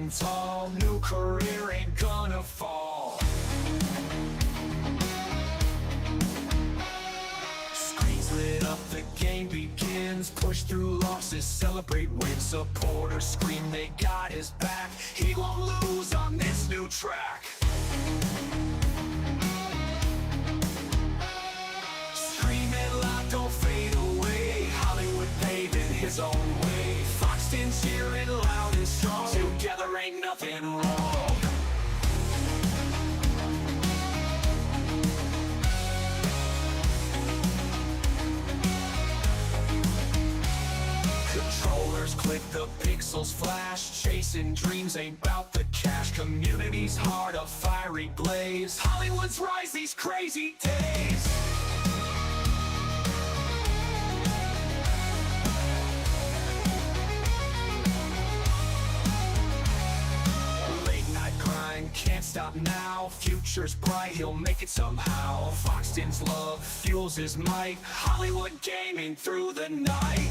standing tall, new career ain't gonna fall. Screens lit up, the game begins. Push through losses, celebrate wins. Supporters scream they got his back. He won't lose on this new track. Scream it loud, don't fade away. Hollywood paving his own way. Foxton's cheering loud and strong. Together ain't nothing wrong. Controllers click, the pixels flash. Chasing dreams ain't bout the cash. Community's heart, a fiery blaze. Hollywood's rise these crazy days. Late night grind, can't stop now. Future's bright, he'll make it somehow. Foxton's love fuels his might. Hollywood gaming through the night.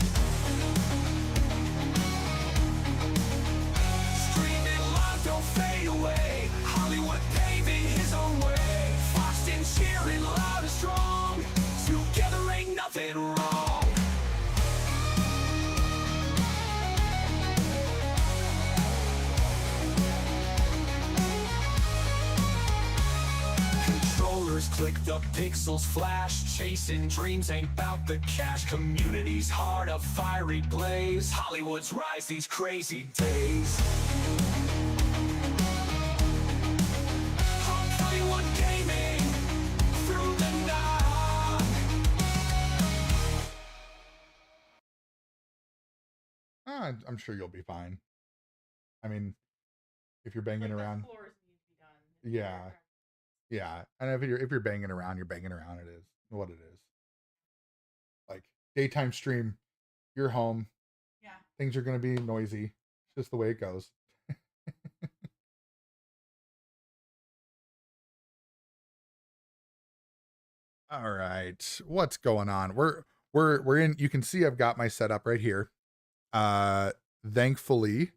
Don't fade away. Hollywood paving his own way. Foxton cheering loud and strong. Together ain't nothing wrong. Controllers click, the pixels flash. Chasing dreams ain't bout the cash. Community's heart, a fiery blaze. Hollywood's rise these crazy days. I'm sure you'll be fine. I mean, if you're banging around, yeah, yeah. And if you're banging around, you're banging around. It is what it is. Like daytime stream, you're home. Yeah. Things are gonna be noisy. It's just the way it goes. All right, what's going on? We're in. You can see I've got my setup right here. Thankfully,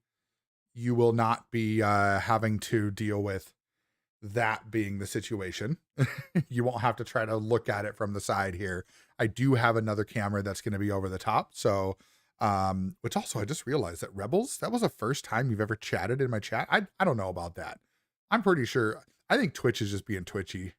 you will not be having to deal with that being the situation. You won't have to try to look at it from the side here. I do have another camera that's going to be over the top. So, which also I just realized that Rebels, that was the first time you've ever chatted in my chat. I don't know about that. I'm pretty sure. I think Twitch is just being twitchy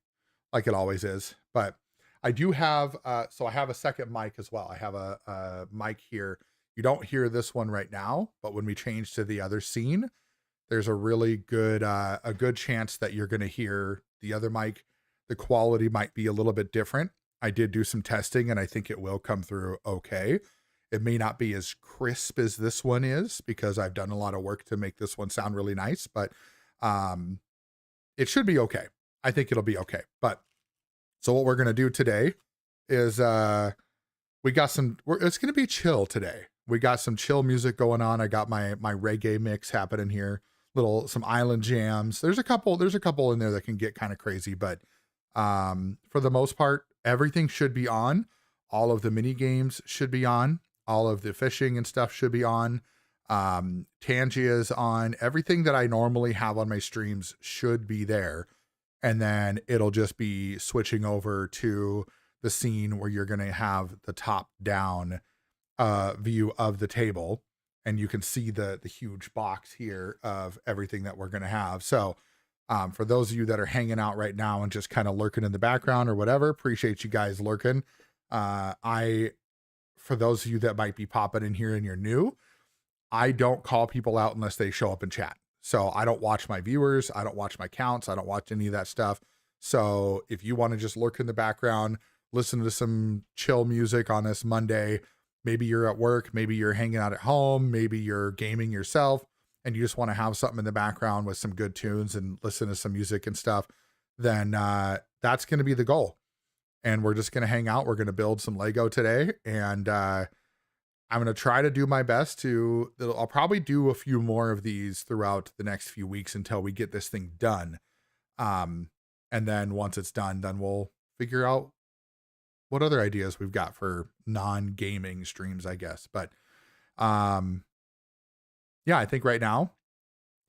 like it always is. But I do have, so I have a second mic as well. I have a mic here. You don't hear this one right now, but when we change to the other scene, there's a really good, a good chance that you're going to hear the other mic. The quality might be a little bit different. I did do some testing and I think it will come through okay. It may not be as crisp as this one is because I've done a lot of work to make this one sound really nice, but it should be okay. I think it'll be okay. But so what we're going to do today is we got some, it's going to be chill today. We got some chill music going on. I got my reggae mix happening here. Some island jams. There's a couple in there that can get kind of crazy, but for the most part, everything should be on. All of the mini games should be on. All of the fishing and stuff should be on. Tangia is on. Everything that I normally have on my streams should be there. And then it'll just be switching over to the scene where you're going to have the top down view of the table, and you can see the huge box here of everything that we're going to have. So for those of you that are hanging out right now and just kind of lurking in the background or whatever, appreciate you guys lurking. For those of you that might be popping in here and you're new, I don't call people out unless they show up in chat. So I don't watch my viewers. I don't watch my counts. I don't watch any of that stuff. So if you want to just lurk in the background, listen to some chill music on this Monday, maybe you're at work, maybe you're hanging out at home, maybe you're gaming yourself, and you just want to have something in the background with some good tunes and listen to some music and stuff, then that's going to be the goal. And we're just going to hang out. We're going to build some Lego today. And I'm going to try to do my best to, I'll probably do a few more of these throughout the next few weeks until we get this thing done. And then once it's done, then we'll figure out what other ideas we've got for non-gaming streams, I guess. But yeah, I think right now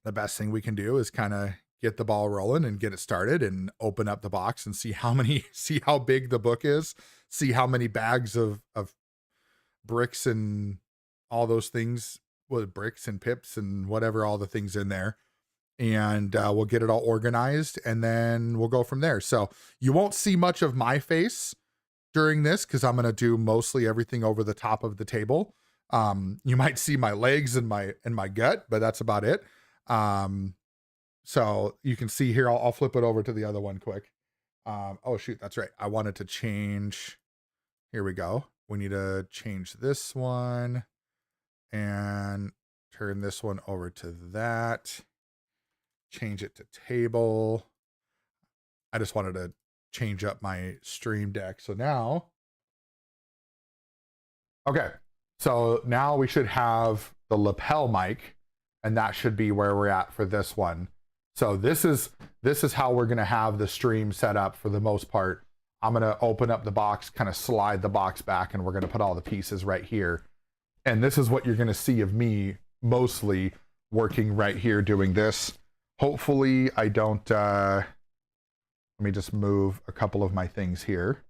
the best thing we can do is kind of get the ball rolling and get it started and open up the box and see how many see how big the book is, see how many bags of bricks and all those things with bricks and pips and whatever, all the things in there. And we'll get it all organized and then we'll go from there. So you won't see much of my face during this because I'm going to do mostly everything over the top of the table. You might see my legs and my gut, but that's about it. So you can see here, I'll flip it over to the other one quick. Oh shoot, that's right. I wanted to change. Here we go. We need to change this one and turn this one over to that. Change it to table. I just wanted to change up my stream deck. So now, okay. So now we should have the lapel mic, and that should be where we're at for this one. So this is how we're gonna have the stream set up for the most part. I'm gonna open up the box, kind of slide the box back, and we're gonna put all the pieces right here. And this is what you're gonna see of me mostly working right here doing this. Hopefully I don't, let me just move a couple of my things here.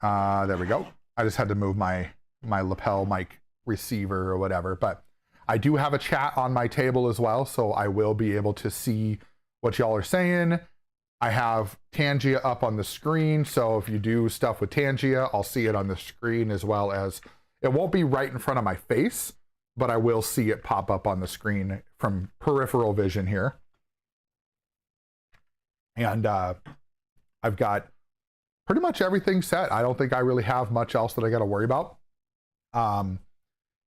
There we go. I just had to move my lapel mic receiver or whatever, but I do have a chat on my table as well, so I will be able to see what y'all are saying. I have Tangia up on the screen, so if you do stuff with Tangia, I'll see it on the screen as well as, it won't be right in front of my face, but I will see it pop up on the screen from peripheral vision here. And I've got pretty much everything set. I don't think I really have much else that I got to worry about.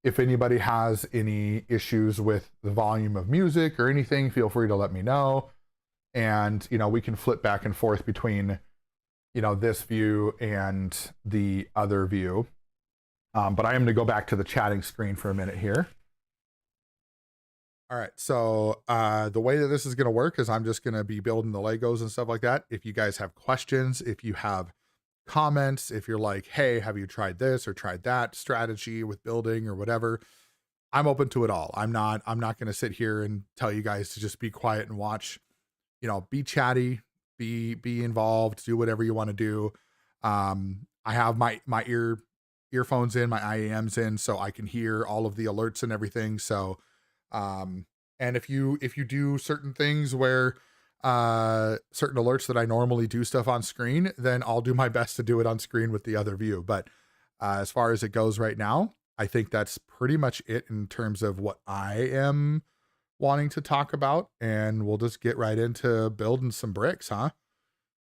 If anybody has any issues with the volume of music or anything, feel free to let me know. And, you know, we can flip back and forth between, you know, this view and the other view. But I am going to go back to the chatting screen for a minute here. All right, so the way that this is going to work is I'm just going to be building the Legos and stuff like that. If you guys have questions, if you have comments, if you're like, hey, have you tried this or tried that strategy with building or whatever, I'm open to it all. I'm not going to sit here and tell you guys to just be quiet and watch. You know, be chatty, be involved, do whatever you want to do. I have my earphones in, my IAMs in, so I can hear all of the alerts and everything. So and if you do certain things where certain alerts that I normally do stuff on screen, then I'll do my best to do it on screen with the other view. But as far as it goes right now, I think that's pretty much it in terms of what I am wanting to talk about, and we'll just get right into building some bricks, huh?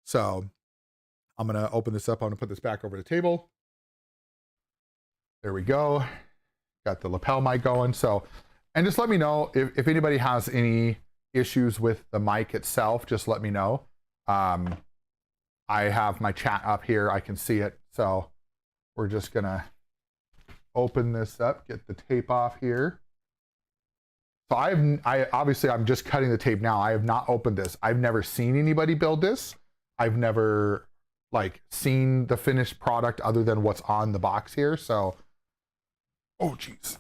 So I'm going to open this up. I'm going to put this back over the table. There we go. Got the lapel mic going. So, and just let me know if anybody has any issues with the mic itself, just let me know. I have my chat up here. I can see it. So we're just going to open this up, get the tape off here. So obviously I'm just cutting the tape now. I have not opened this. I've never seen anybody build this. I've never like seen the finished product other than what's on the box here. So, oh geez.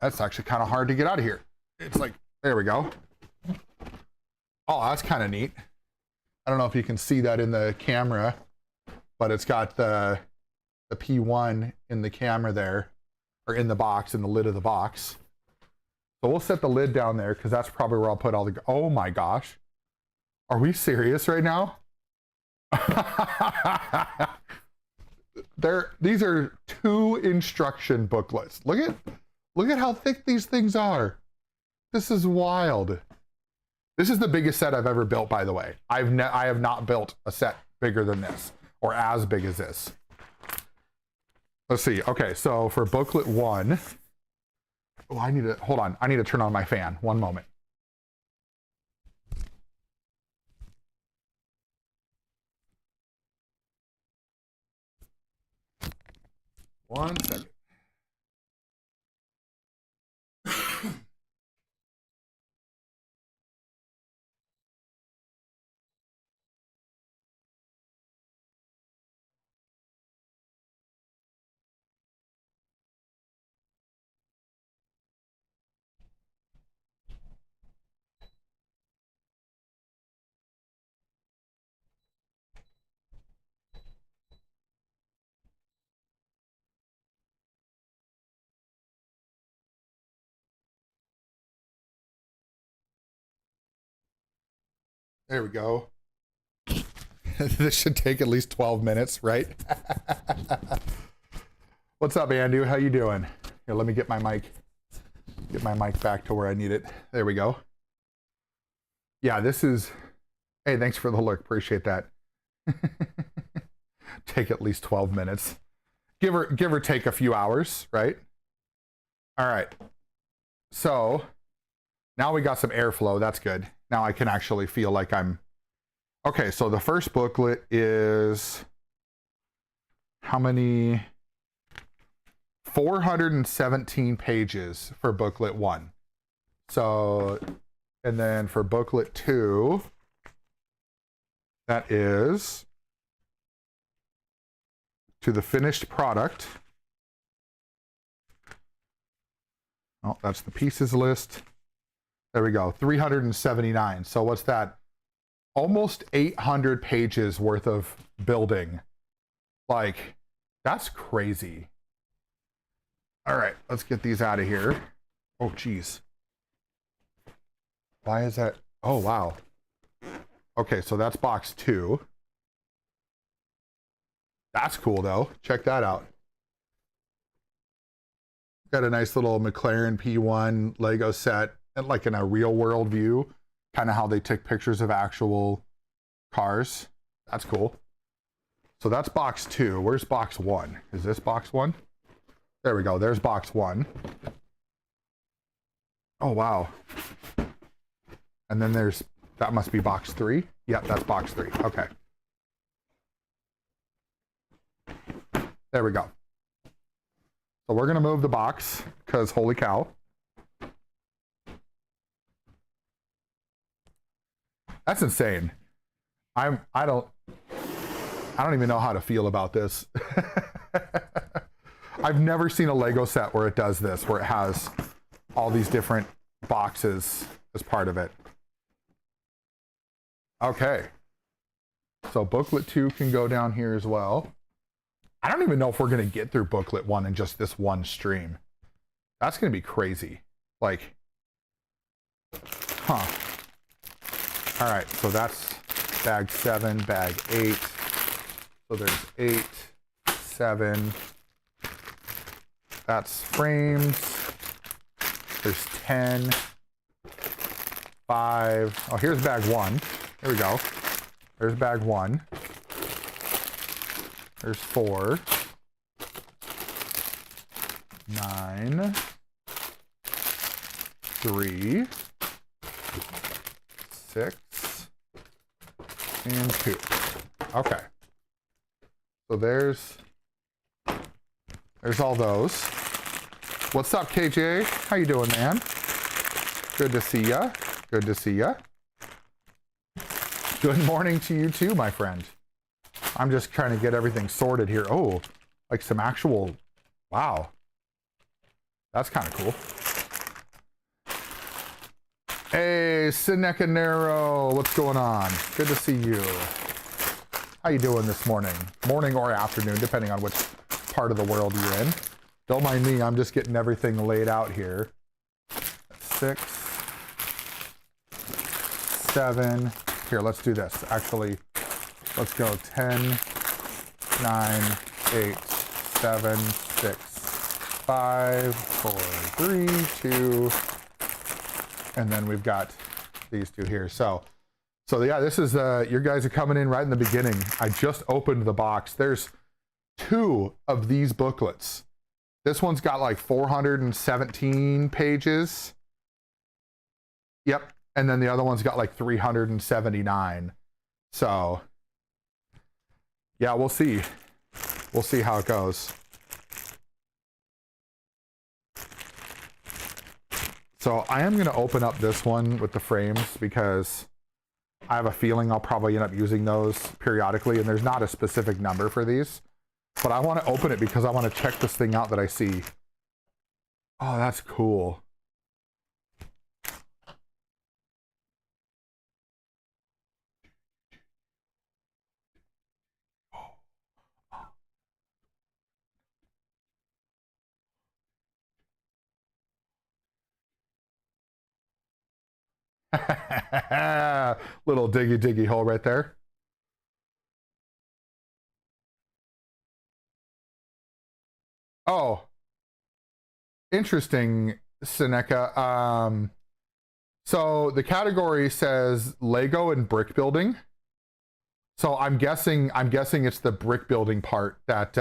That's actually kind of hard to get out of here. It's like, there we go. Oh, that's kind of neat. I don't know if you can see that in the camera, but it's got the P1 in the camera there, or in the box, in the lid of the box. So we'll set the lid down there because that's probably where I'll put all the, oh my gosh. Are we serious right now? These are 2 instruction booklets. Look at how thick these things are. This is wild. This is the biggest set I've ever built, by the way. I have not built a set bigger than this or as big as this. Let's see. Okay, so for booklet 1, oh, hold on. I need to turn on my fan. One moment. One second. There we go. This should take at least 12 minutes, right? What's up, Andy? How you doing? Here, let me get my mic back to where I need it. There we go. Yeah, this is, hey, thanks for the look. Appreciate that. Take at least 12 minutes. Give or take a few hours, right? All right. So now we got some airflow. That's good. Now I can actually feel like I'm, okay, so the first booklet is how many? 417 pages for booklet 1. So, and then for booklet 2, that is to the finished product. Oh, that's the pieces list. There we go, 379. So what's that? Almost 800 pages worth of building. Like, that's crazy. All right, let's get these out of here. Oh, geez. Why is that? Oh, wow. Okay, so that's box 2. That's cool, though. Check that out. Got a nice little McLaren P1 Lego set, and like in a real world view, kind of how they took pictures of actual cars. That's cool. So that's box 2. Where's box 1? Is this box 1? There we go. There's box 1. Oh, wow. And then there's, that must be box 3. Yep, that's box 3. Okay. There we go. So we're going to move the box because holy cow. That's insane. I don't even know how to feel about this. I've never seen a Lego set where it does this, where it has all these different boxes as part of it. Okay. So booklet 2 can go down here as well. I don't even know if we're going to get through booklet 1 in just this one stream. That's going to be crazy. Like, huh. All right, so that's bag 7, bag 8. So there's 8, 7. That's frames. There's 10, 5. Oh, here's bag 1. There we go. There's bag 1. There's 4, 9, 3, 6, and 2. Okay. So there's all those. What's up, KJ? How you doing, man? Good to see ya. Good to see ya. Good morning to you too, my friend. I'm just trying to get everything sorted here. Oh, like some actual, wow. That's kind of cool. Hey, Seneca Nero, what's going on? Good to see you. How you doing this morning? Morning or afternoon, depending on which part of the world you're in. Don't mind me, I'm just getting everything laid out here. 6, 7. Here, let's do this. Actually, let's go 10, 9, 8, 7, 6, 5, 4, 3, 2, and then we've got these two here. So yeah, this is, your guys are coming in right in the beginning. I just opened the box. There's 2 of these booklets. This one's got like 417 pages. Yep. And then the other one's got like 379. So yeah, we'll see. We'll see how it goes. So I am going to open up this one with the frames because I have a feeling I'll probably end up using those periodically, and there's not a specific number for these. But I want to open it because I want to check this thing out that I see. Oh, that's cool. Little diggy diggy hole right there. Oh, interesting, Seneca. So the category says Lego and brick building. So I'm guessing it's the brick building part that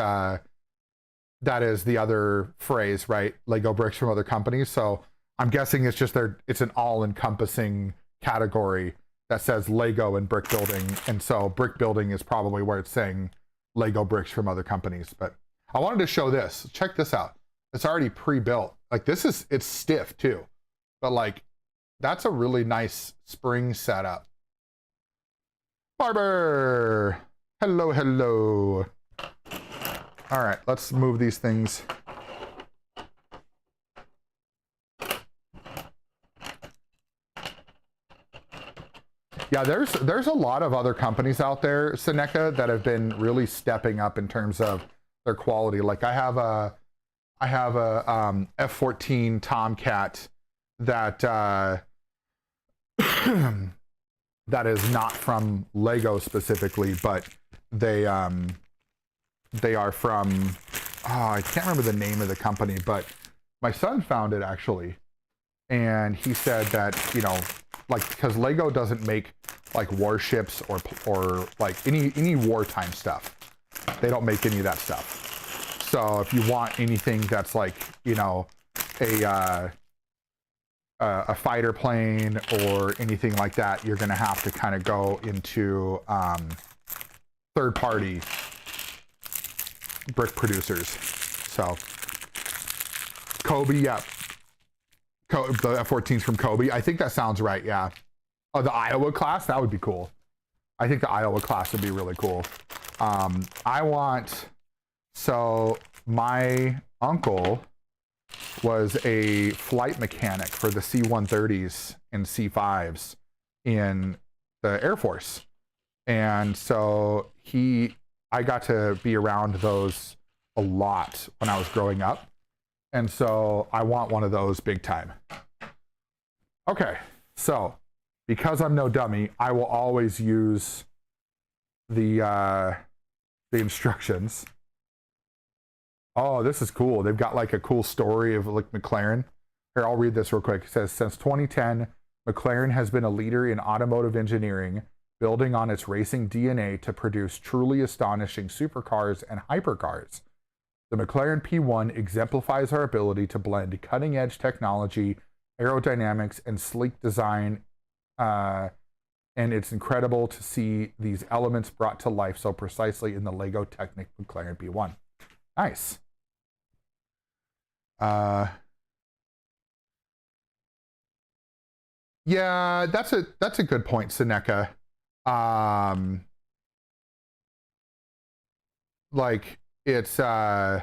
that is the other phrase, right? Lego bricks from other companies. So I'm guessing it's just it's an all-encompassing category that says Lego and brick building. And so brick building is probably where it's saying Lego bricks from other companies. But I wanted to show this. Check this out. It's already pre-built. Like it's stiff too. But like, that's a really nice spring setup. Barber! Hello, hello. All right, let's move these things. Yeah, there's a lot of other companies out there, Seneca, that have been really stepping up in terms of their quality. Like I have a F14 Tomcat that that is not from Lego specifically, but they are from, I can't remember the name of the company, but my son found it actually. And he said that, you know, like, because Lego doesn't make like warships or like any wartime stuff. They don't make any of that stuff. So if you want anything that's like, you know, a fighter plane or anything like that, you're gonna have to kind of go into third-party brick producers. So Kobe, yeah, the F-14's from Kobe. I think that sounds right. Yeah. Oh, the Iowa class, that would be cool. I think the Iowa class would be really cool. So my uncle was a flight mechanic for the C-130s and C-5s in the Air Force. And so I got to be around those a lot when I was growing up. And so I want one of those big time. Okay, so because I'm no dummy, I will always use the instructions. Oh, this is cool. They've got like a cool story of like McLaren. Here, I'll read this real quick. It says, since 2010, McLaren has been a leader in automotive engineering, building on its racing DNA to produce truly astonishing supercars and hypercars. The McLaren P1 exemplifies our ability to blend cutting-edge technology, aerodynamics, and sleek design, and it's incredible to see these elements brought to life so precisely in the Lego Technic McLaren P1. Nice. Yeah, that's a good point, Seneca. Like it's they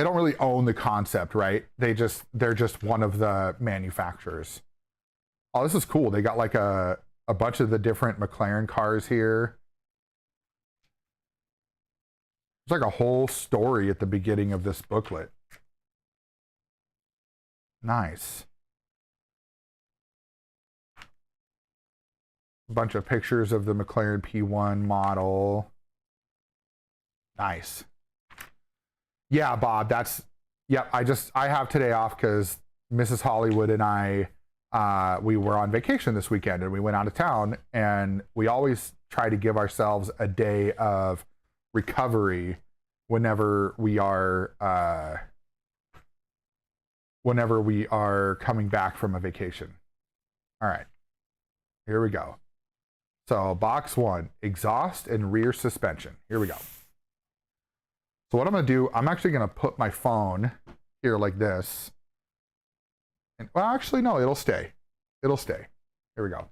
don't really own the concept, right? They're just one of the manufacturers. Oh, this is cool. They got like a bunch of the different McLaren cars here. There's like a whole story at the beginning of this booklet. Nice. A bunch of pictures of the McLaren P1 model. Nice. Yeah, Bob, yep, I have today off because Mrs. Hollywood and I, we were on vacation this weekend and we went out of town, and we always try to give ourselves a day of recovery whenever we are coming back from a vacation. All right, here we go. So box one, exhaust and rear suspension. Here we go. So what I'm gonna do, I'm actually gonna put my phone here like this. And, well, actually, no, it'll stay. It'll stay. Here we go.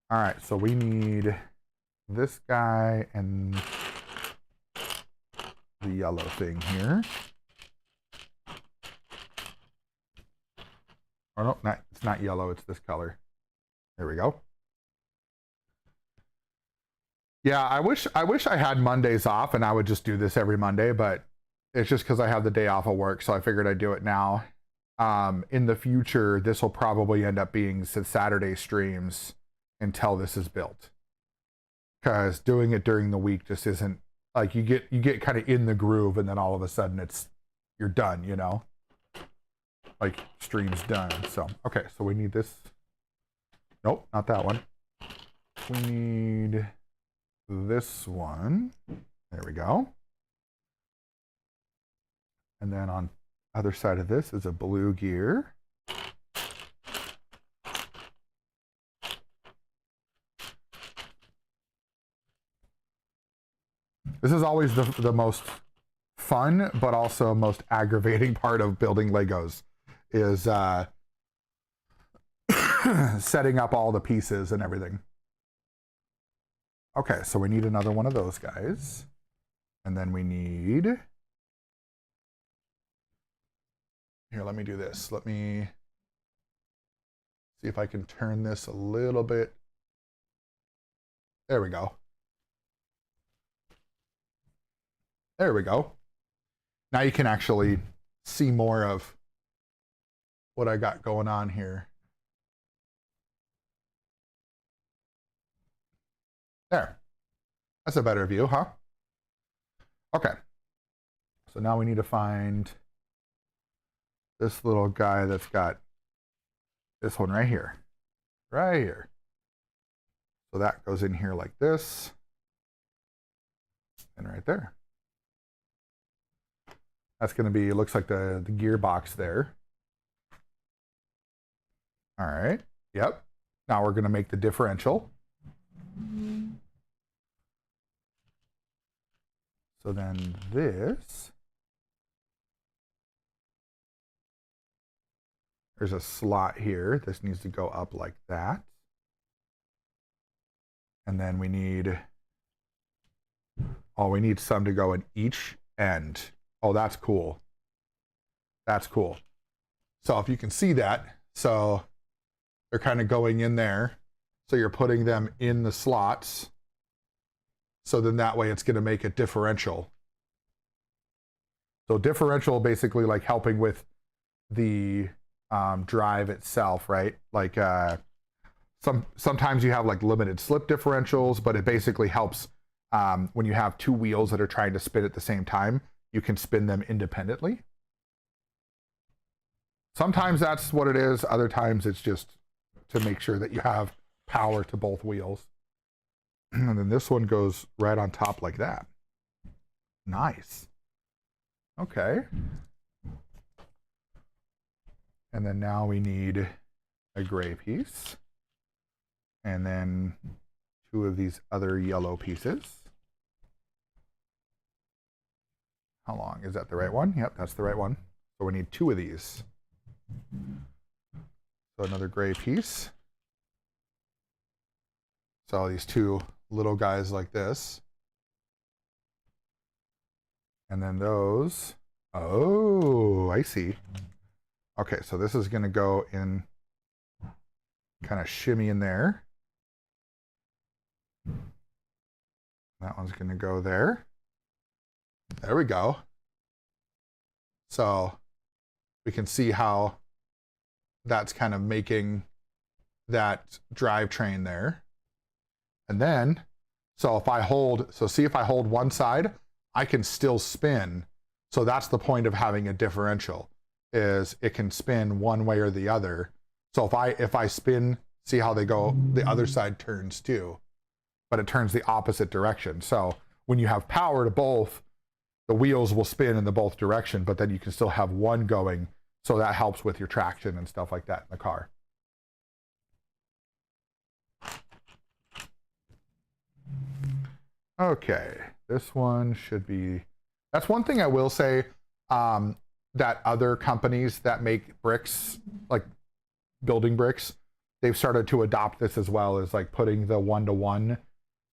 All right, so we need this guy and the yellow thing here. Oh no, it's not yellow, it's this color. There we go. Yeah, I wish I had Mondays off and I would just do this every Monday, but it's just because I have the day off of work, so I figured I'd do it now. In the future, this will probably end up being Saturday streams until this is built. Because doing it during the week just isn't like you get kind of in the groove, and then all of a sudden you're done, you know? Like stream's done. So okay, so we need this. Nope, not that one. We need this one. There we go. And then on other side of this is a blue gear. This is always the most fun, but also most aggravating part of building Legos is setting up all the pieces and everything. Okay, so we need another one of those guys. And then we need... Here, let me do this. Let me see if I can turn this a little bit. There we go. There we go. Now you can actually see more of what I got going on here. There. That's a better view, huh? Okay. So now we need to find this little guy that's got this one right here. Right here. So that goes in here like this. And right there. That's going to be, it looks like the gearbox there. All right. Yep. Now we're going to make the differential. So then this, there's a slot here. This needs to go up like that. And then we need, oh, we need some to go in each end. Oh, that's cool. That's cool. So if you can see that, so they're kind of going in there. So you're putting them in the slots. So then that way it's going to make a differential. So differential basically like helping with the drive itself, right? Like sometimes you have like limited slip differentials, but it basically helps when you have two wheels that are trying to spin at the same time. You can spin them independently. Sometimes that's what it is. Other times it's just to make sure that you have power to both wheels. And then this one goes right on top like that. Nice. Okay. And then now we need a gray piece. And then two of these other yellow pieces. How long? Is that the right one? Yep, that's the right one. So we need two of these. So another gray piece. So these two little guys like this. And then those. Oh, I see. Okay, so this is going to go in, kind of shimmy in there. That one's going to go there. There we go. So we can see how that's kind of making that drivetrain there. And then, so if I hold, so see if I hold one side, I can still spin. So that's the point of having a differential, is it can spin one way or the other. So if I spin, see how they go, the other side turns too, but it turns the opposite direction. So when you have power to both, the wheels will spin in the both direction, but then you can still have one going. So that helps with your traction and stuff like that in the car. Okay, this one should be, that's one thing I will say, that other companies that make bricks, like building bricks, they've started to adopt this as well, as like putting the 1-to-1,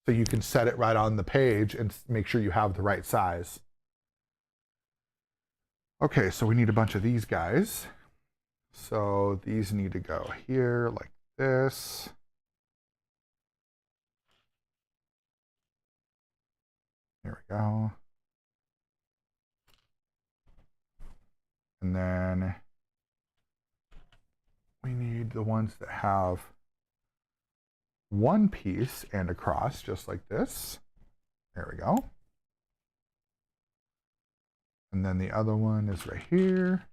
so you can set it right on the page and make sure you have the right size. Okay, so we need a bunch of these guys. So these need to go here like this. There we go. And then the ones that have one piece and a cross, just like this. There we go. And then the other one is right here.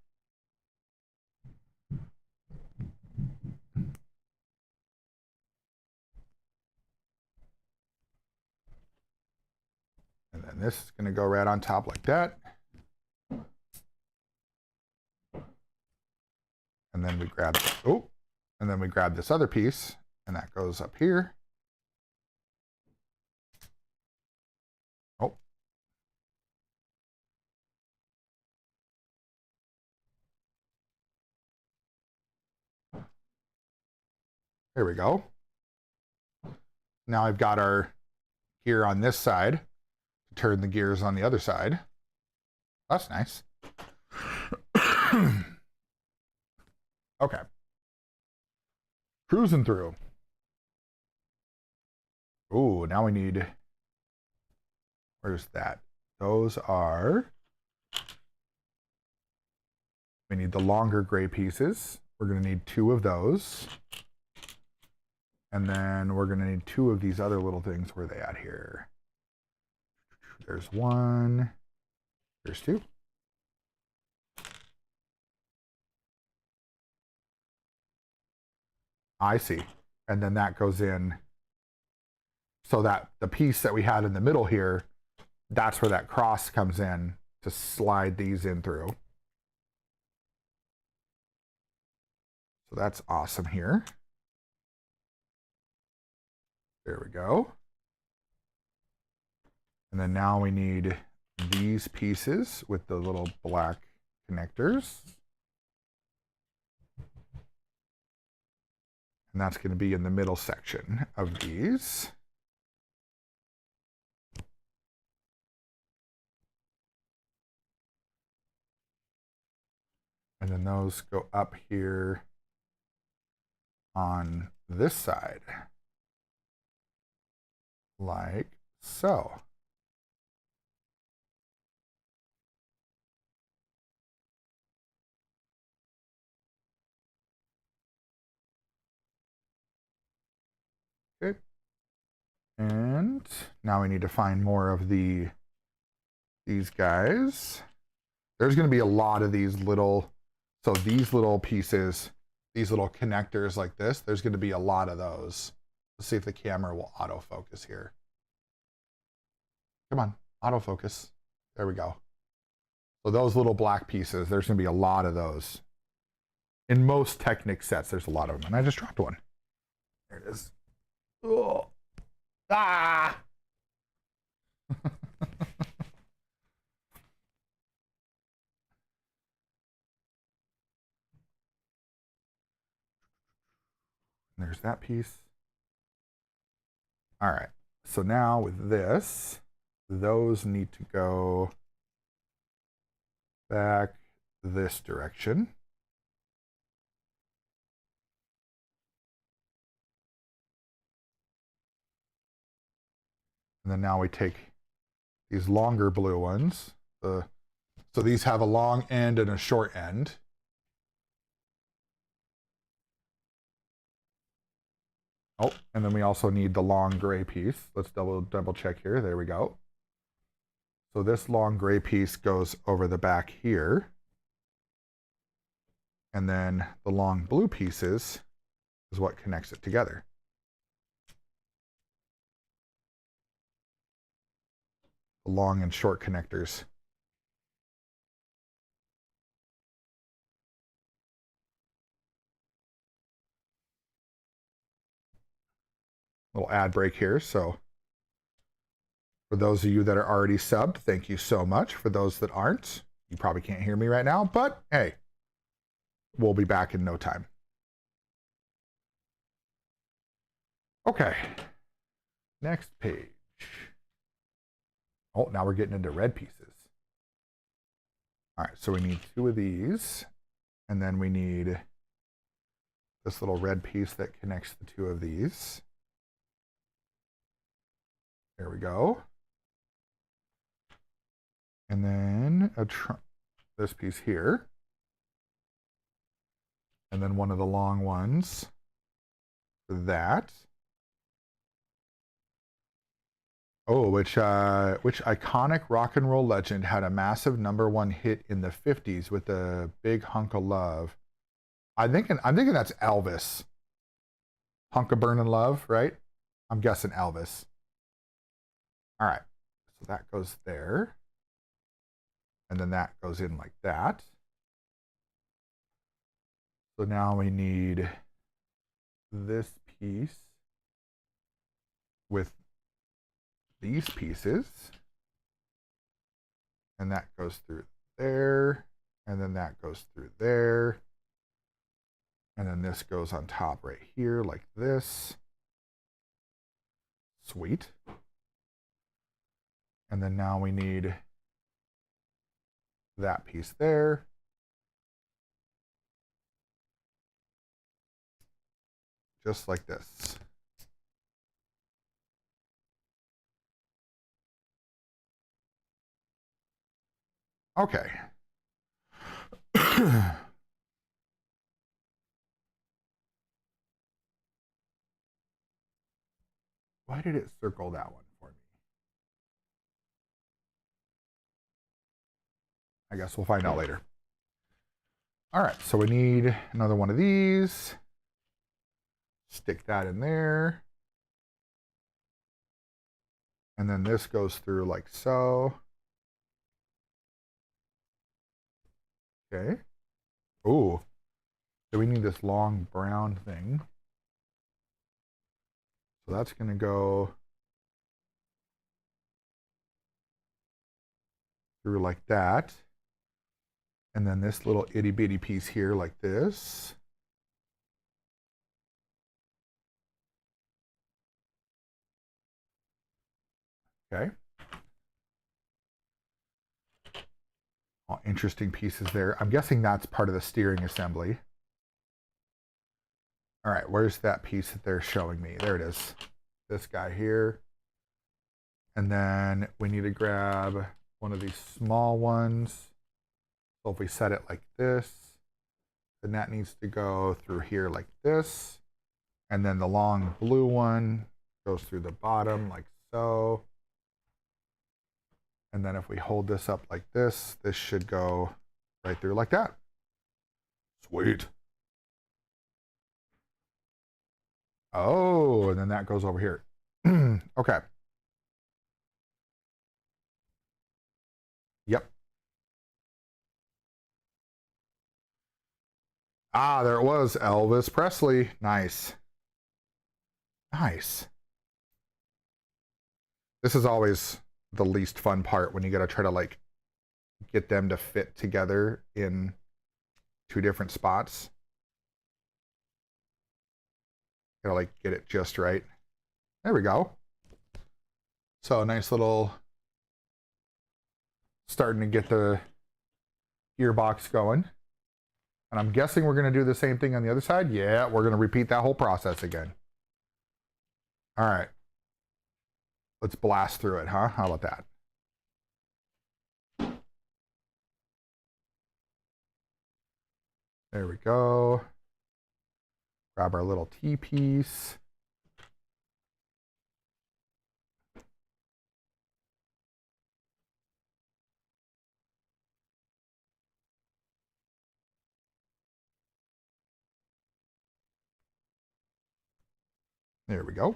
And then this is going to go right on top like that. And then we grab, and then we grab this other piece, and that goes up here. Oh. There we go. Now I've got our gear on this side to turn the gears on the other side. That's nice. Okay. Cruising through. Ooh, now we need, where's that? Those are, we need the longer gray pieces. We're going to need 2 of those. And then we're going to need 2 of these other little things. Where are they at here? There's 1. There's 2. I see. And then that goes in so that the piece that we had in the middle here, that's where that cross comes in to slide these in through. So that's awesome here. There we go. And then now we need these pieces with the little black connectors. And that's going to be in the middle section of these. And then those go up here on this side, like so. Okay. And now we need to find more of these guys. There's going to be a lot of these little, so these little pieces, these little connectors like this, there's going to be a lot of those. Let's see if the camera will autofocus here. Come on, autofocus. There we go. So those little black pieces, there's going to be a lot of those. In most Technic sets, there's a lot of them. And I just dropped one. There it is. Oh. Ah! There's that piece. All right. So now with this, those need to go back this direction. And then now we take these longer blue ones. So these have a long end and a short end. Oh, and then we also need the long gray piece. Let's double check here. There we go. So this long gray piece goes over the back here. And then the long blue pieces is what connects it together. The long and short connectors. Little ad break here. So for those of you that are already subbed, thank you so much. For those that aren't, you probably can't hear me right now, but hey, we'll be back in no time. Okay, next page. Oh, now we're getting into red pieces. All right, so we need 2 of these, and then we need this little red piece that connects the 2 of these. There we go. And then this piece here. And then one of the long ones for that. Oh, which iconic rock and roll legend had a massive #1 hit in the 50s with a big hunk of love? I'm thinking that's Elvis. Hunk of burning love, right? I'm guessing Elvis. All right. So that goes there. And then that goes in like that. So now we need this piece with these pieces. And that goes through there. And then that goes through there. And then this goes on top right here like this. Sweet. And then now we need that piece there. Just like this. Okay. Why did it circle that one for me? I guess we'll find out later. All right, so we need another one of these. Stick that in there. And then this goes through like so. Okay. Ooh. So we need this long brown thing. So that's going to go through like that. And then this little itty bitty piece here like this. Okay. All interesting pieces there. I'm guessing that's part of the steering assembly. All right, where's that piece that they're showing me? There it is. This guy here. And then we need to grab one of these small ones. So if we set it like this, then that needs to go through here like this. And then the long blue one goes through the bottom like so. And then if we hold this up like this, this should go right through like that. Sweet. Oh, and then that goes over here. Okay. Yep. Ah, there it was. Elvis Presley. Nice. Nice. This is always the least fun part when you got to try to like get them to fit together in two different spots. Gotta like get it just right. There we go. So a nice little starting to get the gearbox going. And I'm guessing we're going to do the same thing on the other side. Yeah, we're going to repeat that whole process again. All right. Let's blast through it, huh? How about that? There we go. Grab our little T-piece. There we go.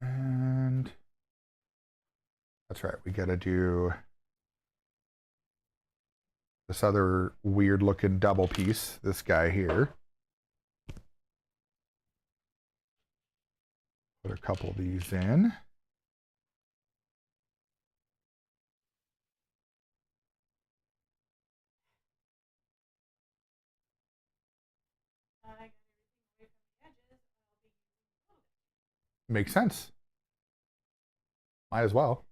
And that's right. We got to do this other weird looking double piece, this guy here. Put a couple of these in. Makes sense. Might as well.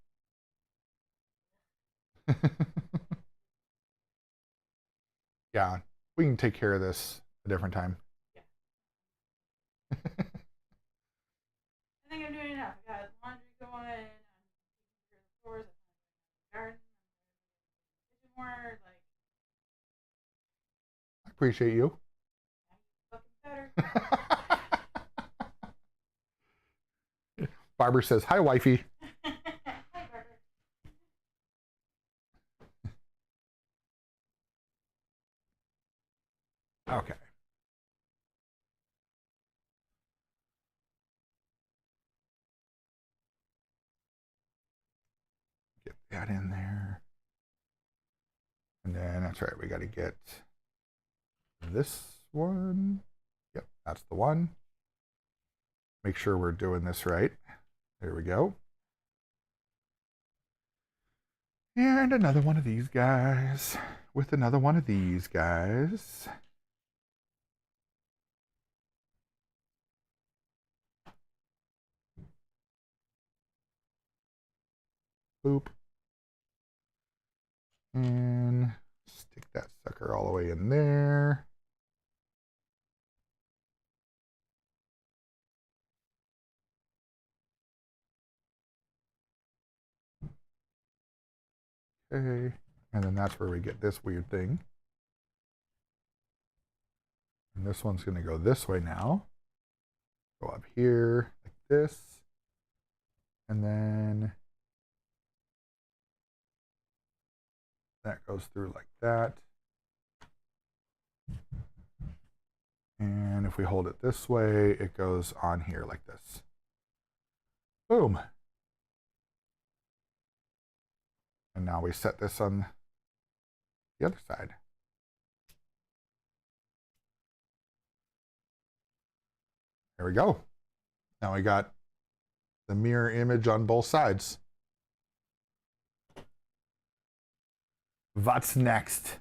Yeah, we can take care of this a different time. Yeah. I think I'm doing enough. I got laundry going. I'm taking care of the floors. I'm garden. I'm kitchen more. Like Appreciate you. Fucking better. Barbara says, hi, wifey. Hi, Barbara. Okay. Get that in there. And then that's right, we got to get this one. Yep, that's the one. Make sure we're doing this right. There we go. And another one of these guys with another one of these guys. Boop. And stick that sucker all the way in there. Okay. And then that's where we get this weird thing. And this one's going to go this way now. Go up here like this. And then that goes through like that. And if we hold it this way, it goes on here like this. Boom. And now we set this on the other side. There we go. Now we got the mirror image on both sides. What's next?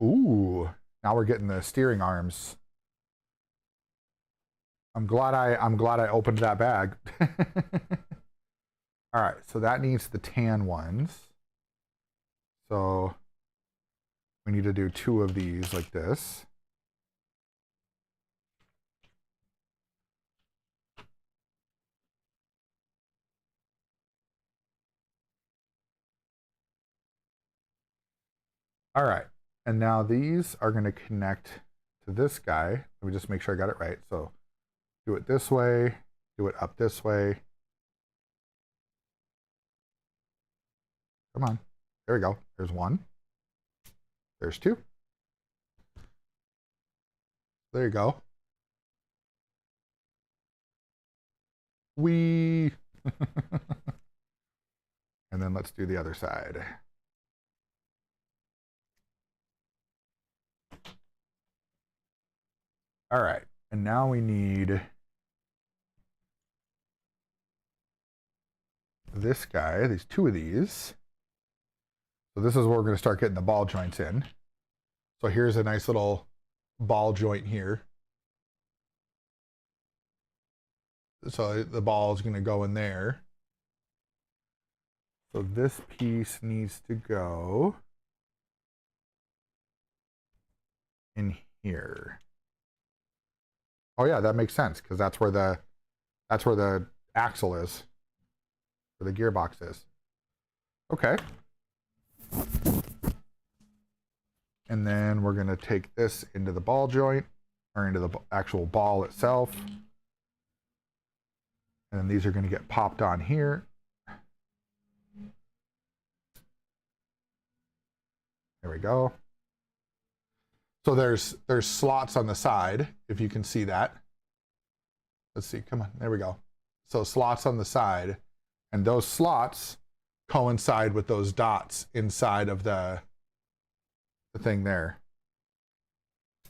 Ooh, now we're getting the steering arms. I'm glad I opened that bag. All right, so that needs the tan ones. So we need to do 2 of these like this. All right, and now these are going to connect to this guy. Let me just make sure I got it right. So do it this way, do it up this way. Come on, there we go. There's 1. There's 2. There you go. And then let's do the other side. All right, and now we need this guy, these 2 of these. So this is where we're going to start getting the ball joints in. So here's a nice little ball joint here. So the ball is going to go in there. So this piece needs to go in here. Oh yeah, that makes sense because that's where the axle is, where the gearbox is. Okay. And then we're going to take this into the ball joint, or into the actual ball itself. And then these are going to get popped on here. There we go. So there's slots on the side, if you can see that. Let's see, come on, there we go. So slots on the side, and those slots coincide with those dots inside of the thing there.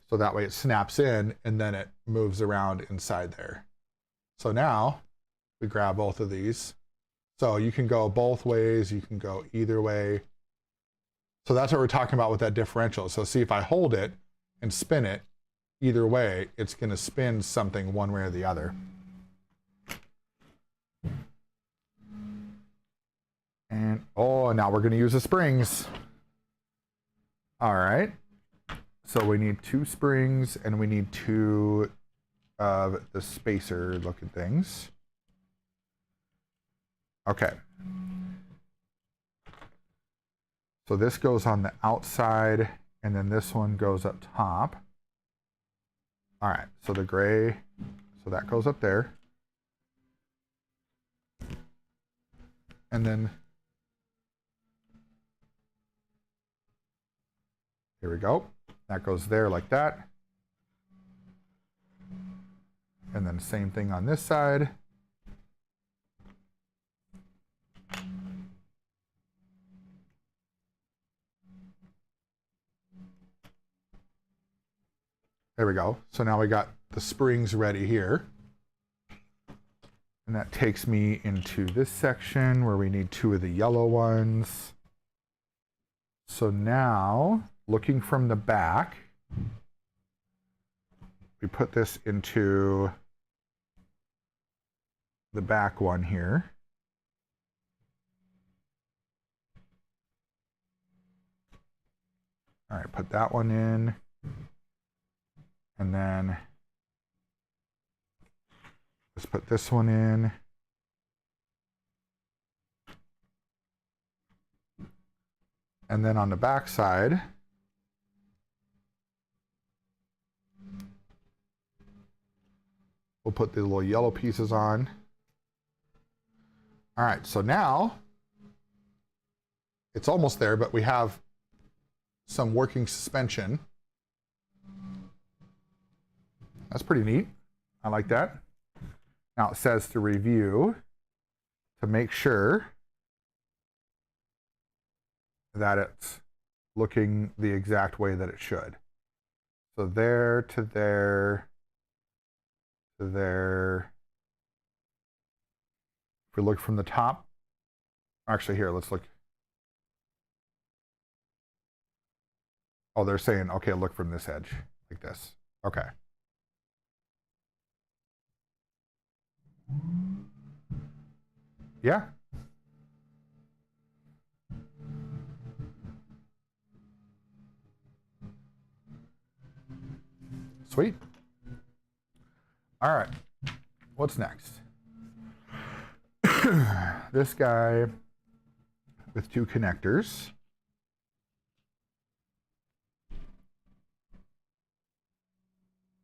So that way it snaps in and then it moves around inside there. So now we grab both of these. So you can go both ways, you can go either way. So that's what we're talking about with that differential. So see, if I hold it and spin it, either way, it's going to spin something one way or the other. And oh, now we're going to use the springs. All right. So we need 2 springs and we need 2 of the spacer looking things. Okay. So this goes on the outside And then this one goes up top. All right, so the gray, so that goes up there. And then, here we go. That goes there like that. And then same thing on this side. There we go. So now we got the springs ready here. And that takes me into this section where we need 2 of the yellow ones. So now, looking from the back, we put this into the back one here. All right, put that one in. And then let's put this one in. And then on the back side, we'll put the little yellow pieces on. All right, so now it's almost there, but we have some working suspension. That's pretty neat. I like that. Now it says to review to make sure that it's looking the exact way that it should. So there to there to there. If we look from the top, actually here, let's look. Oh, they're saying, okay, look from this edge, like this. Okay. Yeah. Sweet. All right. What's next? This guy with 2 connectors.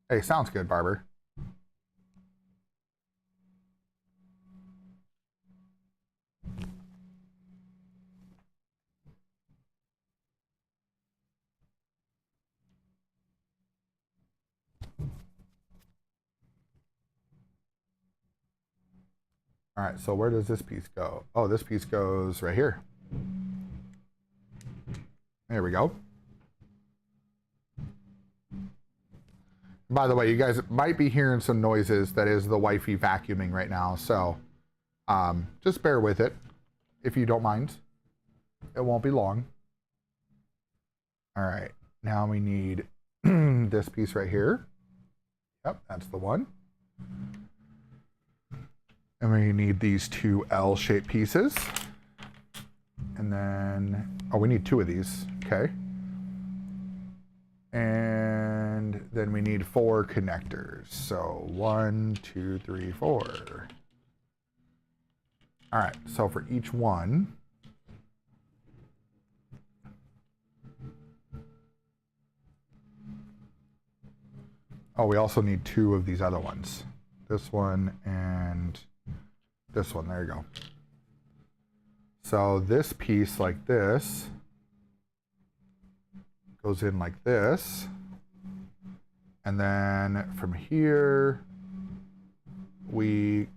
Hey, sounds good, Barber. All right, so where does this piece go? Oh, this piece goes right here. There we go. By the way, you guys might be hearing some noises. That is the wifey vacuuming right now. So just bear with it if you don't mind. It won't be long. All right, now we need this piece right here. Yep, that's the one. And we need these 2 L-shaped pieces. And then, oh, we need 2 of these, okay. And then we need 4 connectors. So 1, 2, 3, 4. All right, so for each one, oh, we also need 2 of these other ones. This one and this one, there you go. So this piece like this goes in like this. And then from here, we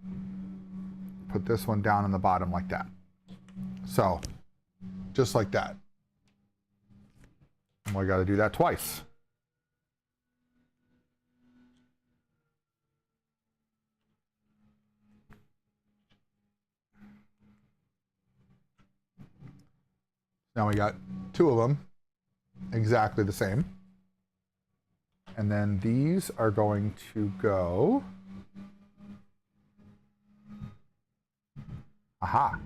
put this one down on the bottom like that. So just like that. And we got to do that twice. Now we got 2 of them, exactly the same. And then these are going to go. Aha.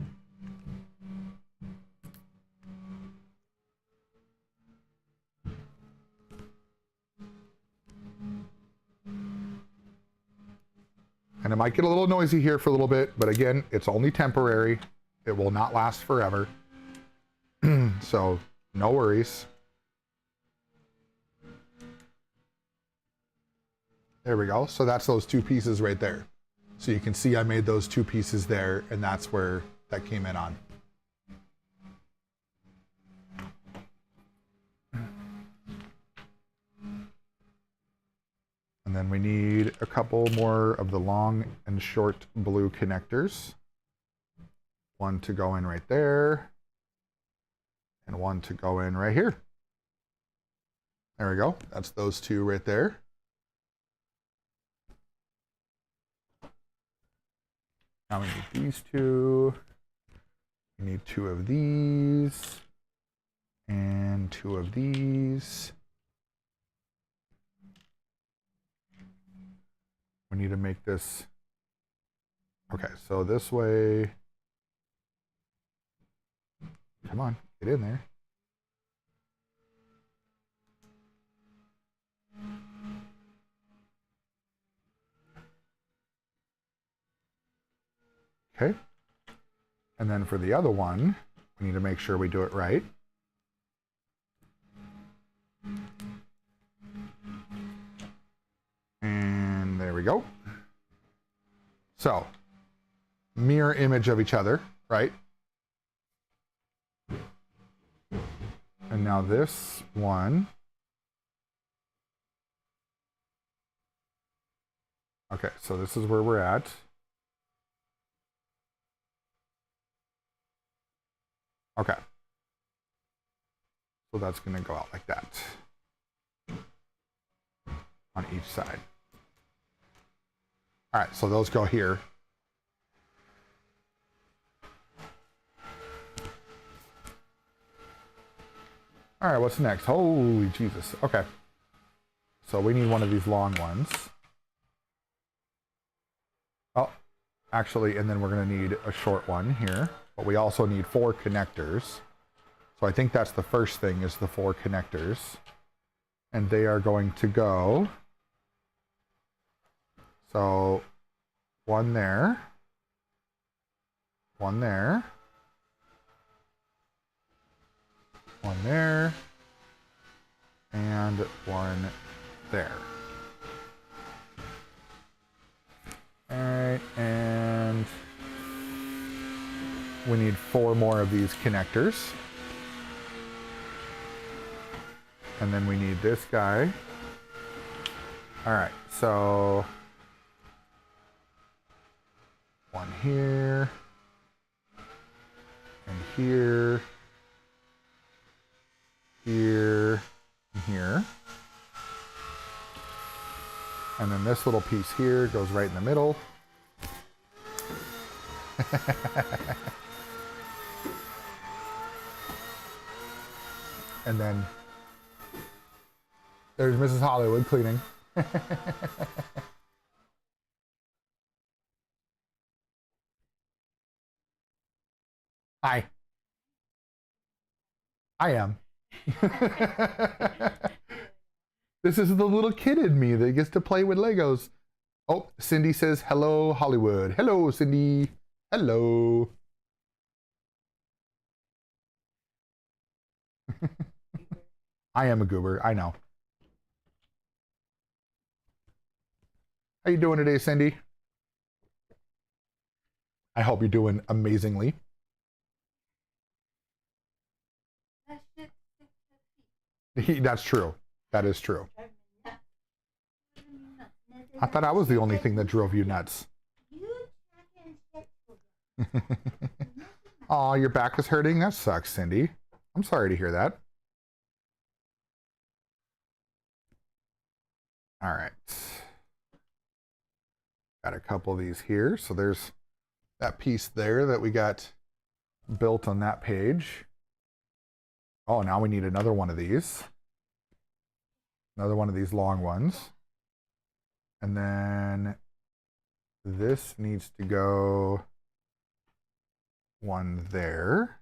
And it might get a little noisy here for a little bit, but again, it's only temporary. It will not last forever. So no worries. There we go. So that's those two pieces right there. So you can see I made those two pieces there, and that's where that came in on. And then we need a couple more of the long and short blue connectors. One to go in right there, and one to go in right here. There we go. That's those two right there. Now we need these two. We need two of these. And two of these. We need to make this. Okay, so this way. Come on, get in there. Okay. And then for the other one, we need to make sure we do it right. And there we go. So, mirror image of each other, right? And now this one. Okay, so this is where we're at. Okay. So that's going to go out like that on each side. All right, so those go here. All right, what's next? Holy Jesus. Okay. So we need one of these long ones. Oh, actually, and then we're going to need a short one here. But we also need 4 connectors. So I think that's the first thing, is the 4 connectors. And they are going to go. So one there. One there. One there. And one there. All right, and we need 4 more of these connectors. And then we need this guy. All right, so one here, and here, here, and here. And then this little piece here goes right in the middle. And then there's Mrs. Hollywood cleaning. Hi. I am. This is the little kid in me that gets to play with Legos. Oh, Cindy says, hello, Hollywood. Hello, Cindy. Hello. I am a goober. I know. How you doing today, Cindy? I hope you're doing amazingly. That's true. That is true. I thought I was the only thing that drove you nuts. Oh, your back is hurting? That sucks, Cindy. I'm sorry to hear that. All right. Got a couple of these here. So there's that piece there that we got built on that page. Oh, now we need another one of these. Another one of these long ones. And then this needs to go one there.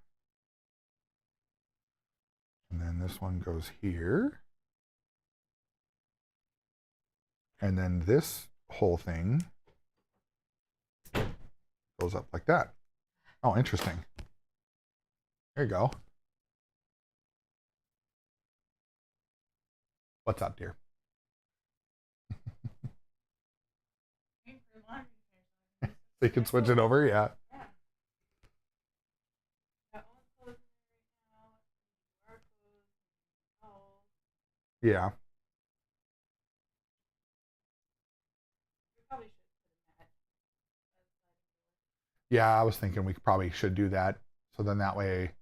And then this one goes here. And then this whole thing goes up like that. Oh, interesting. There you go. What's up, dear? They can switch it over, yeah. Yeah. Got all the clothes in there right now. Our clothes, towels. Yeah. We probably should put a mat outside. Yeah, I was thinking we probably should do that. So then that way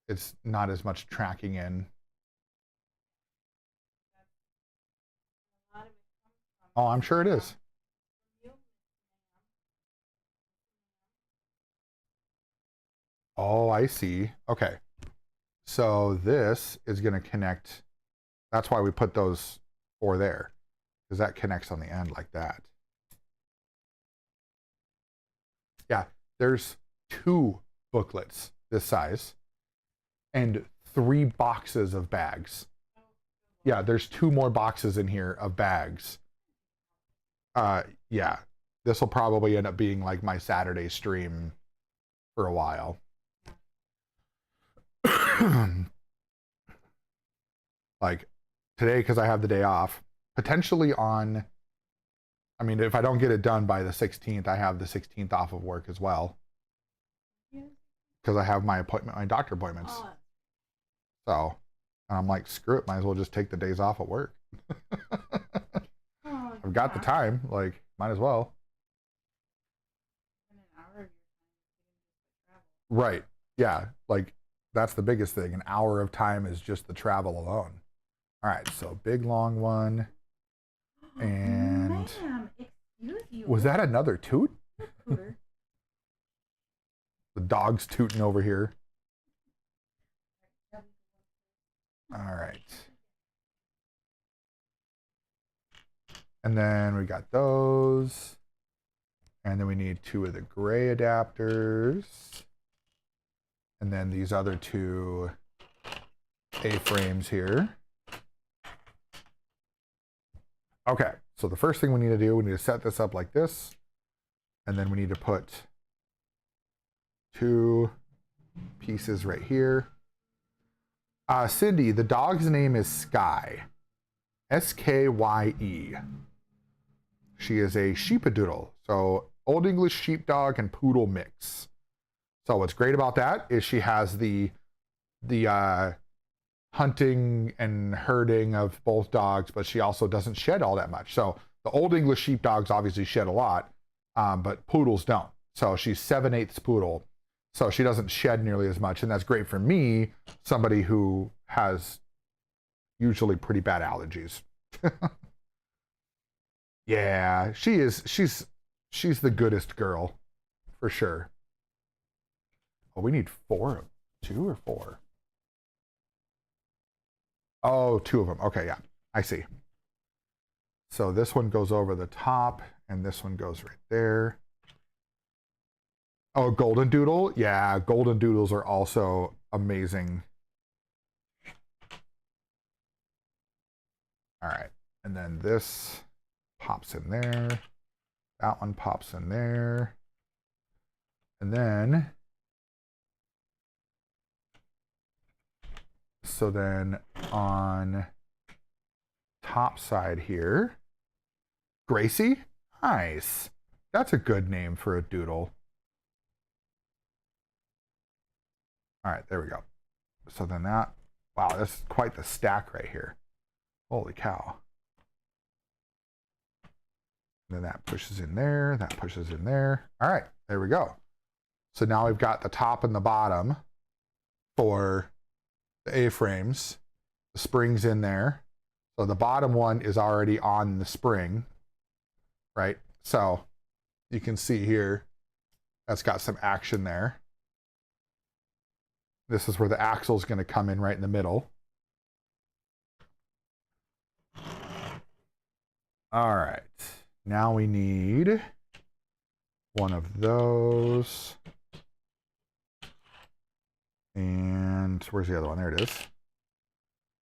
it's not as much tracking in. A lot of it comes from. Oh, I'm sure it is. From you, Ma'am. Oh, I see. Okay. So this is going to connect. That's why we put those 4 there, because that connects on the end like that. Yeah, there's 2 booklets this size and 3 boxes of bags. Yeah, there's 2 more boxes in here of bags. Yeah, this will probably end up being like my Saturday stream for a while. Like today, because I have the day off, potentially on, I mean, if I don't get it done by the 16th, I have the 16th off of work as well. Because I have my appointment, my doctor appointments. Oh, So I'm like, screw it, might as well just take the days off at work. oh, I've got the yeah. time, like, might as well. In an hour of your time, you can just travel. Right. Yeah. Like, that's the biggest thing. An hour of time is just the travel alone. All right. So big, long one. And Ma'am, excuse you. was that another toot? Cooter. The dog's tooting over here. All right. And then we got those. And then we need 2 of the gray adapters. And then these other 2 A-frames here. Okay, so the first thing we need to do, we need to set this up like this. And then we need to put 2 pieces right here. Cindy, the dog's name is Skye. S-K-Y-E. She is a sheepadoodle. So Old English sheepdog and poodle mix. So what's great about that is she has the hunting and herding of both dogs, but she also doesn't shed all that much. So the Old English sheepdogs obviously shed a lot, but poodles don't. So she's 7/8 poodle. So she doesn't shed nearly as much. And that's great for me, somebody who has usually pretty bad allergies. Yeah, she's the goodest girl for sure. Oh, we need 4. 2 or 4? Oh, 2 of them. Okay, yeah, I see. So this one goes over the top and this one goes right there. Oh, golden doodle. Yeah, golden doodles are also amazing. All right, and then this pops in there. That one pops in there. And then, so then on top side here, Gracie, nice. That's a good name for a doodle. All right, there we go. So then that, wow, this is quite the stack right here. Holy cow. And then that pushes in there, that pushes in there. All right, there we go. So now we've got the top and the bottom for the A-frames. The spring's in there. So the bottom one is already on the spring, right? So you can see here, that's got some action there. This is where the axle is going to come in right in the middle. All right, now we need one of those. And where's the other one? There it is.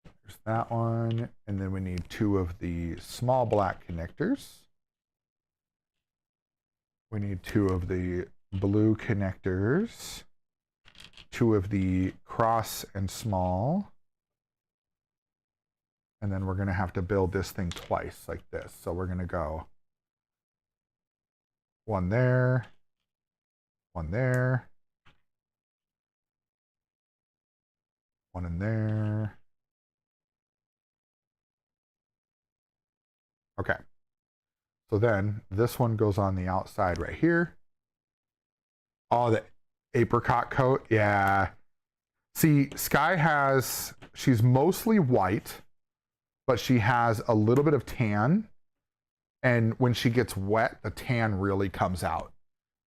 There's that one. And then we need 2 of the small black connectors. We need 2 of the blue connectors. 2 of the cross and small. And then we're going to have to build this thing twice like this. So we're going to go One there. One there. One in there. Okay. So then this one goes on the outside right here. Oh, the apricot coat. Yeah. See, Sky she's mostly white, but she has a little bit of tan. And when she gets wet, the tan really comes out.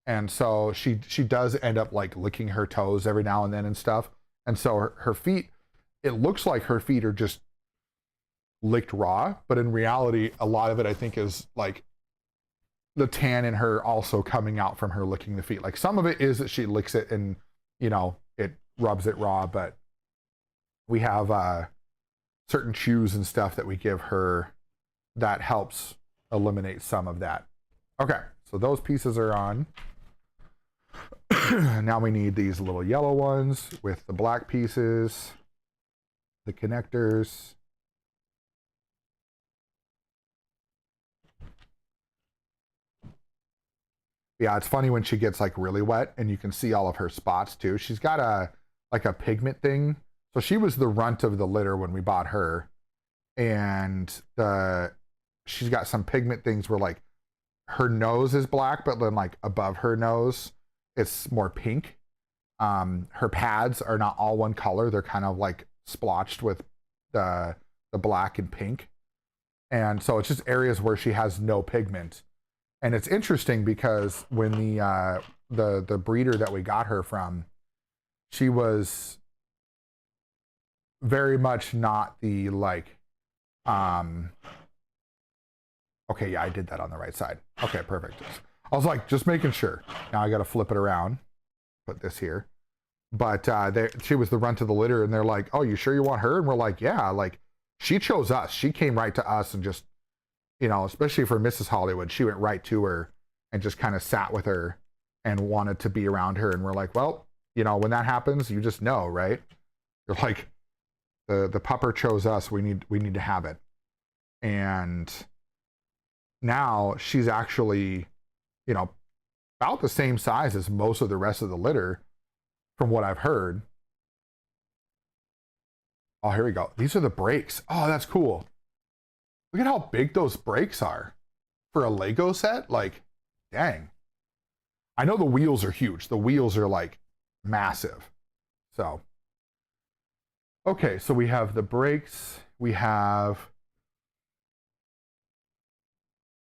And so she does end up like licking her toes every now and then and stuff. And so her feet, it looks like her feet are just licked raw, but in reality, a lot of it I think is like the tan in her also coming out from her licking the feet. Like some of it is that she licks it and, you know, it rubs it raw, but we have certain chews and stuff that we give her that helps eliminate some of that. Okay, so those pieces are on. Now we need these little yellow ones with the black pieces, the connectors. Yeah, it's funny when she gets like really wet and you can see all of her spots too. She's got like a pigment thing. So she was the runt of the litter when we bought her. And she's got some pigment things where like her nose is black, but then like above her nose, it's more pink. Her pads are not all one color. They're kind of like splotched with the black and pink. And so it's just areas where she has no pigment. And it's interesting because when the breeder that we got her from, she was very much not the like, okay, yeah, I did that on the right side. Okay, perfect. I was like, just making sure. Now I got to flip it around, put this here. But she was the runt of the litter, and they're like, oh, you sure you want her? And we're like, yeah, like she chose us. She came right to us and just, you know, especially for Mrs. Hollywood, she went right to her and just kind of sat with her and wanted to be around her. And we're like, well, you know, when that happens, you just know, right? You're like, the pupper chose us. We need to have it. And now she's actually, you know, about the same size as most of the rest of the litter from what I've heard. Oh, here we go. These are the brakes. Oh, that's cool. Look at how big those brakes are for a Lego set. Like, dang. I know the wheels are huge. The wheels are like massive. So, okay, so we have the brakes. We have,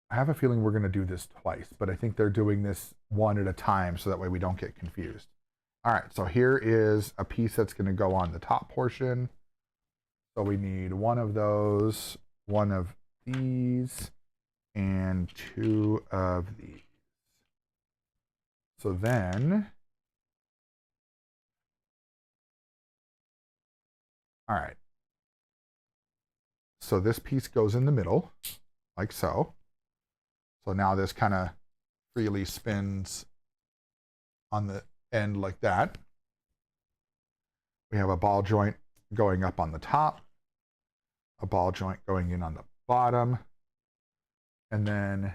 I have a feeling we're going to do this twice, but I think they're doing this one at a time so that way we don't get confused. All right, so here is a piece that's going to go on the top portion. So we need one of those, one of these, and two of these. So then, all right. So this piece goes in the middle, like so. So now this kind of freely spins on the end like that. We have a ball joint going up on the top, a ball joint going in on the bottom, and then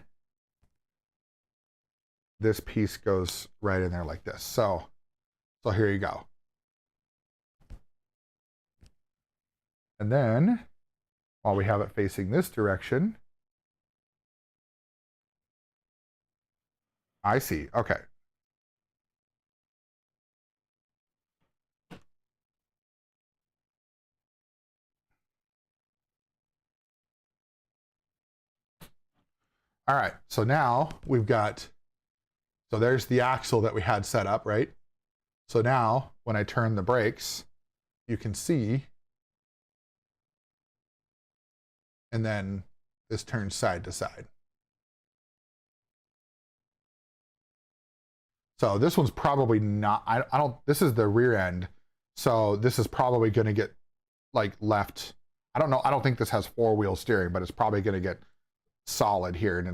this piece goes right in there like this. So here you go. And then while we have it facing this direction, I see. Okay. All right. So now we've got, so there's the axle that we had set up, right? So now when I turn the brakes, you can see, and then this turns side to side. So this one's probably not, I don't, this is the rear end. So this is probably going to get like left. I don't know. I don't think this has four-wheel steering, but it's probably going to get solid here and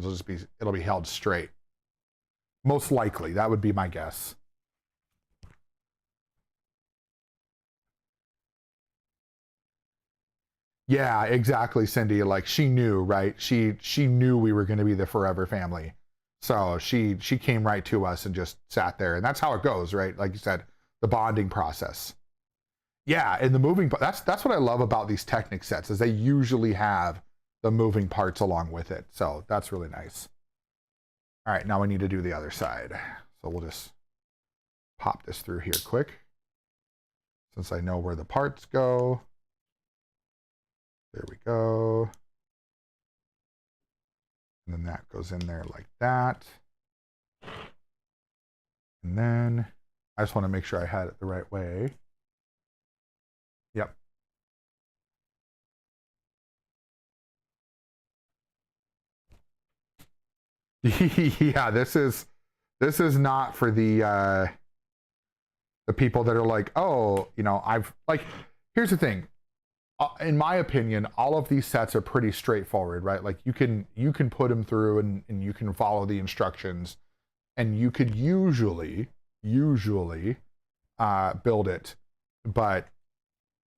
it'll be held straight. Most likely, that would be my guess. Yeah, exactly, Cindy. Like she knew, right? She knew we were going to be the forever family. So she came right to us and just sat there, and that's how it goes, right? Like you said, the bonding process. Yeah, and the moving, that's what I love about these Technic sets, is they usually have the moving parts along with it. So that's really nice. All right, now we need to do the other side. So we'll just pop this through here quick, since I know where the parts go. There we go. And then that goes in there like that. And then I just want to make sure I had it the right way. Yep. Yeah, this is not for the people that are like, oh, you know, here's the thing. In my opinion, all of these sets are pretty straightforward, right? Like you can put them through and you can follow the instructions, and you could usually build it. But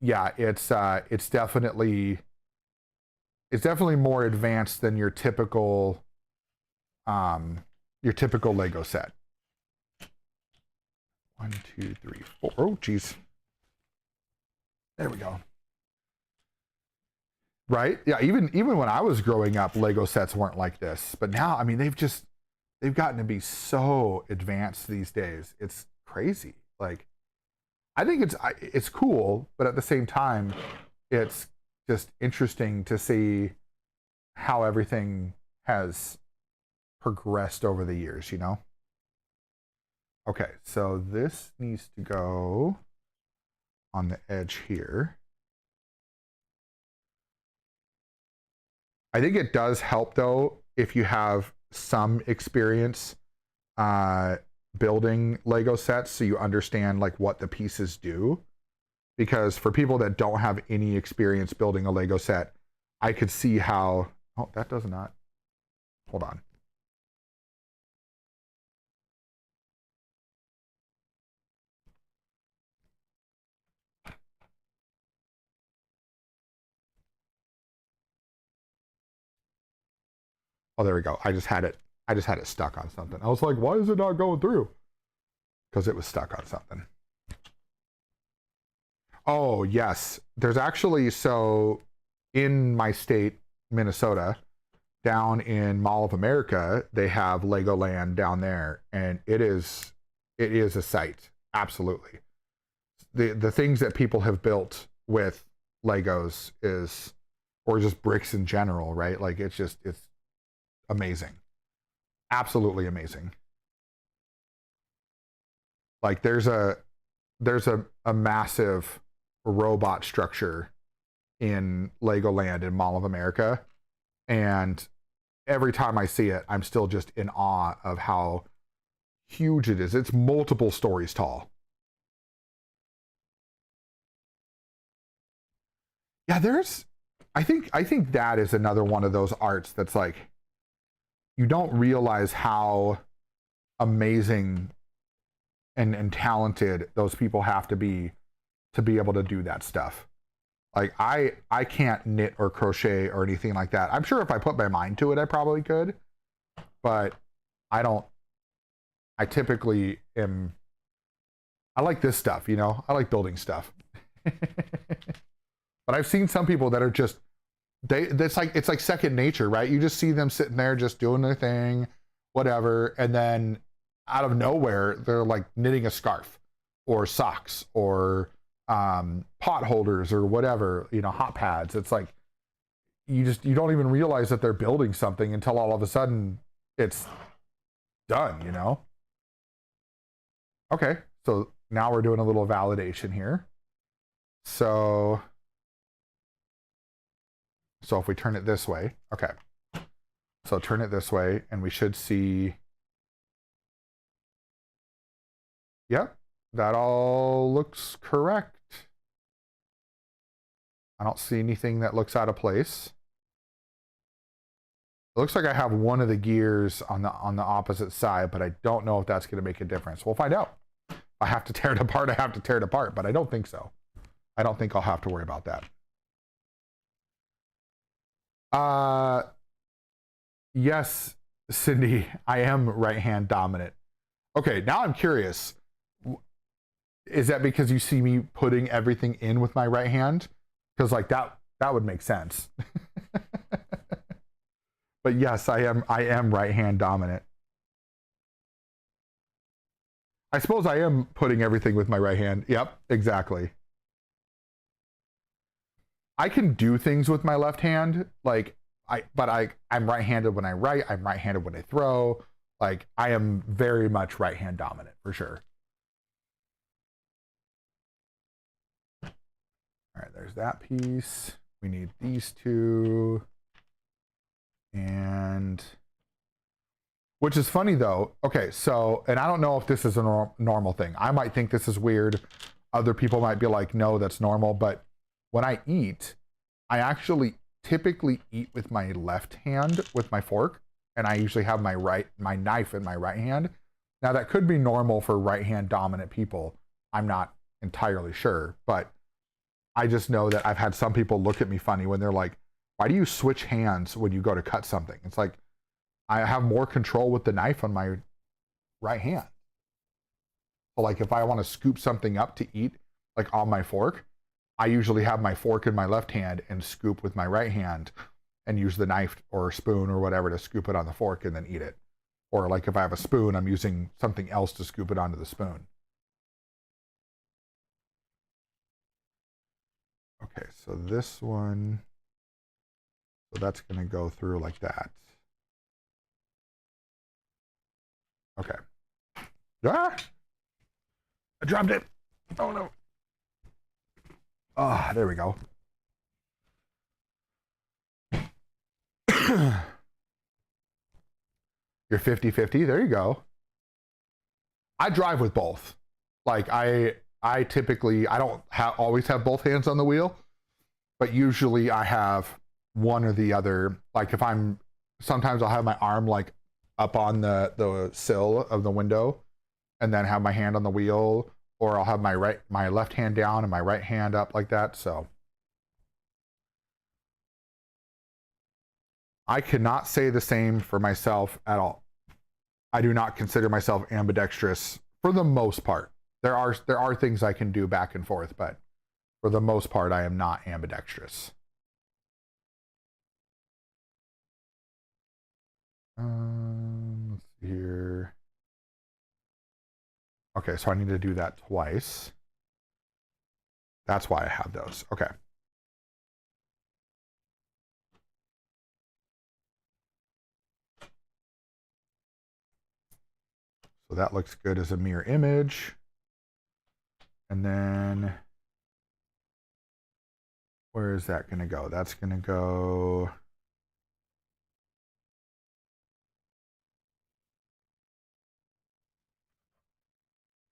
yeah, it's definitely more advanced than your typical Lego set. 1, 2, 3, 4. Oh, geez. There we go. Right? Yeah, even when I was growing up, Lego sets weren't like this. But now, I mean, they've gotten to be so advanced these days. It's crazy. Like, I think it's cool, but at the same time, it's just interesting to see how everything has progressed over the years, you know? Okay, so this needs to go on the edge here. I think it does help, though, if you have some experience building Lego sets, so you understand like what the pieces do. Because for people that don't have any experience building a Lego set, I could see how... Oh, that does not... Hold on. Oh, there we go. I just had it stuck on something. I was like, why is it not going through? Because it was stuck on something. Oh, yes. There's actually, so in my state, Minnesota, down in Mall of America, they have Legoland down there, and it is a sight. Absolutely. The things that people have built with Legos is, or just bricks in general, right? Like it's amazing. Absolutely amazing. Like there's a massive robot structure in Legoland in Mall of America, and every time I see it, I'm still just in awe of how huge it is. It's multiple stories tall. Yeah, I think that is another one of those arts that's like, you don't realize how amazing and talented those people have to be able to do that stuff. Like I can't knit or crochet or anything like that. I'm sure if I put my mind to it, I probably could, but I don't. I typically am. I like this stuff, you know. I like building stuff. But I've seen some people that are just it's like second nature, right? You just see them sitting there just doing their thing, whatever, and then out of nowhere they're like knitting a scarf or socks or pot holders or whatever, you know, hot pads. It's like you don't even realize that they're building something until all of a sudden it's done, you know. Okay, so now we're doing a little validation here. So if we turn it this way, okay. So turn it this way and we should see, yep, that all looks correct. I don't see anything that looks out of place. It looks like I have one of the gears on the opposite side, but I don't know if that's going to make a difference. We'll find out. If I have to tear it apart, I have to tear it apart, but I don't think so. I don't think I'll have to worry about that. Yes, Cindy, I am right hand dominant. Okay, now I'm curious. Is that because you see me putting everything in with my right hand? Because like that would make sense. But yes, I am right hand dominant. I suppose I am putting everything with my right hand. Yep, exactly. I can do things with my left hand, like I'm right-handed when I write, I'm right-handed when I throw. Like I am very much right hand dominant for sure. All right, there's that piece. We need these two. And which is funny though. Okay, so, and I don't know if this is a normal thing. I might think this is weird. Other people might be like, no, that's normal. But when I eat, I actually typically eat with my left hand with my fork. And I usually have my knife in my right hand. Now that could be normal for right hand dominant people. I'm not entirely sure, but I just know that I've had some people look at me funny when they're like, why do you switch hands when you go to cut something? It's like, I have more control with the knife on my right hand. So like if I want to scoop something up to eat, like on my fork, I usually have my fork in my left hand and scoop with my right hand and use the knife or spoon or whatever to scoop it on the fork and then eat it. Or like if I have a spoon, I'm using something else to scoop it onto the spoon. Okay, so this one, so that's going to go through like that. Okay. Ah! I dropped it. Oh no. Ah, there we go. You're 50-50. There you go. I drive with both. Like I typically I don't always have both hands on the wheel, but usually I have one or the other. Like if I'm sometimes I'll have my arm like up on the sill of the window and then have my hand on the wheel, or I'll have my left hand down and my right hand up like that. So I cannot say the same for myself at all. I do not consider myself ambidextrous for the most part. There are things I can do back and forth, but for the most part, I am not ambidextrous. Let's see here. Okay, so I need to do that twice. That's why I have those. Okay. So that looks good as a mirror image. And then where is that going to go? That's going to go.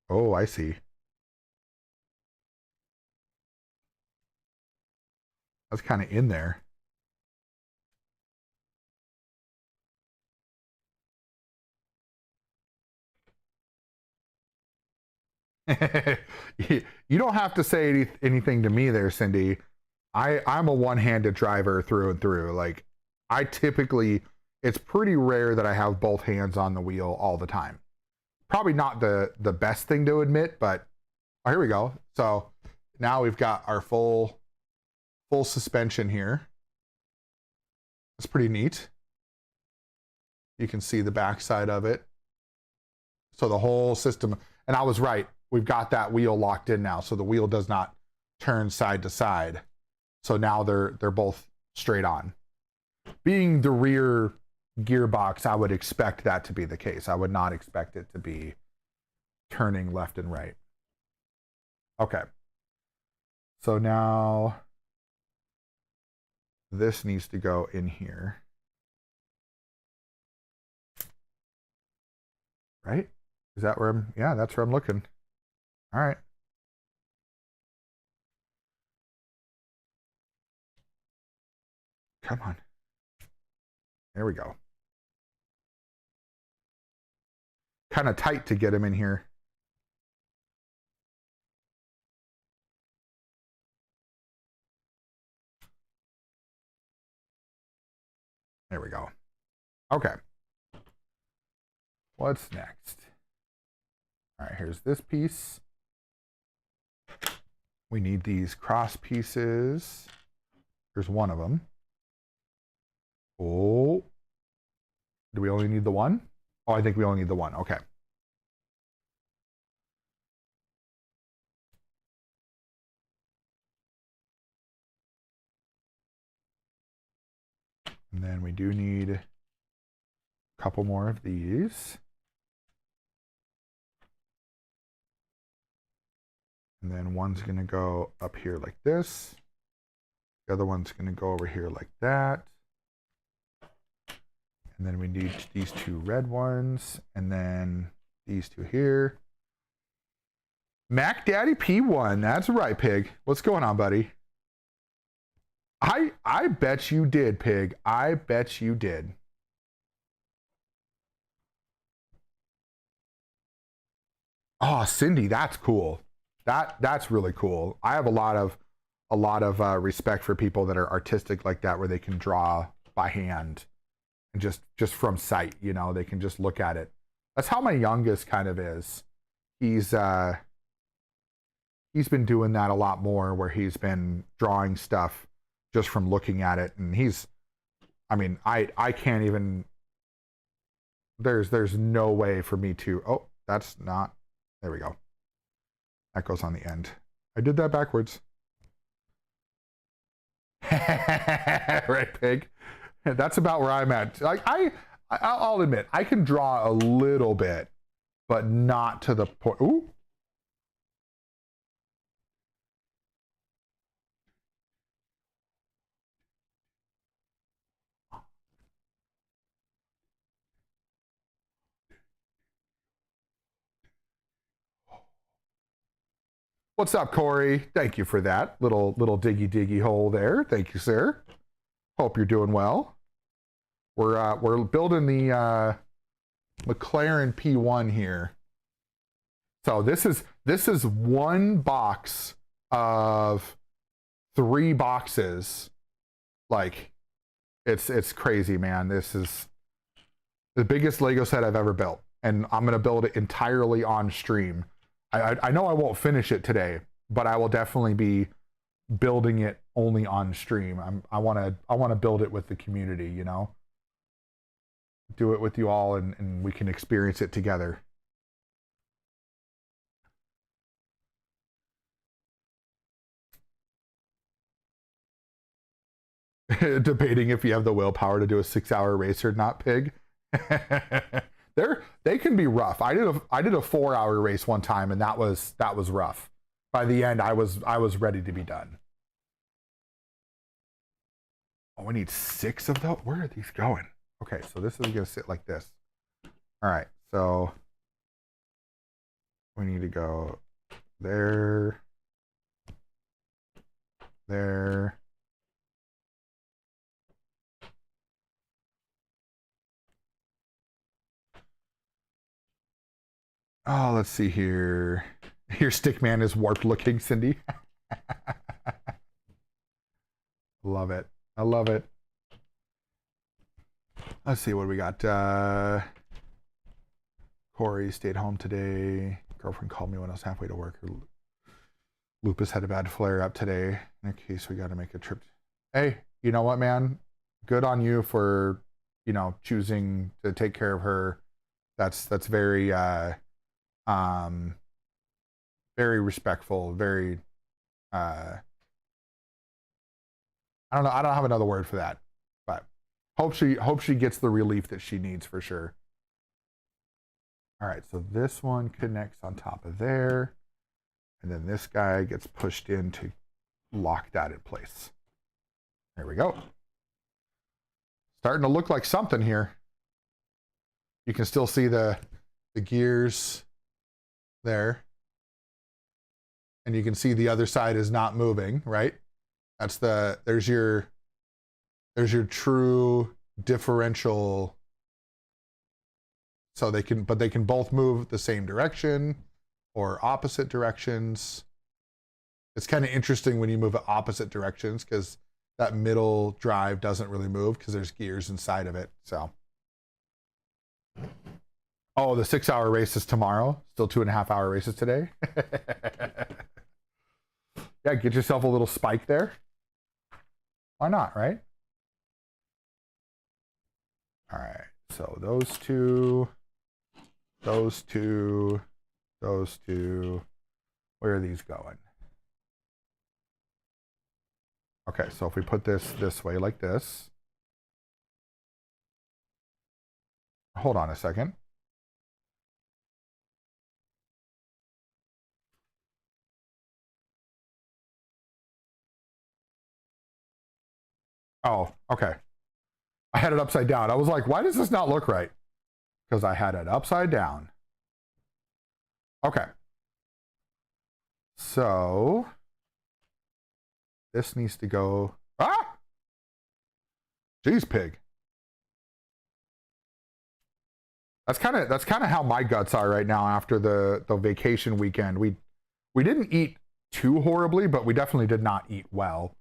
Oh, I see. That's kind of in there. You don't have to say anything to me there, Cindy. I'm a one-handed driver through and through. Like I typically, it's pretty rare that I have both hands on the wheel all the time. Probably not the best thing to admit, but oh, here we go. So now we've got our full suspension here. It's pretty neat. You can see the backside of it. So the whole system, and I was right. We've got that wheel locked in now, so the wheel does not turn side to side. So now they're both straight on. Being the rear gearbox, I would expect that to be the case. I would not expect it to be turning left and right. Okay. So now this needs to go in here. Right? Is that where I'm? Yeah, that's where I'm looking. All right. Come on. There we go. Kind of tight to get him in here. There we go. Okay. What's next? All right, here's this piece. We need these cross pieces. Here's one of them. Oh, do we only need the one? Oh, I think we only need the one. Okay. And then we do need a couple more of these. And then one's going to go up here like this. The other one's going to go over here like that. And then we need these two red ones. And then these two here. Mac Daddy P1. That's right, Pig. What's going on, buddy? I bet you did, Pig. I bet you did. Oh, Cindy, that's cool. That's really cool. I have a lot of respect for people that are artistic like that, where they can draw by hand and just from sight. You know, they can just look at it. That's how my youngest kind of is. He's been doing that a lot more, where he's been drawing stuff just from looking at it, and I can't even. There's no way for me to. Oh, that's not. There we go. That goes on the end. I did that backwards. Right, Pig. That's about where I'm at. Like I'll admit, I can draw a little bit, but not to the point. Ooh. What's up, Corey? Thank you for that little diggy hole there. Thank you, sir. Hope you're doing well. We're building the McLaren P1 here. So this is one box of 3 boxes. Like it's crazy, man. This is the biggest Lego set I've ever built, and I'm gonna build it entirely on stream. I know I won't finish it today, but I will definitely be building it only on stream. I want to build it with the community, you know, do it with you all, and we can experience it together. Debating if you have the willpower to do a 6-hour race or not, Pig. They can be rough. I did a 4-hour race one time, and that was rough. By the end, I was ready to be done. Oh, we need 6 of those. Where are these going? Okay, so this is gonna sit like this. All right, so we need to go there, there. Oh, let's see here. Your Stickman is warped looking, Cindy. Love it. I love it. Let's see what we got. Corey stayed home today. Girlfriend called me when I was halfway to work. Her lupus had a bad flare up today. In case we got to make a trip. Hey, you know what, man? Good on you for, you know, choosing to take care of her. That's very very respectful, very I don't know, I don't have another word for that, but hope she gets the relief that she needs for sure. All right, so this one connects on top of there, and then this guy gets pushed in to lock that in place. There we go. Starting to look like something here. You can still see the gears there, and you can see the other side is not moving, right? That's there's your true differential. So they can both move the same direction or opposite directions. It's kind of interesting when you move it opposite directions, because that middle drive doesn't really move because there's gears inside of it. So Oh, the 6-hour race is tomorrow. Still 2.5-hour races today. Yeah, get yourself a little spike there. Why not, right? All right, so those two, those two, those two. Where are these going? Okay, so if we put this way like this. Hold on a second. Oh, okay. I had it upside down. I was like, why does this not look right? Because I had it upside down. Okay. So this needs to go. Ah! Jeez, pig. That's kind of how my guts are right now after the vacation weekend. We didn't eat too horribly, but we definitely did not eat well.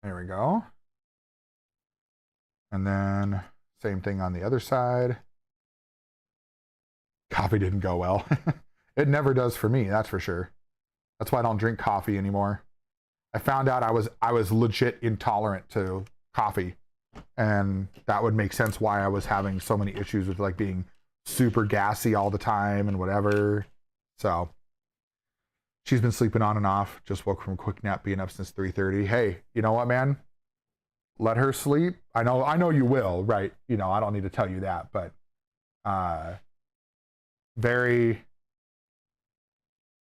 There we go. And then same thing on the other side. Coffee didn't go well. It never does for me, that's for sure. That's why I don't drink coffee anymore. I found out I was legit intolerant to coffee. And that would make sense why I was having so many issues with like being super gassy all the time and whatever. So she's been sleeping on and off. Just woke from a quick nap, being up since 3:30. Hey, you know what, man? Let her sleep. I know you will, right? You know, I don't need to tell you that, but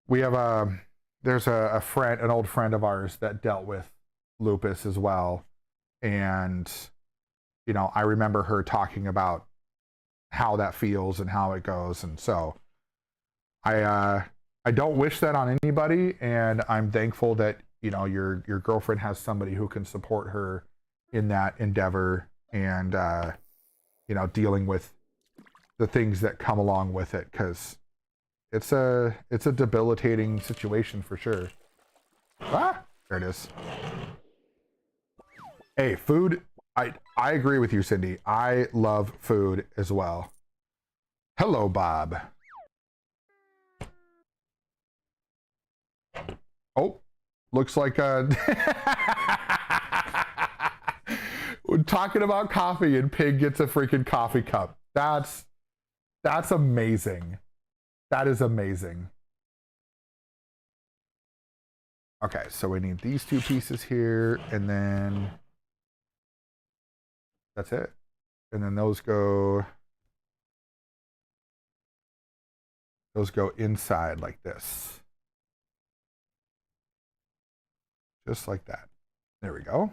we have there's a friend, an old friend of ours that dealt with lupus as well. And, you know, I remember her talking about how that feels and how it goes. And so I don't wish that on anybody. And I'm thankful that, you know, your girlfriend has somebody who can support her in that endeavor and, you know, dealing with the things that come along with it. 'Cause it's a debilitating situation for sure. Ah, there it is. Hey, food, I agree with you, Cindy. I love food as well. Hello, Bob. Oh, looks like we're talking about coffee and Pig gets a freaking coffee cup. That's amazing. That is amazing. Okay, so we need these two pieces here, and then that's it. And then those go inside like this. Just like that. There we go.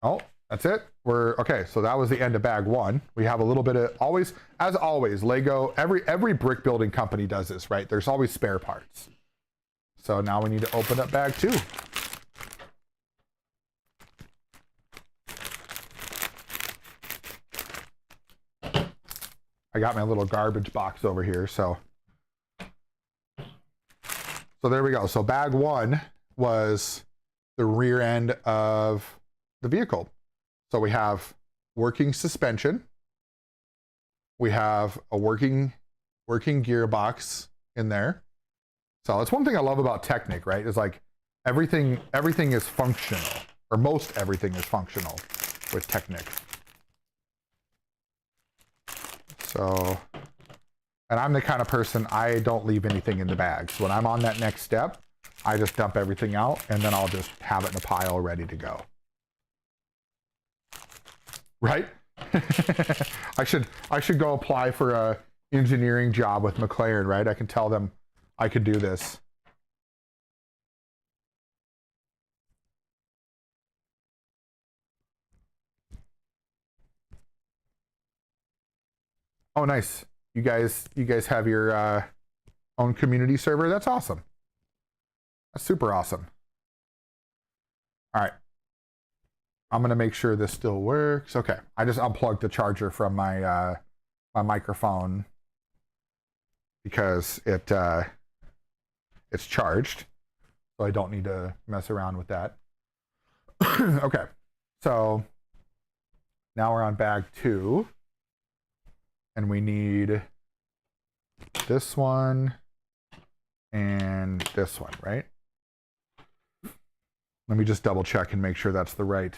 Oh, that's it. We're okay. So that was the end of bag one. We have a little bit of as always, Lego, every brick building company does this, right? There's always spare parts. So now we need to open up bag two. I got my little garbage box over here, so there we go. So bag one was the rear end of the vehicle. So we have working suspension. We have a working gearbox in there. So that's one thing I love about Technic, right? Is like everything is functional, or most everything is functional with Technic. So, and I'm the kind of person, I don't leave anything in the bags. When I'm on that next step, I just dump everything out and then I'll just have it in a pile ready to go. Right? I should go apply for a engineering job with McLaren, right? I can tell them I could do this. Oh, nice. You guys have your own community server. That's awesome. That's super awesome. All right. I'm going to make sure this still works. Okay. I just unplugged the charger from my my microphone because it's charged, so I don't need to mess around with that. Okay, so now we're on bag 2, and we need this one and this one, right? Let me just double check and make sure that's the right.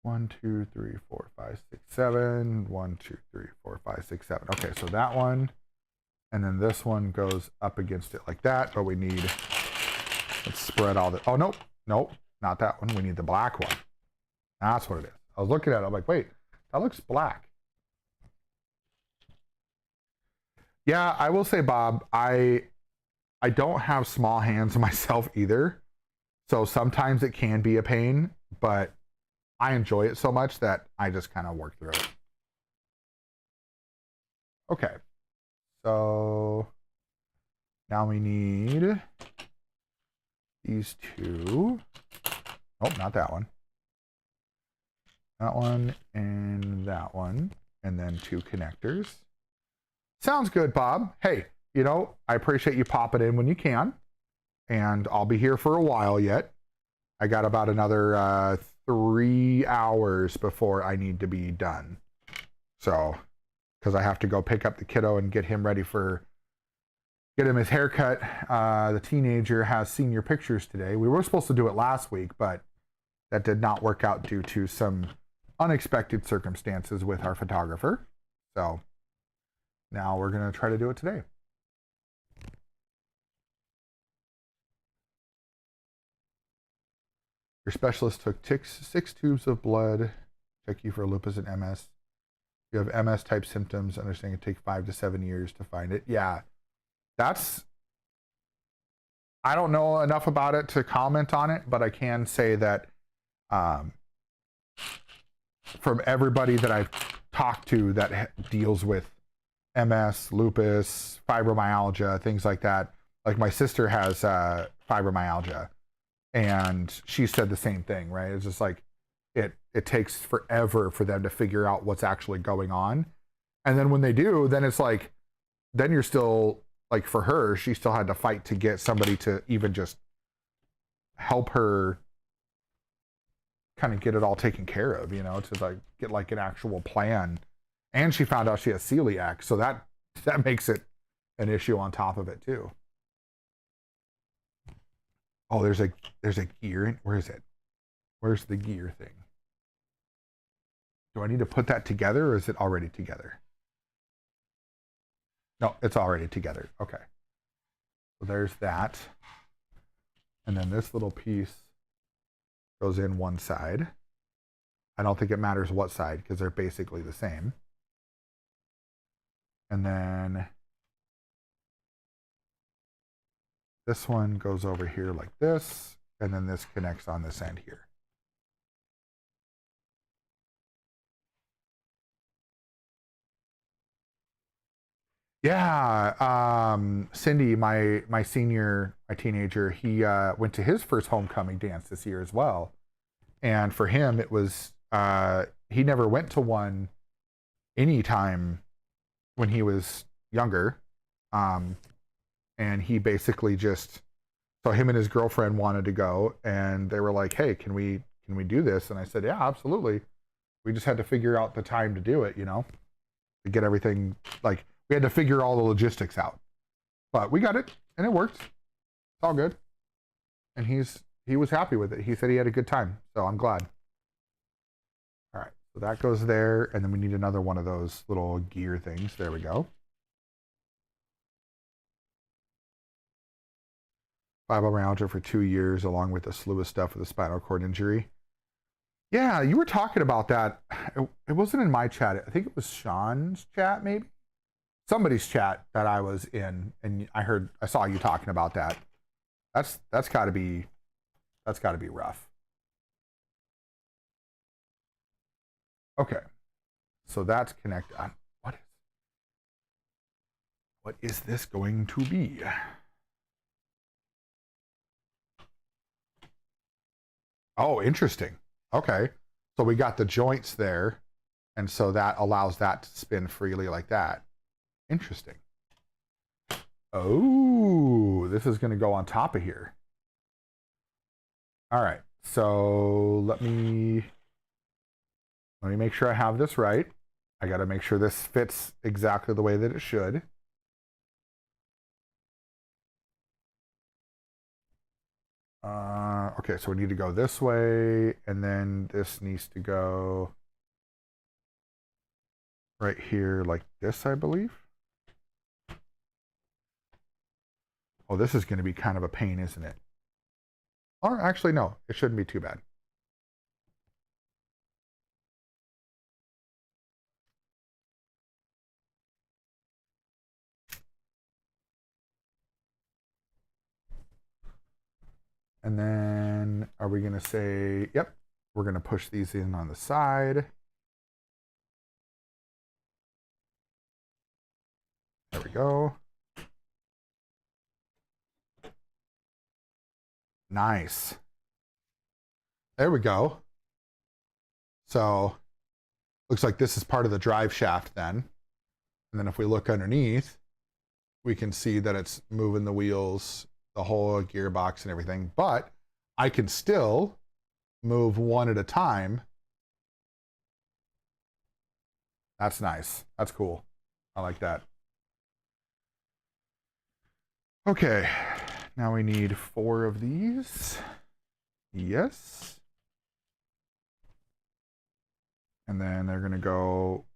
1, 2, 3, 4, 5, 6, 7. 1, 2, 3, 4, 5, 6, 7. Okay, so that one, and then this one goes up against it like that. But we need, let's spread all the. Oh nope, nope, not that one. We need the black one. That's what it is. I was looking at it. I'm like, wait, that looks black. Yeah, I will say, Bob, I don't have small hands myself either. So sometimes it can be a pain, but I enjoy it so much that I just kind of work through it. Okay. So now we need these 2. Oh, not that one. That one and that one. And then 2 connectors. Sounds good, Bob. Hey, you know, I appreciate you popping in when you can. And I'll be here for a while yet. I got about another 3 hours before I need to be done. So, because I have to go pick up the kiddo and get him ready get him his haircut. The teenager has senior pictures today. We were supposed to do it last week, but that did not work out due to some unexpected circumstances with our photographer. So now we're going to try to do it today. Your specialist took 6 tubes of blood, check you for lupus and MS. You have MS type symptoms, understand it take 5 to 7 years to find it. Yeah, I don't know enough about it to comment on it, but I can say that from everybody that I've talked to that deals with MS, lupus, fibromyalgia, things like that. Like my sister has fibromyalgia, and she said the same thing, right? It's just like it takes forever for them to figure out what's actually going on. And then when they do, then it's like, then you're still, like for her, she still had to fight to get somebody to even just help her kind of get it all taken care of, you know, to like get like an actual plan. And she found out she has celiac, so that makes it an issue on top of it too. Oh, there's a gear in, where is it? Where's the gear thing? Do I need to put that together, or is it already together? No, it's already together. Okay. So there's that. And then this little piece goes in one side. I don't think it matters what side because they're basically the same. And then this one goes over here like this, and then this connects on this end here. Yeah, Cindy, my teenager, he went to his first homecoming dance this year as well. And for him, it was, he never went to one anytime when he was younger. And he basically just, so him and his girlfriend wanted to go, and they were like, hey, can we do this? And I said, yeah, absolutely. We just had to figure out the time to do it, you know, to get everything, like, we had to figure all the logistics out. But we got it, and it worked. It's all good. And he was happy with it. He said he had a good time, so I'm glad. All right, so that goes there, and then we need another one of those little gear things. There we go. Fibromyalgia for 2 years, along with a slew of stuff with a spinal cord injury. Yeah, you were talking about that. It wasn't in my chat. I think it was Sean's chat, maybe somebody's chat that I was in, and I saw you talking about that. That's got to be rough. Okay, so that's connected. What is this going to be? Oh, interesting. Okay, so we got the joints there, And so that allows that to spin freely like that. Interesting. Oh, this is going to go on top of here. All right. So let me make sure I have this right. I got to make sure this fits exactly the way that it should. Okay, so we need to go this way, and then this needs to go right here like this, I believe. Oh, this is going to be kind of a pain, isn't it? Or actually, no, it shouldn't be too bad. And then are we going to say, yep, we're going to push these in on the side. There we go. Nice. There we go. So looks like this is part of the drive shaft then. And then if we look underneath, we can see that it's moving the wheels, the whole gearbox and everything. But I can still move one at a time. That's nice. That's cool. I like that. Okay, now we need 4 of these. Yes. And then they're going to go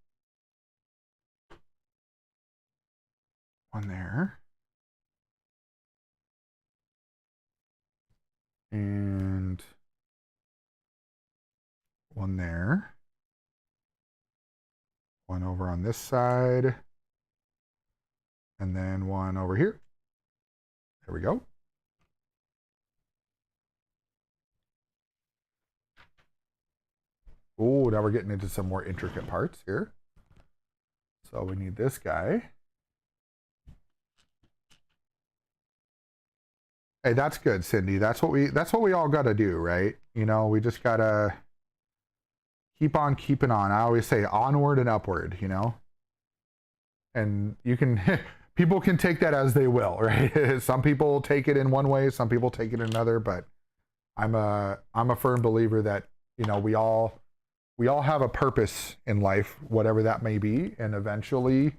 one there. And one there. One over on this side. And then one over here. There we go. Oh, now we're getting into some more intricate parts here. So we need this guy. Hey, that's good, Cindy. That's what we all got to do, right? You know, we just got to keep on keeping on. I always say onward and upward, you know? And you can people can take that as they will, right? Some people take it in one way, some people take it in another, but I'm a firm believer that, you know, we all have a purpose in life, whatever that may be, and eventually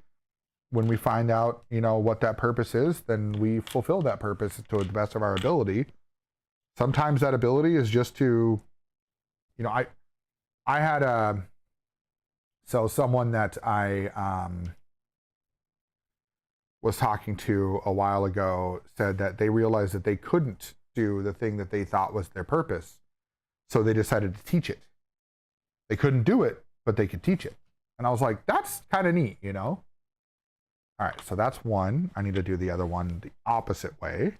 when we find out, you know, what that purpose is, then we fulfill that purpose to the best of our ability. Sometimes that ability is just to, you know, I had someone that I was talking to a while ago said that they realized that they couldn't do the thing that they thought was their purpose. So they decided to teach it. They couldn't do it, but they could teach it. And I was like, that's kind of neat, you know? All right, so that's one. I need to do the other one the opposite way.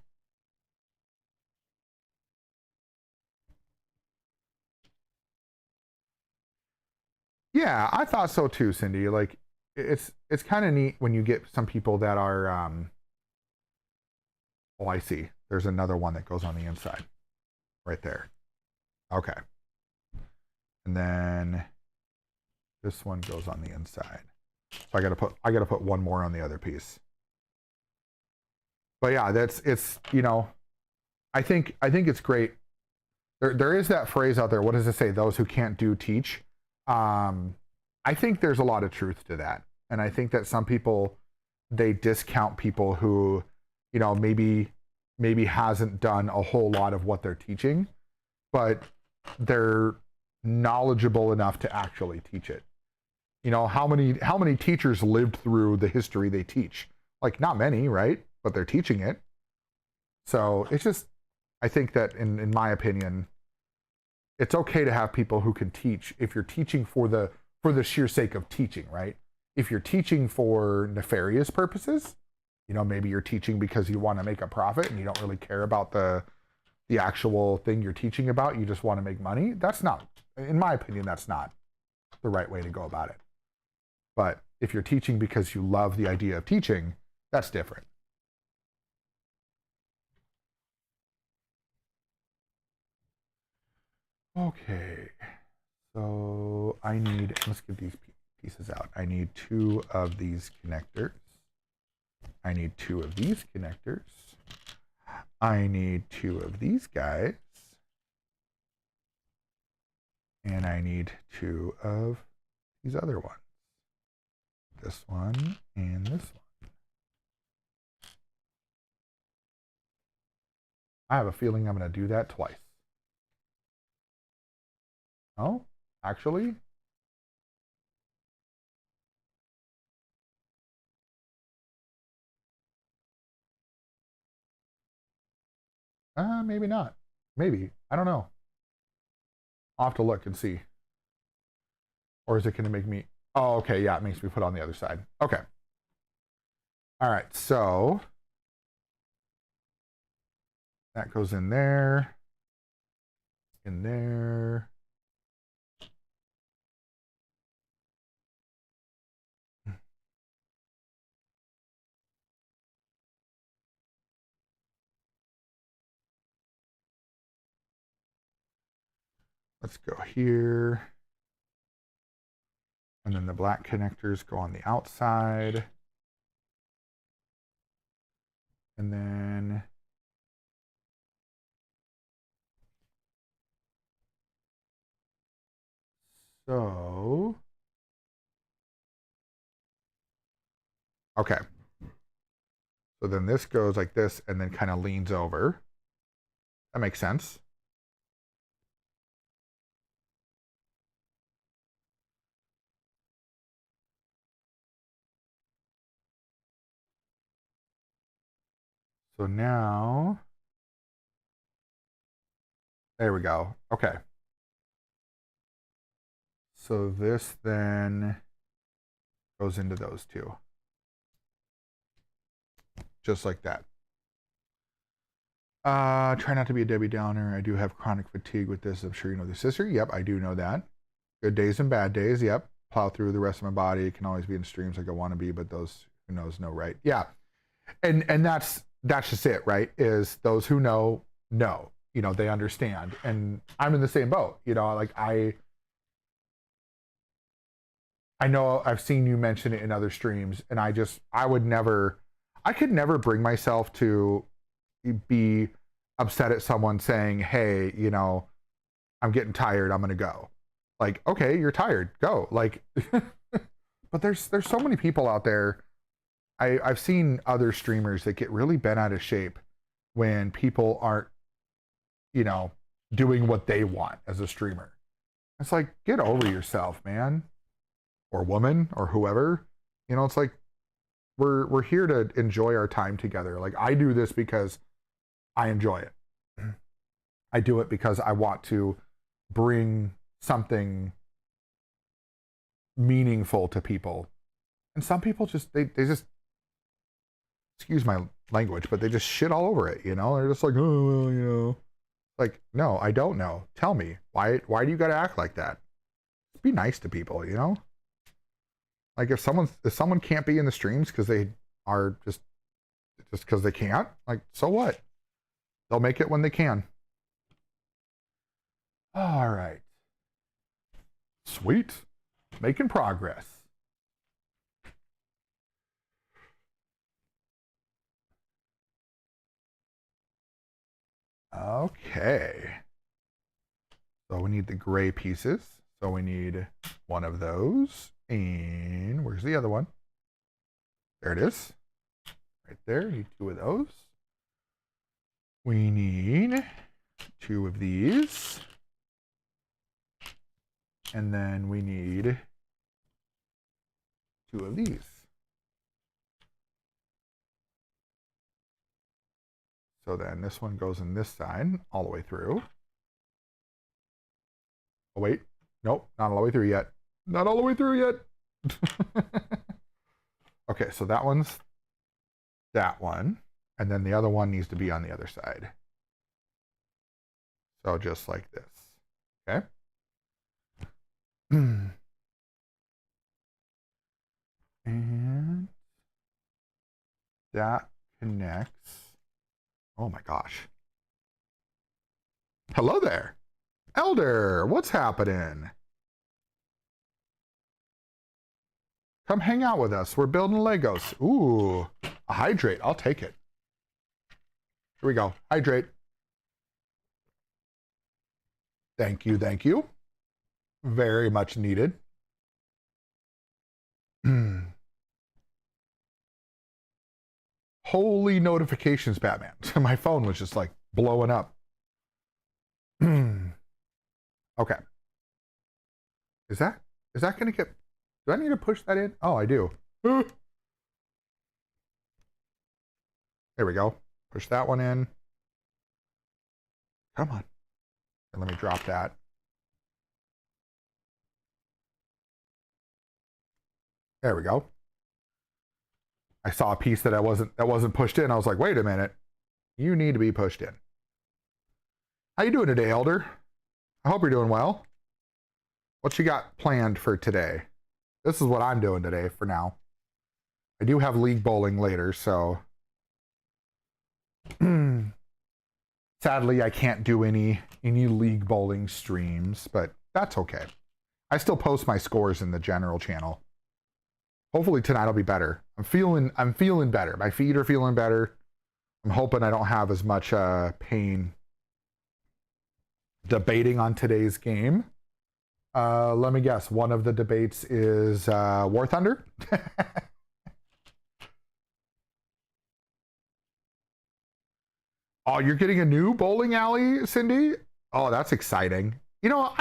Yeah, I thought so too, Cindy. Like, it's kind of neat when you get some people that are, oh, I see. There's another one that goes on the inside right there. Okay. And then this one goes on the inside. So I gotta put one more on the other piece. But yeah, it's you know, I think it's great. There is that phrase out there. What does it say? Those who can't do teach. I think there's a lot of truth to that, and I think that some people they discount people who, you know, maybe hasn't done a whole lot of what they're teaching, but they're knowledgeable enough to actually teach it. You know, how many teachers lived through the history they teach? Like, not many, right? But they're teaching it. So it's just, I think that in my opinion, it's okay to have people who can teach if you're teaching for the sheer sake of teaching, right? If you're teaching for nefarious purposes, you know, maybe you're teaching because you want to make a profit and you don't really care about the actual thing you're teaching about, you just want to make money. That's not, in my opinion, that's not the right way to go about it. But if you're teaching because you love the idea of teaching, that's different. Okay, so let's give these pieces out. I need 2 of these connectors. I need 2 of these connectors. I need 2 of these guys. And I need 2 of these other ones. This one and this one. I have a feeling I'm going to do that twice. Oh, actually, maybe not. Maybe. I don't know. I'll have to look and see. Or is it going to make me... Oh, okay. Yeah, it makes me put on the other side. Okay. All right. So that goes in there. In there. Let's go here. And then the black connectors go on the outside. And then so okay. So then this goes like this and then kind of leans over. That makes sense. So now, there we go. Okay. So this then goes into those 2. Just like that. Try not to be a Debbie Downer. I do have chronic fatigue with this. I'm sure you know the sister. Yep, I do know that. Good days and bad days. Yep. Plow through the rest of my body. It can always be in streams like I want to be, but those who knows know, right? Yeah. And that's just it, right? Is those who know, you know, they understand. And I'm in the same boat, you know, like I know I've seen you mention it in other streams, and I could never bring myself to be upset at someone saying, hey, you know, I'm getting tired, I'm gonna go. Like, okay, you're tired, go. Like but there's so many people out there. I've seen other streamers that get really bent out of shape when people aren't, you know, doing what they want as a streamer. It's like, get over yourself, man. Or woman, or whoever. You know, it's like we're here to enjoy our time together. Like, I do this because I enjoy it. I do it because I want to bring something meaningful to people. And some people just they just, excuse my language, but they just shit all over it, you know? They're just like, oh, well, you know. Like, no, I don't know. Tell me. Why do you gotta act like that? Be nice to people, you know? Like, if someone can't be in the streams because they are just because they can't, like, so what? They'll make it when they can. All right. Sweet. Making progress. Okay. So we need the gray pieces. So we need one of those. And where's the other one? There it is. Right there. Need 2 of those. We need 2 of these. And then we need 2 of these. So then this one goes in this side all the way through. Oh, wait. Nope, not all the way through yet. Not all the way through yet. Okay, so that one's that one. And then the other one needs to be on the other side. So just like this. Okay. And that connects. Oh my gosh. Hello there. Elder, what's happening? Come hang out with us. We're building Legos. Ooh, a hydrate. I'll take it. Here we go. Hydrate. Thank you. Thank you. Very much needed. Holy notifications, Batman. My phone was just like blowing up. Okay. Is that going to get... Do I need to push that in? Oh, I do. There we go. Push that one in. Come on. And let me drop that. There we go. I saw a piece that wasn't pushed in. I was like, wait a minute. You need to be pushed in. How you doing today, Elder? I hope you're doing well. What you got planned for today? This is what I'm doing today for now. I do have league bowling later, so sadly I can't do any league bowling streams, but that's okay. I still post my scores in the general channel. Hopefully tonight will be better. I'm feeling better. My feet are feeling better. I'm hoping I don't have as much pain debating on today's game. Let me guess. One of the debates is War Thunder. Oh, you're getting a new bowling alley, Cindy? Oh, that's exciting. You know,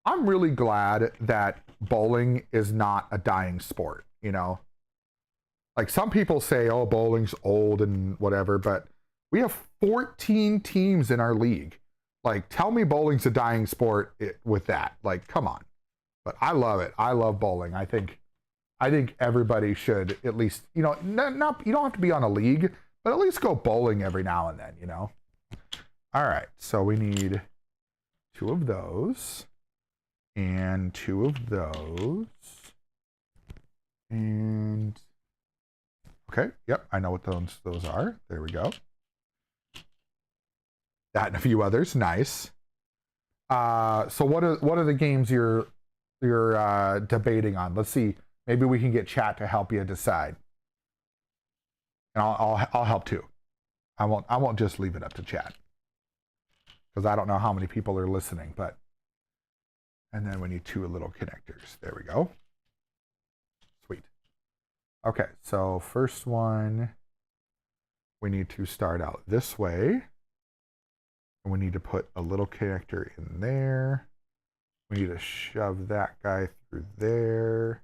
I'm really glad that bowling is not a dying sport, you know? Like some people say, oh, bowling's old and whatever, but we have 14 teams in our league. Like, tell me bowling's a dying sport with that. Like, come on. But I love it. I love bowling. I think everybody should at least, you know, not you don't have to be on a league, but at least go bowling every now and then, you know? All right, so we need 2 of those and 2 of those. And okay, yep, I know what those are. There we go. That and a few others, nice. So what are the games you're debating on? Let's see. Maybe we can get chat to help you decide. And I'll help too. I won't just leave it up to chat, because I don't know how many people are listening, but and then we need 2 little connectors. There we go. Sweet. Okay, so first one, we need to start out this way. And we need to put a little connector in there. We need to shove that guy through there.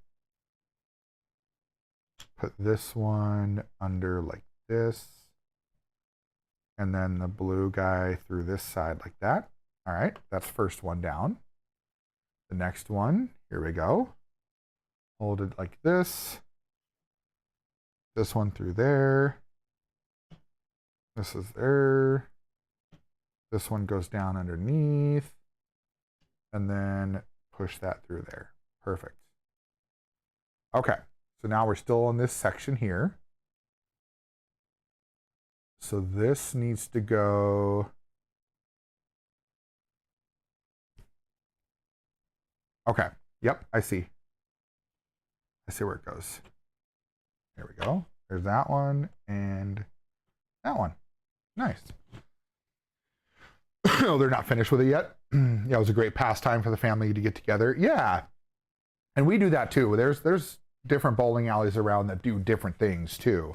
Put this one under like this. And then the blue guy through this side like that. All right, that's first one down. The next one, here we go. Hold it like this. This one through there. This is there. This one goes down underneath. And then push that through there. Perfect. Okay, so now we're still in this section here. So this needs to go. Okay, yep, I see. I see where it goes. There we go. There's that one and that one. Nice. Oh, they're not finished with it yet. Yeah, it was a great pastime for the family to get together. Yeah, and we do that too. There's different bowling alleys around that do different things too.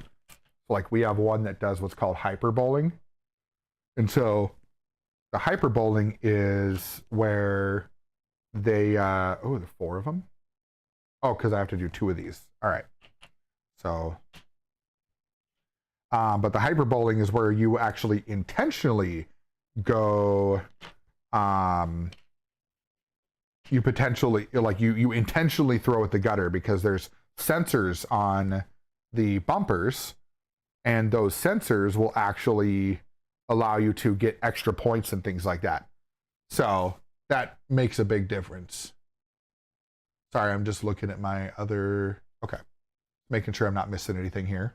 Like we have one that does what's called hyper bowling. And so the hyper bowling is where they, oh, there are 4 of them. Oh, because I have to do 2 of these. All right. So, but the hyper bowling is where you actually intentionally go, you potentially, like you intentionally throw at the gutter because there's sensors on the bumpers. And those sensors will actually allow you to get extra points and things like that. So that makes a big difference. Sorry, I'm just looking at my other, okay. Making sure I'm not missing anything here.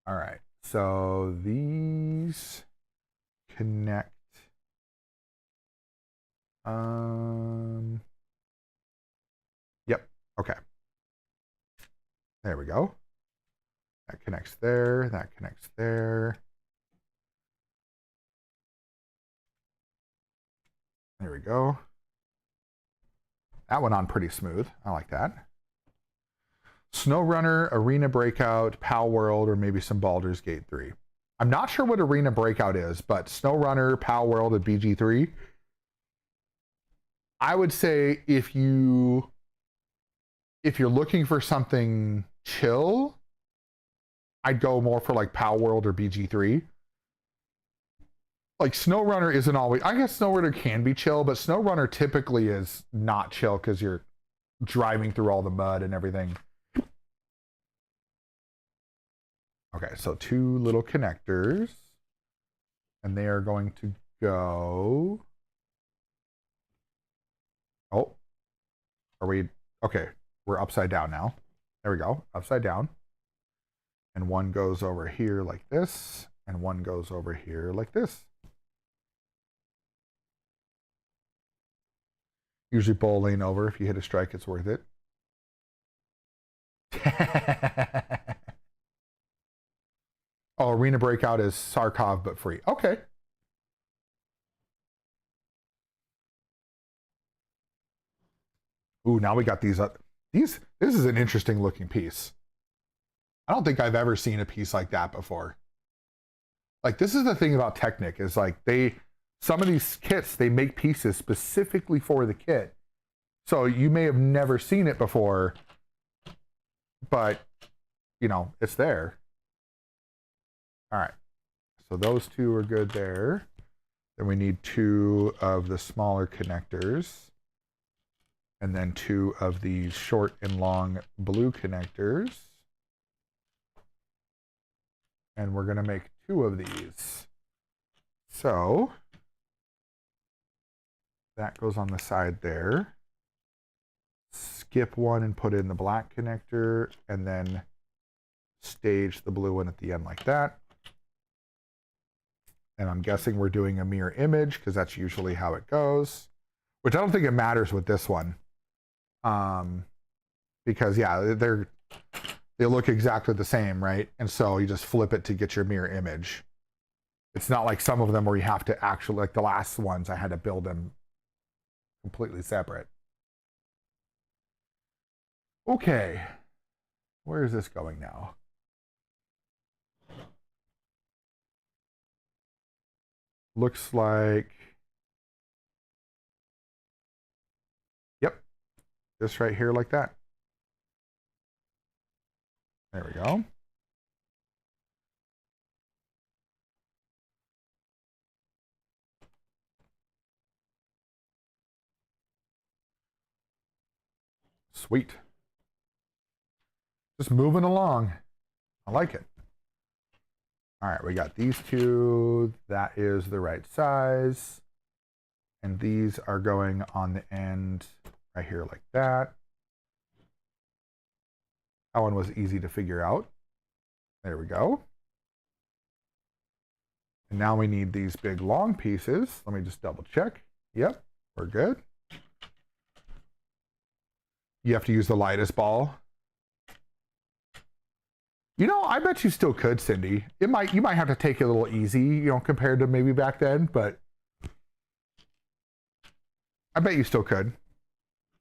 All right, so these connect. Okay. There we go. That connects there. That connects there. There we go. That went on pretty smooth. I like that. SnowRunner, Arena Breakout, Pal World, or maybe some Baldur's Gate 3. I'm not sure what Arena Breakout is, but SnowRunner, Pal World, and BG3. I would say if you're looking for something chill, I'd go more for like Pal World or BG3. Like SnowRunner isn't always, I guess SnowRunner can be chill, but SnowRunner typically is not chill because you're driving through all the mud and everything. Okay, so 2 little connectors, and they are going to go. Oh, are we okay? We're upside down now. There we go, upside down. And one goes over here like this, and one goes over here like this. Usually bowl lane over. If you hit a strike, it's worth it. Oh, Arena Breakout is Sarkov but free. Okay. Ooh, now we got these up. This is an interesting looking piece. I don't think I've ever seen a piece like that before. Like, this is the thing about Technic is like some of these kits, they make pieces specifically for the kit. So you may have never seen it before, but you know, it's there. All right. So those 2 are good there. Then we need 2 of the smaller connectors. And then 2 of these short and long blue connectors. And we're going to make 2 of these. So that goes on the side there. Skip one and put in the black connector, and then stage the blue one at the end like that. And I'm guessing we're doing a mirror image because that's usually how it goes, which I don't think it matters with this one. Because yeah, they look exactly the same, right? And so you just flip it to get your mirror image. It's not like some of them where you have to actually, like the last ones, I had to build them completely separate. Okay, where is this going now? Looks like, yep, just right here like that. There we go. Sweet. Just moving along. I like it. All right, we got these 2. That is the right size. And these are going on the end right here like that. That one was easy to figure out. There we go. And now we need these big long pieces. Let me just double check. Yep, we're good. You have to use the lightest ball. You know, I bet you still could, Cindy. You might have to take it a little easy, you know, compared to maybe back then, but I bet you still could.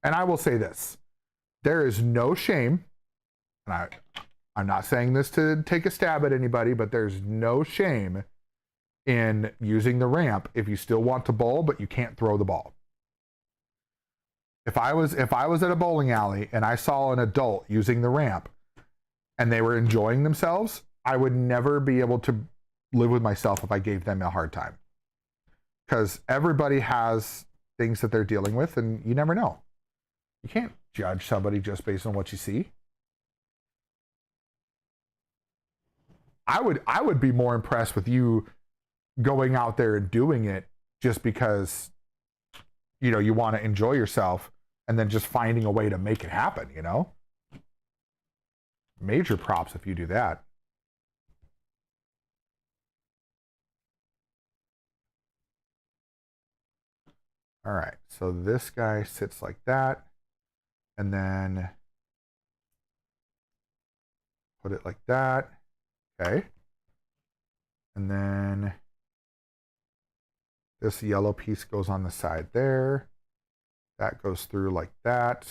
And I will say this. There is no shame, and I'm not saying this to take a stab at anybody, but there's no shame in using the ramp if you still want to bowl, but you can't throw the ball. If I was at a bowling alley and I saw an adult using the ramp and they were enjoying themselves, I would never be able to live with myself if I gave them a hard time. Because everybody has things that they're dealing with, and you never know. You can't judge somebody just based on what you see. I would be more impressed with you going out there and doing it just because, you know, you want to enjoy yourself and then just finding a way to make it happen, you know? Major props if you do that. All right, so this guy sits like that. And then put it like that. Okay. And then this yellow piece goes on the side there. That goes through like that.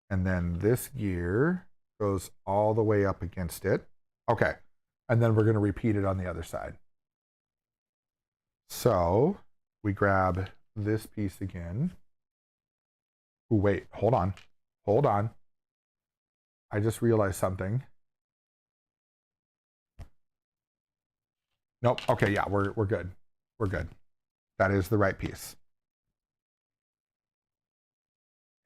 And then this gear goes all the way up against it. Okay. And then we're going to repeat it on the other side. So we grab this piece again. Ooh, wait, hold on. Hold on. I just realized something. Nope. Okay, yeah, we're good. We're good. That is the right piece.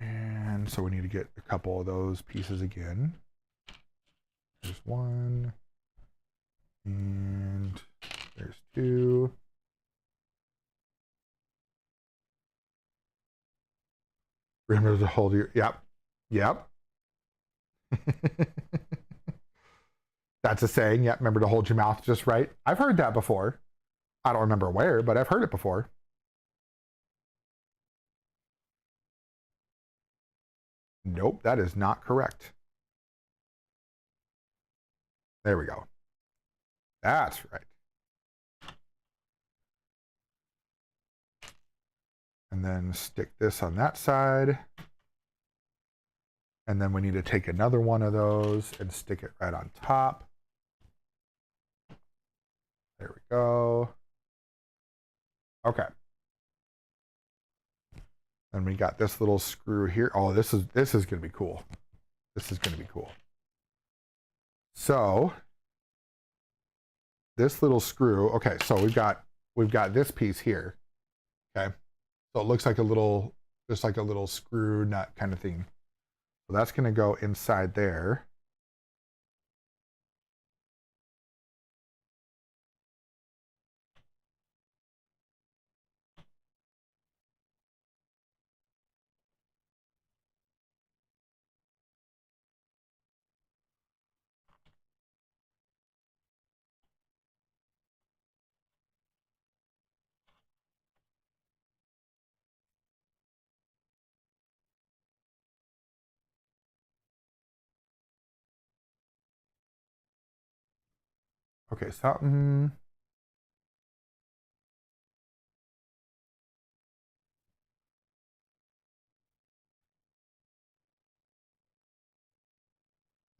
And so we need to get a couple of those pieces again. There's one. And there's two. Remember to hold your, yep. Yep. That's a saying. Yep. Remember to hold your mouth just right. I've heard that before. I don't remember where, but I've heard it before. Nope, that is not correct. There we go. That's right. And then stick this on that side. And then we need to take another one of those and stick it right on top. There we go. Okay. Then we got this little screw here. Oh, this is going to be cool. This is going to be cool. So this little screw. Okay, so we've got this piece here. Okay, so it looks like a little, just like a little screw nut kind of thing. So that's going to go inside there. Okay, something.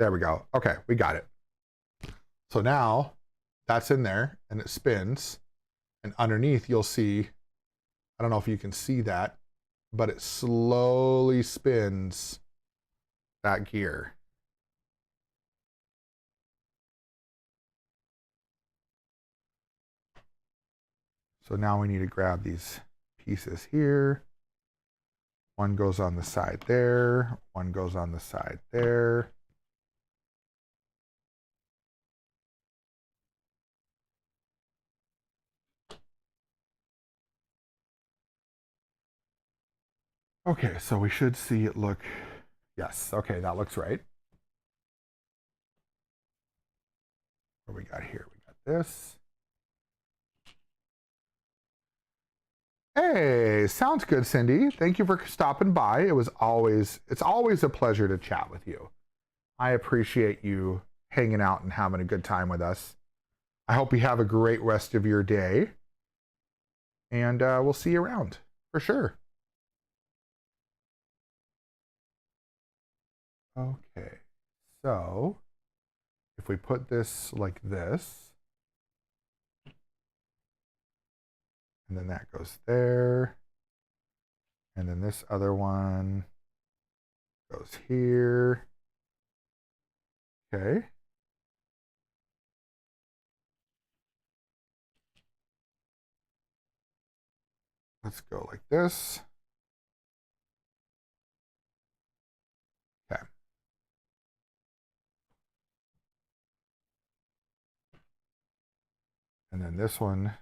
There we go. Okay, we got it. So now that's in there and it spins. And underneath you'll see, I don't know if you can see that, but it slowly spins that gear. So now we need to grab these pieces here. One goes on the side there. One goes on the side there. Okay, so we should see it look, yes, okay, that looks right. What we got here? We got this. Hey, sounds good, Cindy. Thank you for stopping by. It's always a pleasure to chat with you. I appreciate you hanging out and having a good time with us. I hope you have a great rest of your day. And we'll see you around for sure. Okay, so if we put this like this, and then that goes there, and then this other one goes here. Okay. Let's go like this. Okay. And then this one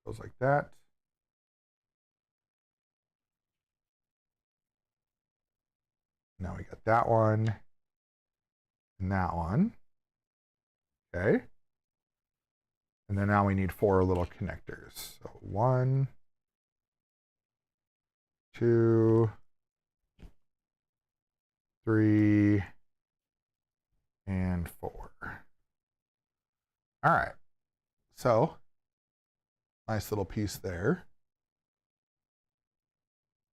goes like that. Now we got that one and that one. Okay. And then now we need 4 little connectors. So 1, 2, 3, and 4. All right. So nice little piece there.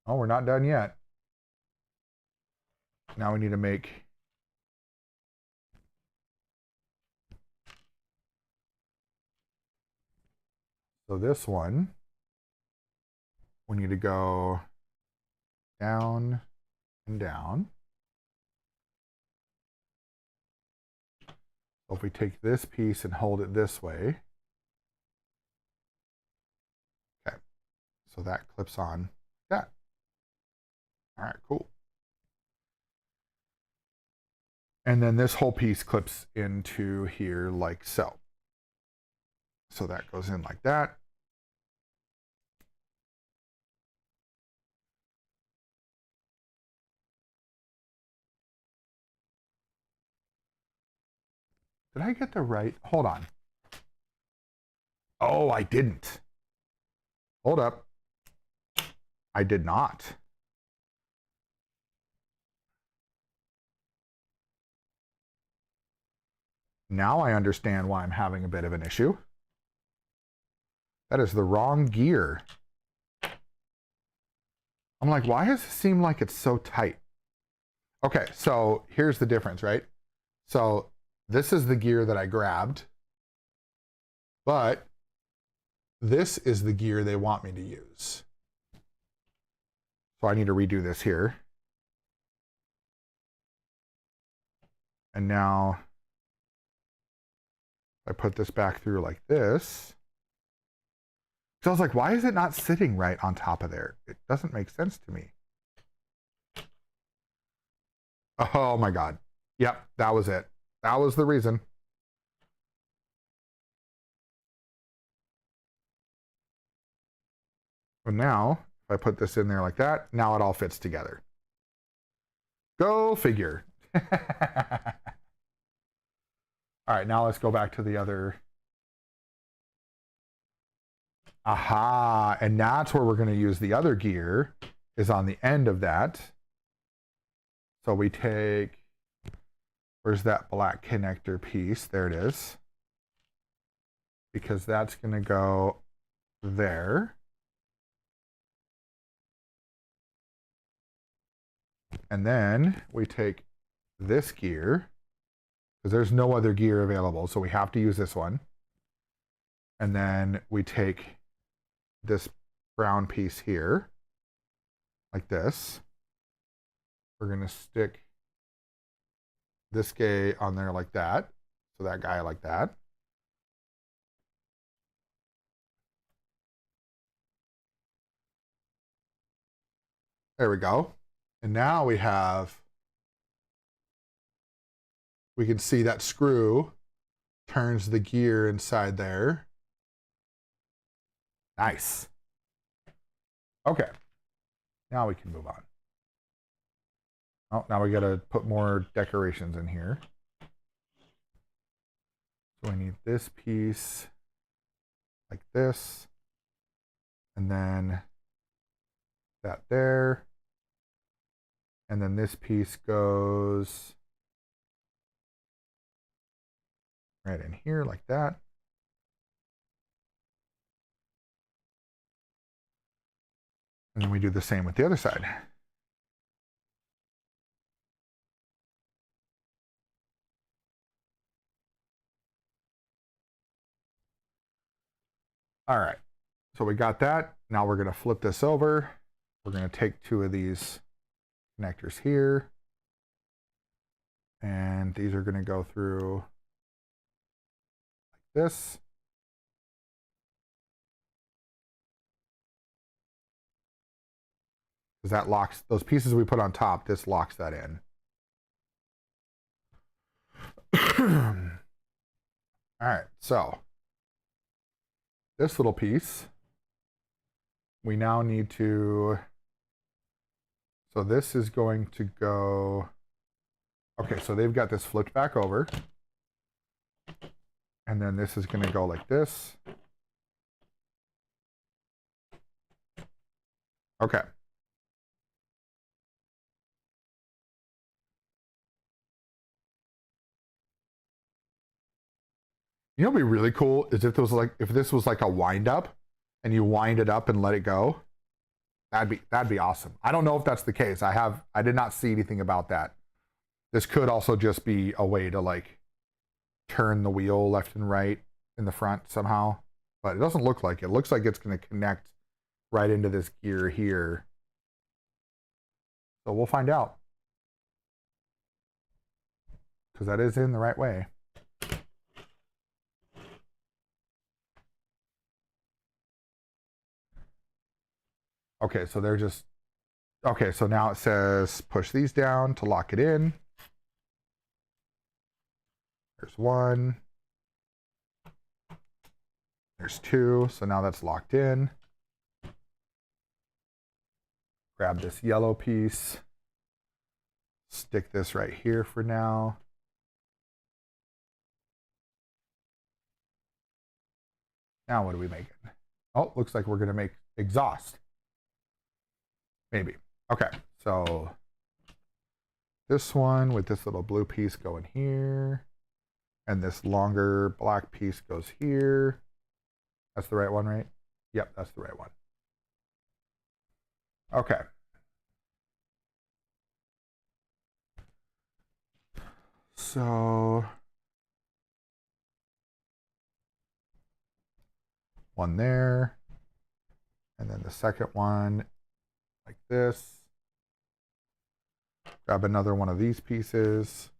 Oh, we're not done yet. Now we need to make so this one, we need to go down and down. So if we take this piece and hold it this way, okay, so that clips on that. All right, cool. And then this whole piece clips into here like so. So that goes in like that. Did I get the right? Hold on. Oh, I didn't. Hold up. I did not. Now I understand why I'm having a bit of an issue. That is the wrong gear. I'm like, why does it seem like it's so tight? Okay, so here's the difference, right? So this is the gear that I grabbed, but this is the gear they want me to use. So I need to redo this here. And now I put this back through like this. So I was like, why is it not sitting right on top of there? It doesn't make sense to me. Oh my God. Yep, that was it. That was the reason. And now, if I put this in there like that, now it all fits together. Go figure. All right, now let's go back to the other. Aha, and that's where we're going to use the other gear, is on the end of that. So we take, where's that black connector piece? There it is. Because that's going to go there. And then we take this gear, because there's no other gear available, so we have to use this one. And then we take this brown piece here, like this. We're going to stick this guy on there like that. So that guy like that. There we go. And now we can see that screw turns the gear inside there. Nice. Okay. Now we can move on. Oh, now we got to put more decorations in here. So we need this piece like this. And then that there. And then this piece goes right in here like that. And then we do the same with the other side. All right, so we got that. Now we're gonna flip this over. We're gonna take 2 of these connectors here. And these are gonna go through like this. Because that locks, those pieces we put on top, this locks that in. All right, so this little piece, we now need to, so this is going to go, okay, so they've got this flipped back over. And then this is going to go like this. Okay. You know what'd be really cool is if this was like a wind up and you wind it up and let it go. That'd be awesome. I don't know if that's the case. I did not see anything about that. This could also just be a way to like turn the wheel left and right in the front somehow, but it doesn't look like it. It looks like it's going to connect right into this gear here. So we'll find out, because that is in the right way. Okay, so they're just, okay, so now it says push these down to lock it in. There's one. There's two, so now that's locked in. Grab this yellow piece. Stick this right here for now. Now what are we making? Oh, looks like we're gonna make exhaust. Maybe. Okay, so this one with this little blue piece going here, and this longer black piece goes here. That's the right one, right? Yep, that's the right one. Okay. So one there, and then the second one like this. Grab another one of these pieces.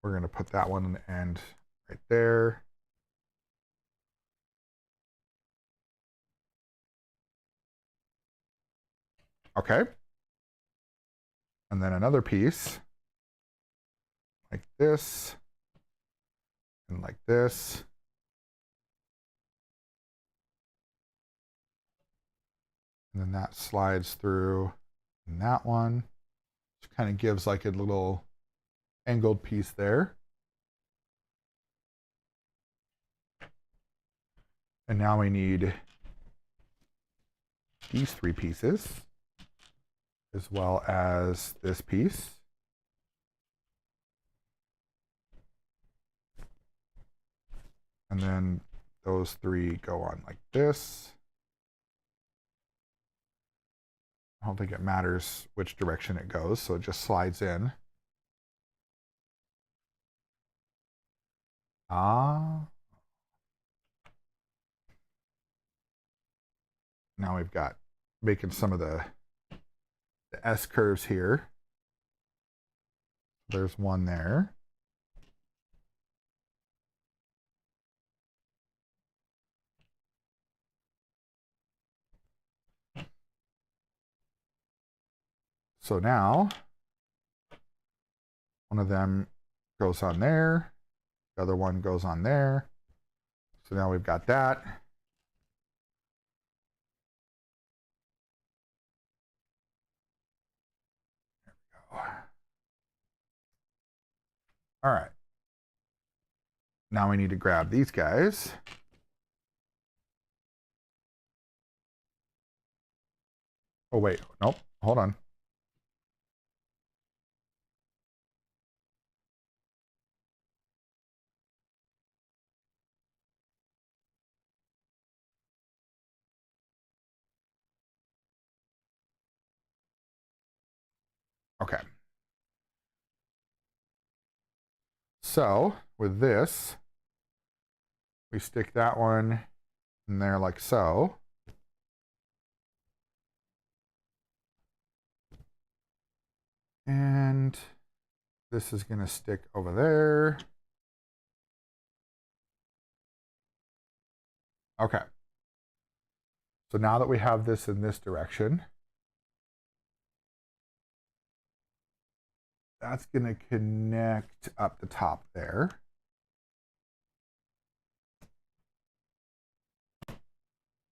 We're going to put that one in the end right there. Okay. And then another piece like this and like this. And then that slides through in that one. Which kind of gives like a little angled piece there. And now we need these three pieces, as well as this piece. And then those three go on like this. I don't think it matters which direction it goes, so it just slides in. Ah. Now we've got making some of the S curves here. There's one there. So now one of them goes on there. The other one goes on there. So now we've got that. There we go. All right. Now we need to grab these guys. Oh, wait. Nope. Hold on. Okay. So with this, we stick that one in there like so. And this is going to stick over there. Okay. So now that we have this in this direction, that's going to connect up the top there.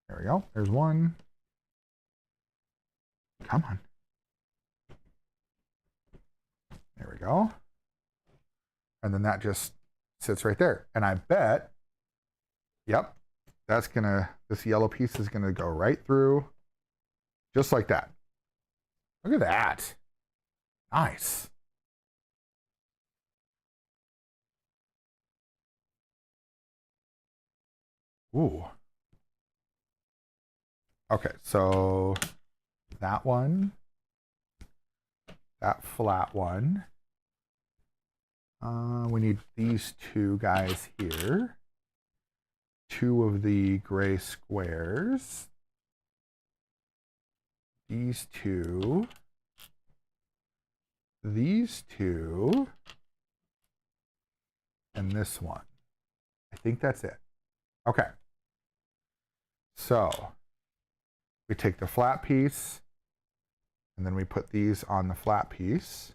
There we go. There's one. Come on. There we go. And then that just sits right there. And I bet, yep, that's gonna, this yellow piece is gonna go right through, just like that. Look at that. Nice. Ooh. Okay, so that one, that flat one. We need these two guys here. Two of the gray squares. These two. These two. And this one. I think that's it. Okay. So we take the flat piece and then we put these on the flat piece.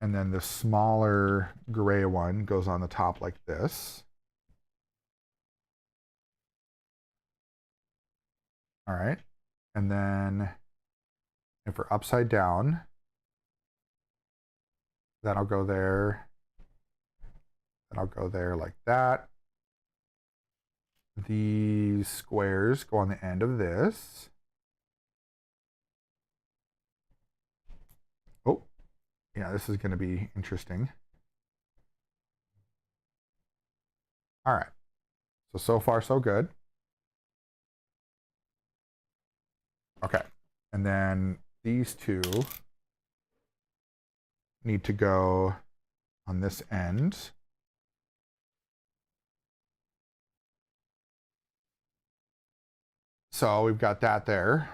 And then the smaller gray one goes on the top like this. All right. And then if we're upside down, that'll go there. Then I'll go there like that. These squares go on the end of this. Oh, yeah, this is going to be interesting. All right. So far, so good. Okay. And then these two need to go on this end. So we've got that there.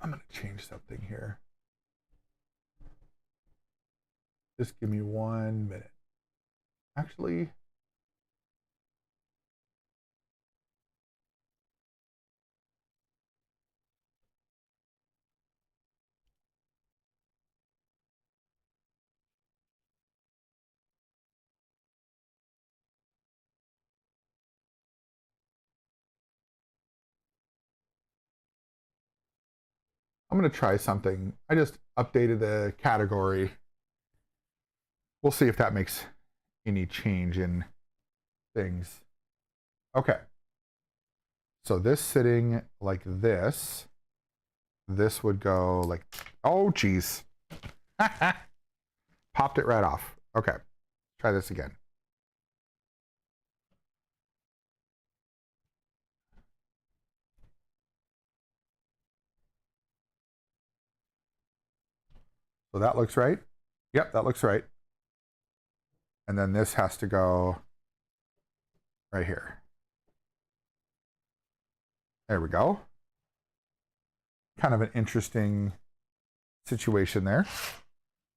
I'm going to change something here. Just give me 1 minute. Actually, I'm going to try something. I just updated the category. We'll see if that makes any change in things. Okay. So this sitting like this would go like, oh, geez. Popped it right off. Okay. Try this again. So that looks right. Yep, that looks right. And then this has to go right here. There we go. Kind of an interesting situation there.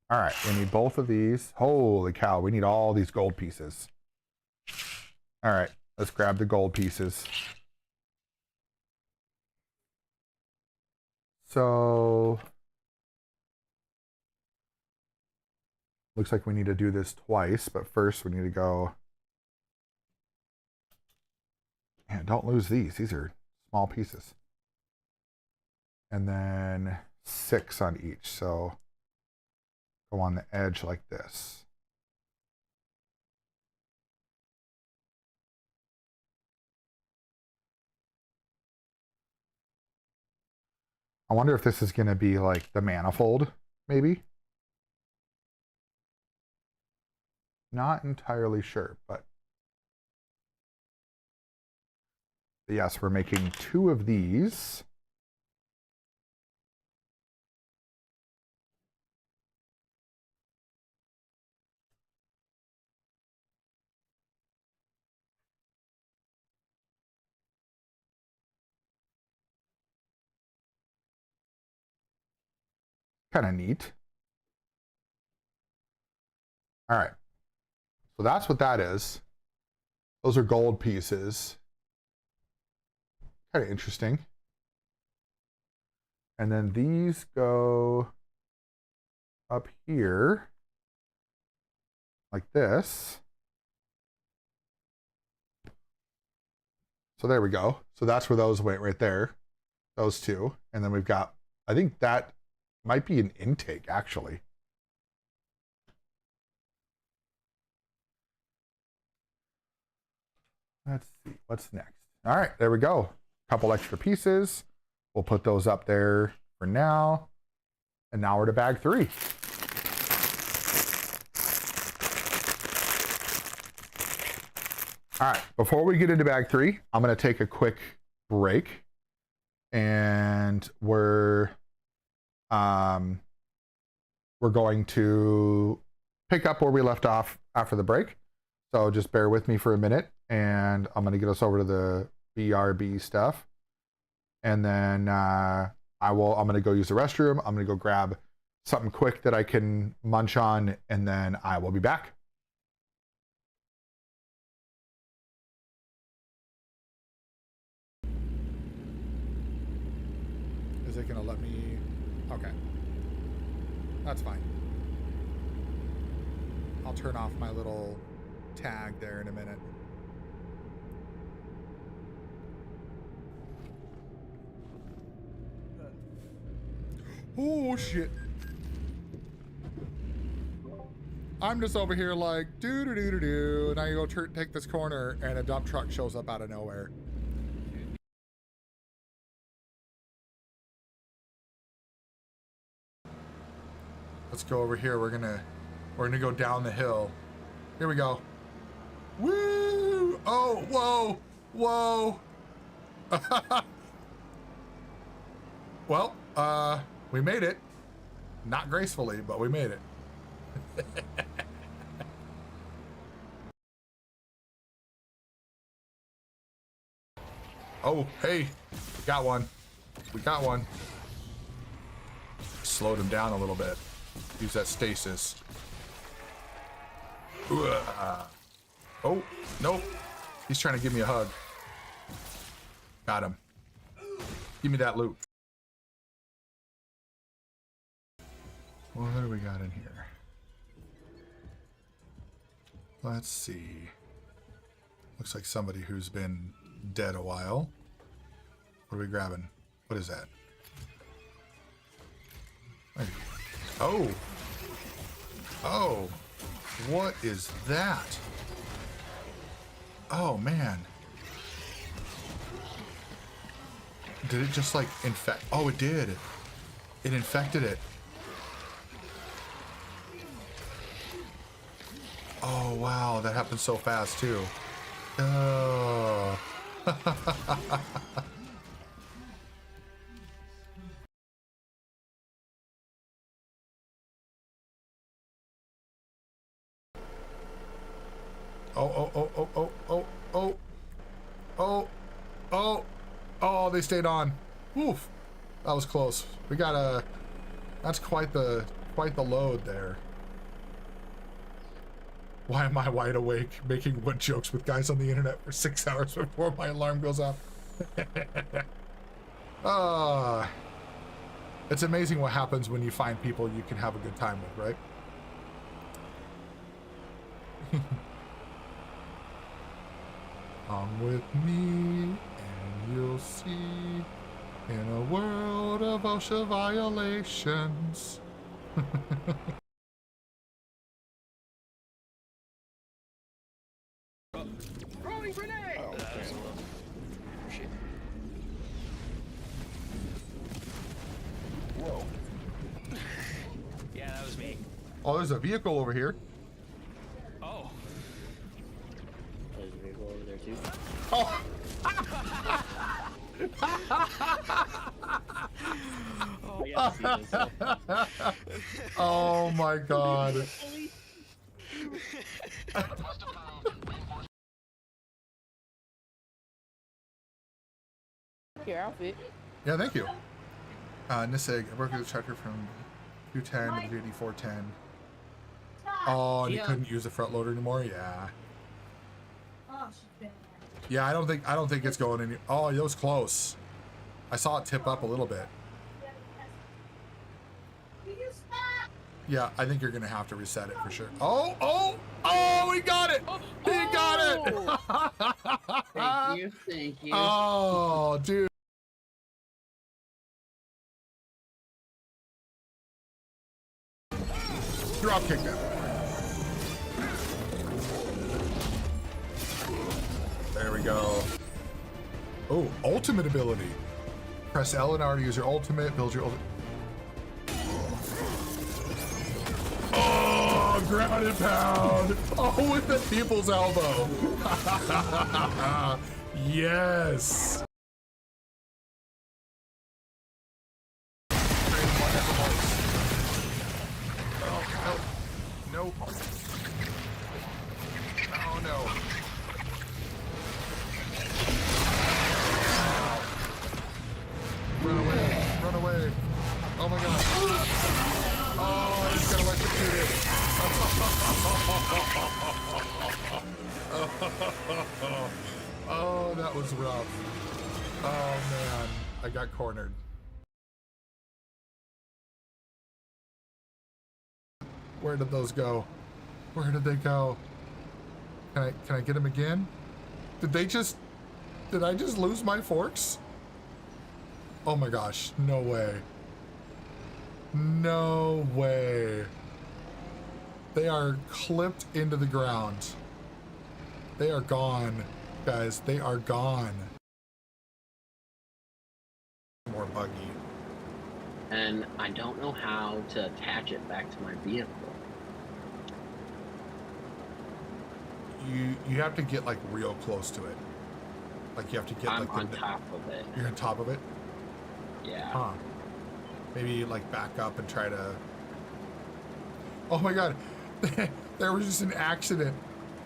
All right, we need both of these. Holy cow, we need all these gold pieces. All right, let's grab the gold pieces. So, looks like we need to do this twice, but first we need to go. Man, don't lose these. These are small pieces. And then 6 on each. So go on the edge like this. I wonder if this is going to be like the manifold, maybe. Not entirely sure, but yes, we're making 2 of these. Kind of neat. All right. So that's what that is. Those are gold pieces. Kind of interesting. And then these go up here like this. So there we go. So that's where those went right there. Those two. And then we've got, I think that might be an intake actually. Let's see what's next. All right, there we go. Couple extra pieces. We'll put those up there for now. And now we're to bag 3. All right, before we get into bag 3, I'm gonna take a quick break, and we're going to pick up where we left off after the break. So just bear with me for a minute, and I'm gonna get us over to the BRB stuff, and then I'm gonna go use the restroom. I'm gonna go grab something quick that I can munch on, and then I will be back. Is it gonna let me? Okay, that's fine. I'll turn off my little tag there in a minute. Oh shit. I'm just over here like do do do do do, and I go take this corner, and a dump truck shows up out of nowhere. Let's go over here. We're gonna go down the hill. Here we go. Woo! Oh, whoa, whoa. Well, we made it. Not gracefully, but we made it. Oh, hey, we got one. We got one. Slowed him down a little bit. Use that stasis. Oh, nope. He's trying to give me a hug. Got him. Give me that loot. What do we got in here? Let's see. Looks like somebody who's been dead a while. What are we grabbing? What is that? Oh. Oh. What is that? Oh, man. Did it just like infect? Oh, it did. It infected it. Oh, wow. That happened so fast, too. Oh. Oh, they stayed on. Oof. That was close. We got a, that's quite the load there. Why am I wide awake making wood jokes with guys on the internet for 6 hours before my alarm goes off? It's amazing what happens when you find people you can have a good time with, right? Come with me and you'll see, in a world of OSHA violations. Throwing grenade! Oh, shit. Whoa. Yeah, that was me. Oh, there's a vehicle over here. Oh. There's a vehicle over there too. Oh. Oh, I got to see this. Oh my god. Your outfit. Yeah, thank you. Nisig, I worked with the tractor from 210 to 410. Oh, and you couldn't use the front loader anymore? Yeah. Oh, she's been Yeah, I don't think it's going any. Oh, it was close. I saw it tip up a little bit. Yeah, I think you're gonna have to reset it for sure. Oh, we got it! He got it! Thank you. Oh, dude. Drop kick that. There we go. Oh, ultimate ability. Press L and R to use your ultimate, build your ultimate. Oh, ground and pound. Oh, with the people's elbow. Yes. Oh, no. Nope. Oh, no. Run away. Run away. Oh, my God. Oh, he's got electrocuted. Oh, that was rough. Oh, man. I got cornered. Where did those go? Where did they go? Can I get them again? Did I just lose my forks? Oh my gosh, no way. No way. They are clipped into the ground. They are gone, guys. They are gone. More buggy. And I don't know how to attach it back to my vehicle. You have to get like real close to it. Like you have to get I'm like on top of it. You're on top of it? Yeah. Huh. Maybe like back up and try to. Oh my God. There was just an accident.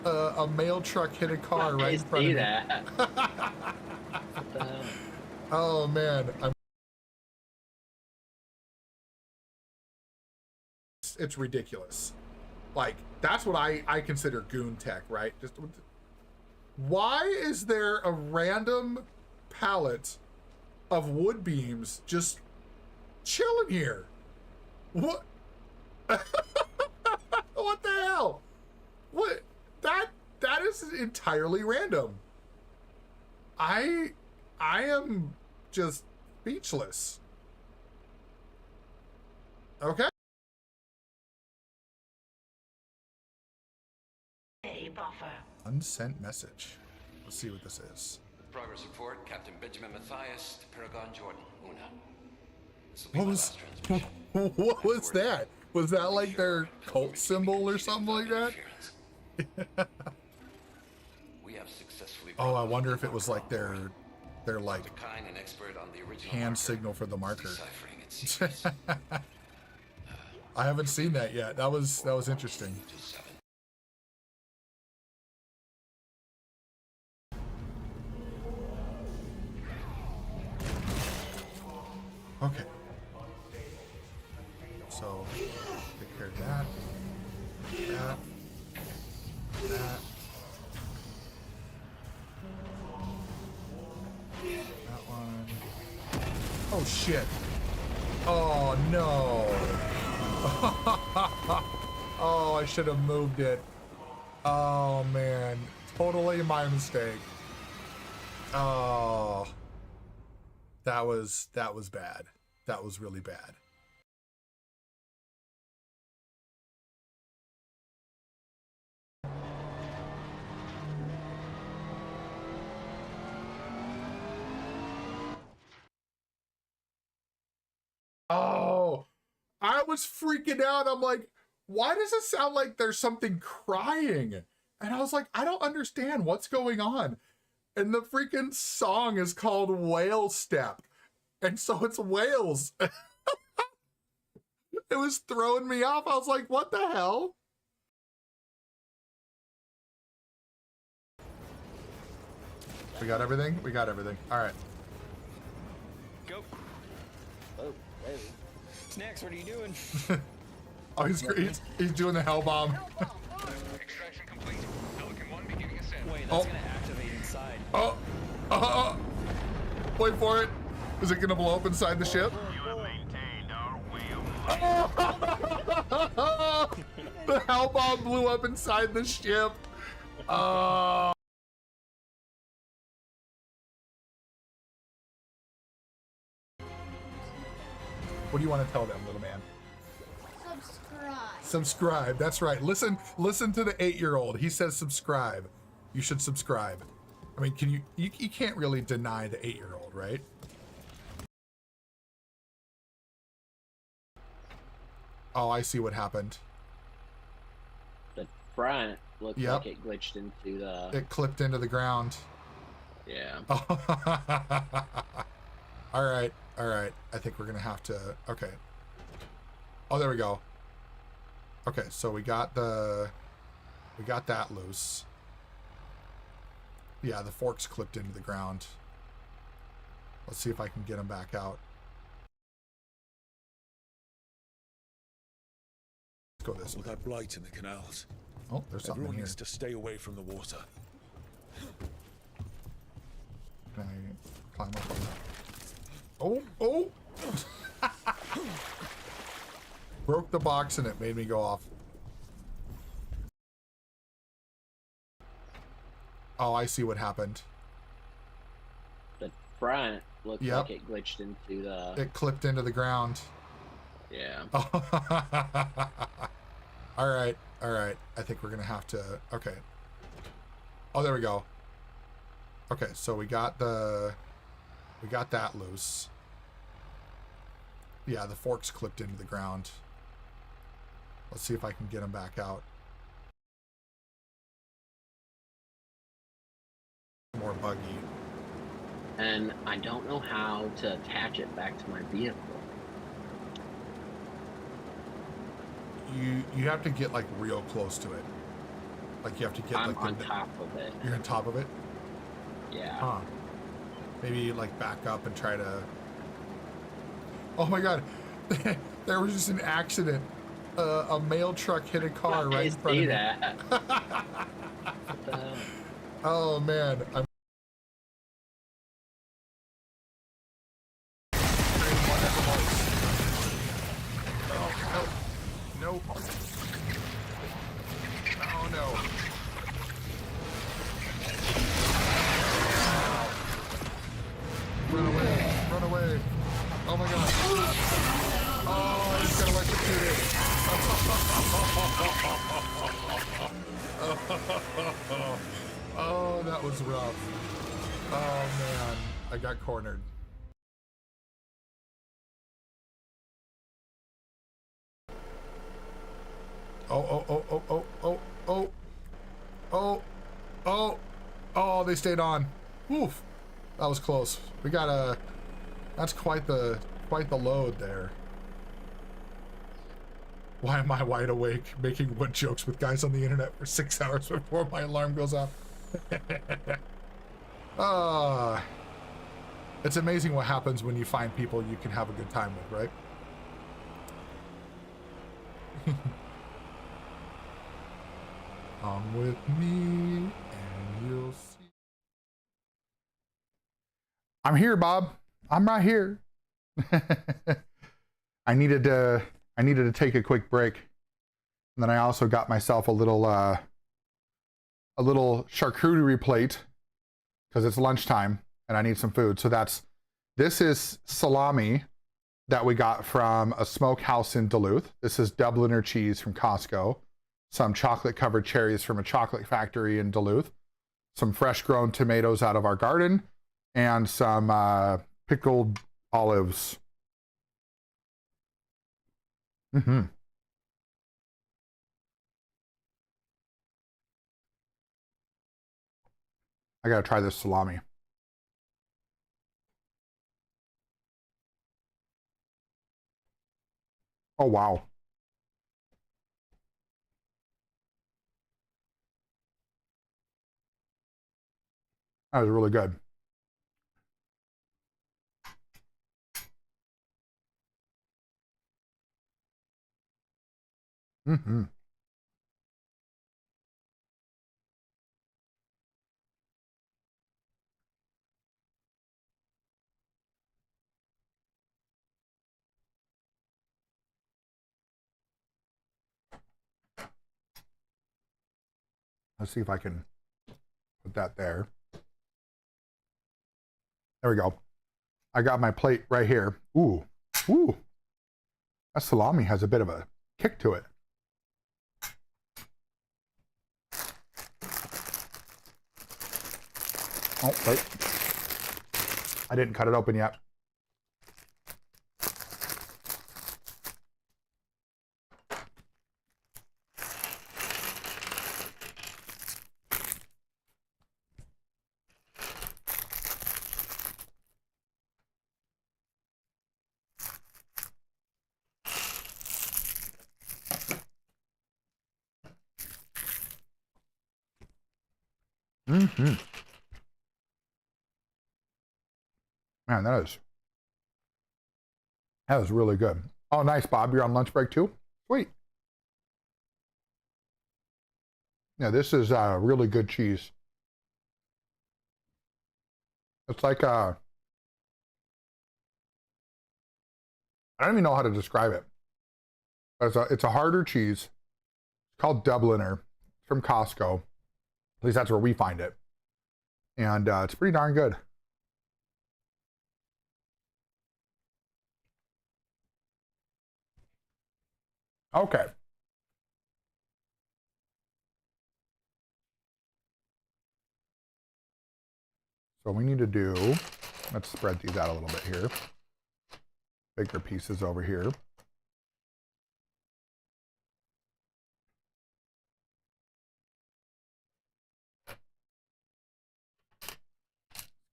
A mail truck hit a car right in front of me. That. What the hell? Oh man. It's ridiculous. Like that's what I consider goon tech, right? Just why is there a random pallet of wood beams just chilling here? What? What the hell? What? That is entirely random. I am just speechless. Okay. Buffer. Unsent message. Let's see what this is. Progress report, Captain Benjamin Matthias to Paragon Jordan, Una. This will be What my was last transmission. what was that? Was that like their cult symbol or something like that? We have successfully Oh, I wonder if it was like their like Dr. Kine, an expert on the original hand marker, signal for the marker. deciphering its secrets. I haven't seen that yet. That was interesting. To 7. Okay. So take care of that. That. That. That one. Oh shit. Oh no. Oh, I should have moved it. Oh man. Totally my mistake. Oh. That was bad. That was really bad. Oh, I was freaking out. I'm like, why does it sound like there's something crying? And I was like, I don't understand what's going on. And the freaking song is called Whale Step. And so it's whales. It was throwing me off. I was like, what the hell? We got everything? We got everything. All right. Go. Oh, wait. Snacks, what are you doing? Oh, he's doing the hell bomb. Extraction complete. Pelican 1 beginning ascent. Wait, that's gonna activate inside. Oh. Wait for it. Is it gonna blow up inside the ship? You have maintained our whale. The hell bomb blew up inside the ship. Oh. What do you want to tell them, little man? Subscribe. That's right. Listen to the 8-year-old. He says subscribe. You should subscribe. I mean, can you can't really deny the 8-year-old, right? Oh, I see what happened. The front looks Yep. like it glitched into the. It clipped into the ground. Yeah. All right. I think we're gonna have to. Okay. Oh, there we go. Okay, so we got that loose. Yeah, the fork's clipped into the ground. Let's see if I can get them back out. Let's go this All way. that blight in the canals. Oh, there's something Everyone here. needs to stay away from the water. Can I climb up on that? Oh! Broke the box and it made me go off. Oh, I see what happened. The front looks Yep. like it glitched into the. It clipped into the ground. Yeah. All right. I think we're gonna have to. Okay. Oh, there we go. Okay, so we got that loose. Yeah, the fork's clipped into the ground. Let's see if I can get them back out. More buggy. And I don't know how to attach it back to my vehicle. You have to get like real close to it. Like you have to get I'm like on top of it. You're on top of it? Yeah. Huh. Maybe like back up and try to. Oh my god. There was just an accident. A mail truck hit a car right in front of me. That. What the hell? Oh man. I'm Oh no. Nope. Oh no. Run away. Oh my god. Oh, he's got electrocuted. Oh, that was rough. Oh man, I got cornered. Oh, they stayed on. Oof. That was close. We got a. That's quite the load there. Why am I wide awake making wood jokes with guys on the internet for 6 hours before my alarm goes off? It's amazing what happens when you find people you can have a good time with, right? Come with me and you'll see. I'm here, Bob. I'm right here. I needed to take a quick break. And then I also got myself a little charcuterie plate because it's lunchtime and I need some food. So this is salami that we got from a smokehouse in Duluth. This is Dubliner cheese from Costco. Some chocolate covered cherries from a chocolate factory in Duluth. Some fresh grown tomatoes out of our garden and some pickled olives. I gotta try this salami. Oh wow. That was really good. Let's see if I can put that there. There we go. I got my plate right here. Ooh. That salami has a bit of a kick to it. Oh, wait. I didn't cut it open yet. Mm-hmm. Man, that is really good. Oh, nice, Bob. You're on lunch break too? Sweet. Yeah, this is really good cheese. It's like I don't even know how to describe it. It's a harder cheese. It's called Dubliner. It's from Costco. At least that's where we find it. And it's pretty darn good. Okay. So we need to do, let's spread these out a little bit here. Bigger pieces over here.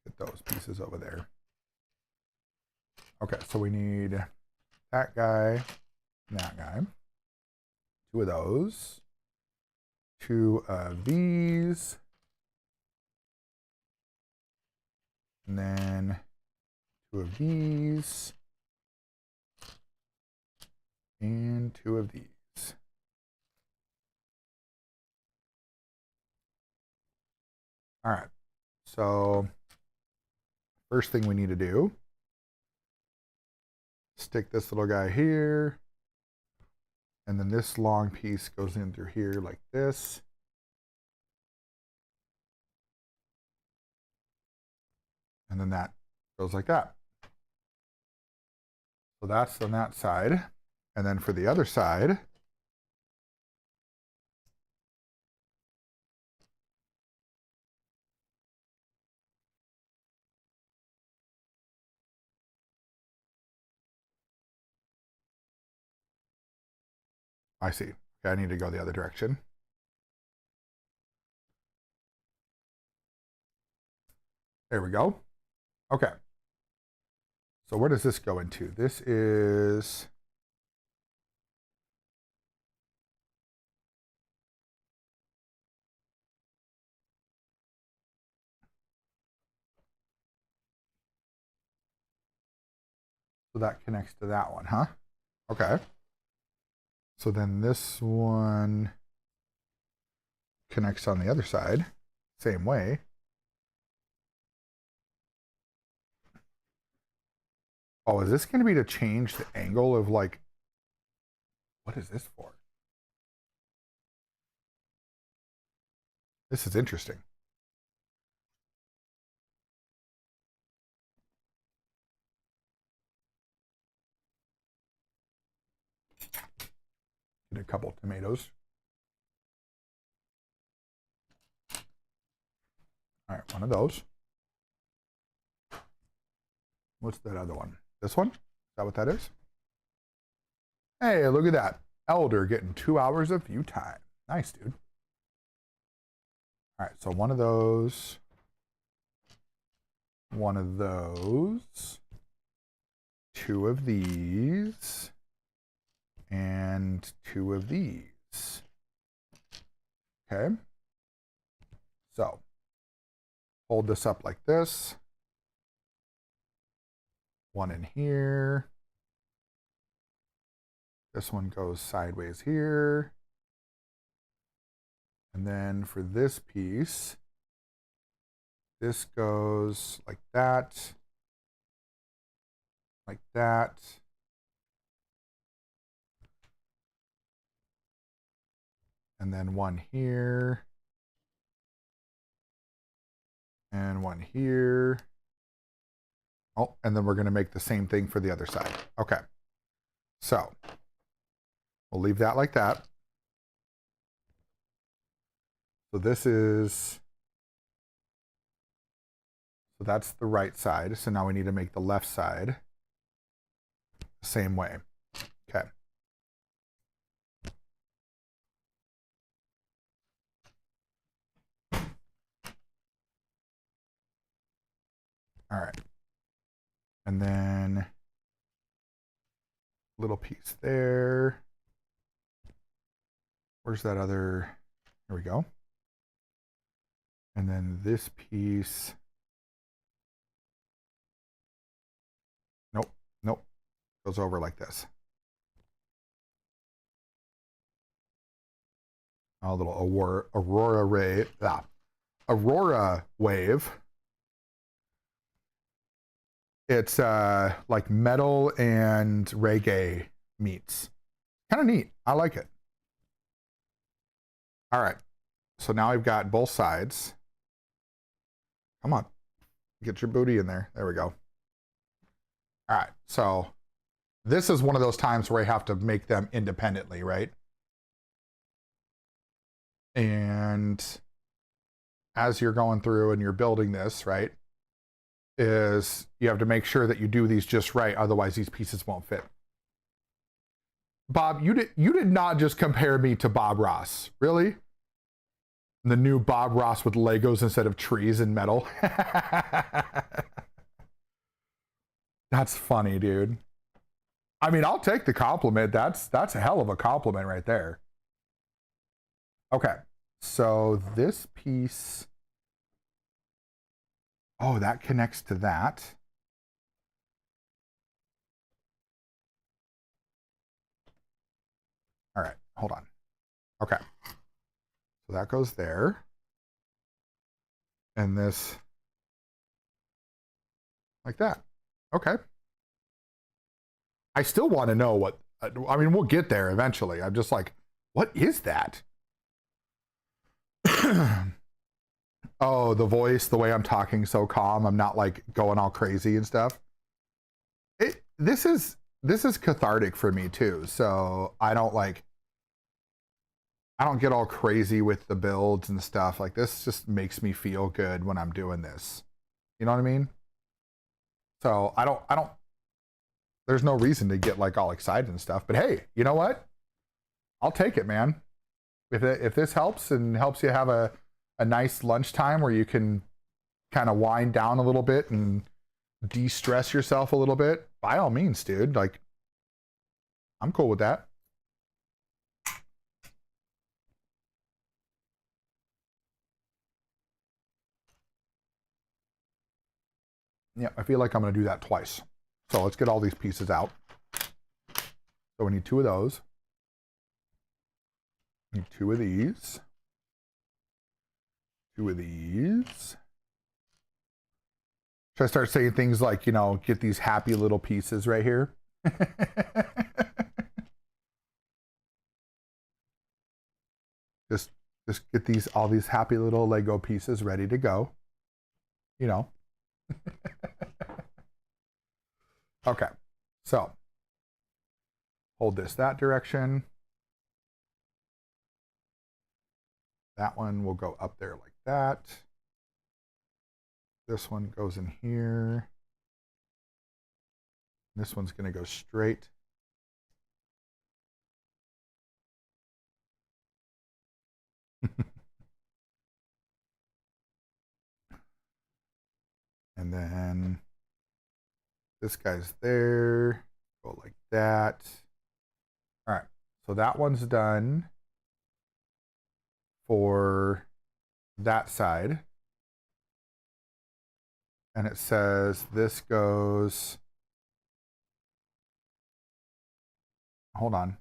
Get those pieces over there. Okay, so we need that guy and that guy. 2 of those. 2 of these. And then 2 of these. And 2 of these. All right. So first thing we need to do, stick this little guy here. And then this long piece goes in through here like this. And then that goes like that. So that's on that side. And then for the other side, I see. Okay, I need to go the other direction. There we go. Okay. So where does this go into? This is... So that connects to that one, huh? Okay. So then this one connects on the other side, same way. Oh, is this going to be to change the angle of like, what is this for? This is interesting. Get a couple tomatoes. All right, one of those. What's that other one? This one? Is that what that is? Hey, look at that. Elder getting 2 hours of view time. Nice, dude. All right, so one of those. One of those. 2 of these. And 2 of these. Okay. So, hold this up like this. 1 in here. This one goes sideways here. And then for this piece, this goes like that, like that. And then 1 here. And 1 here. Oh, and then we're going to make the same thing for the other side. Okay. So we'll leave that like that. So this is So that's the right side. So now we need to make the left side the same way. Okay. All right. And then little piece there. Where's that other? Here we go. And then this piece. Nope, nope. Goes over like this. A little aurora ray. Aurora wave. It's like metal and reggae meets. Kind of neat. I like it. All right. So now I've got both sides. Come on. Get your booty in there. There we go. All right. So this is one of those times where I have to make them independently, right? And as you're going through and you're building this, right, is you have to make sure that you do these just right. Otherwise, these pieces won't fit. Bob, you did not just compare me to Bob Ross. Really? The new Bob Ross with Legos instead of trees and metal. That's funny, dude. I mean, I'll take the compliment. That's a hell of a compliment right there. Okay. So this piece, oh, that connects to that. All right, hold on. Okay. So that goes there. And this like that. Okay. I still want to know what, I mean, we'll get there eventually. I'm just like, what is that? Oh, the voice, the way I'm talking so calm. I'm not like going all crazy and stuff. This is cathartic for me too. So I don't get all crazy with the builds and stuff. Like this just makes me feel good when I'm doing this. You know what I mean? So I don't, there's no reason to get like all excited and stuff, but hey, you know what? I'll take it, man. If this helps and helps you have a nice lunchtime where you can kind of wind down a little bit and de-stress yourself a little bit, by all means, dude. Like, I'm cool with that. Yeah, I feel like I'm going to do that twice. So let's get all these pieces out. So we need 2 of those. Need 2 of these. 2 of these. Should I start saying things like, you know, get these happy little pieces right here? just get all these happy little Lego pieces ready to go. You know. Okay. So hold this that direction. That one will go up there like that. This one goes in here. This one's going to go straight. And then this guy's there. Go like that. All right. So that one's done for that side. And it says this goes, hold on.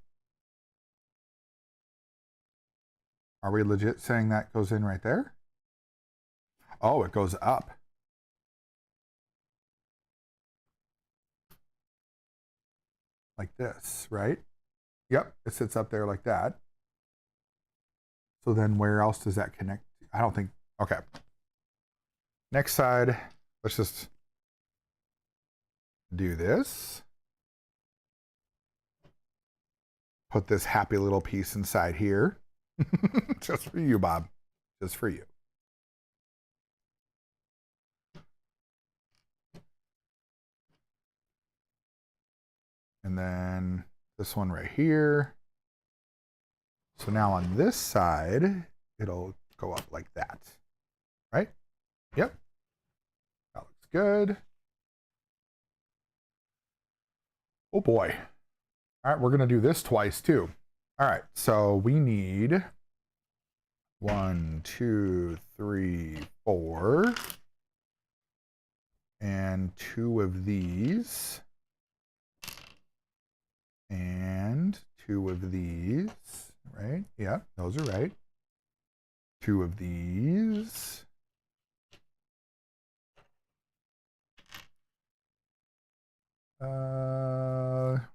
Are we legit saying that goes in right there? Oh, it goes up. Like this, right? Yep, it sits up there like that. So then where else does that connect? I don't think, okay. Next side, let's just do this. Put this happy little piece inside here. Just for you, Bob. Just for you. And then this one right here. So now on this side, it'll go up like that, right? Yep. That looks good. Oh boy. All right, we're gonna do this twice too. All right, so we need 1, 2, 3, 4, and 2 of these, and 2 of these, right? Yeah, those are right. 2 of these.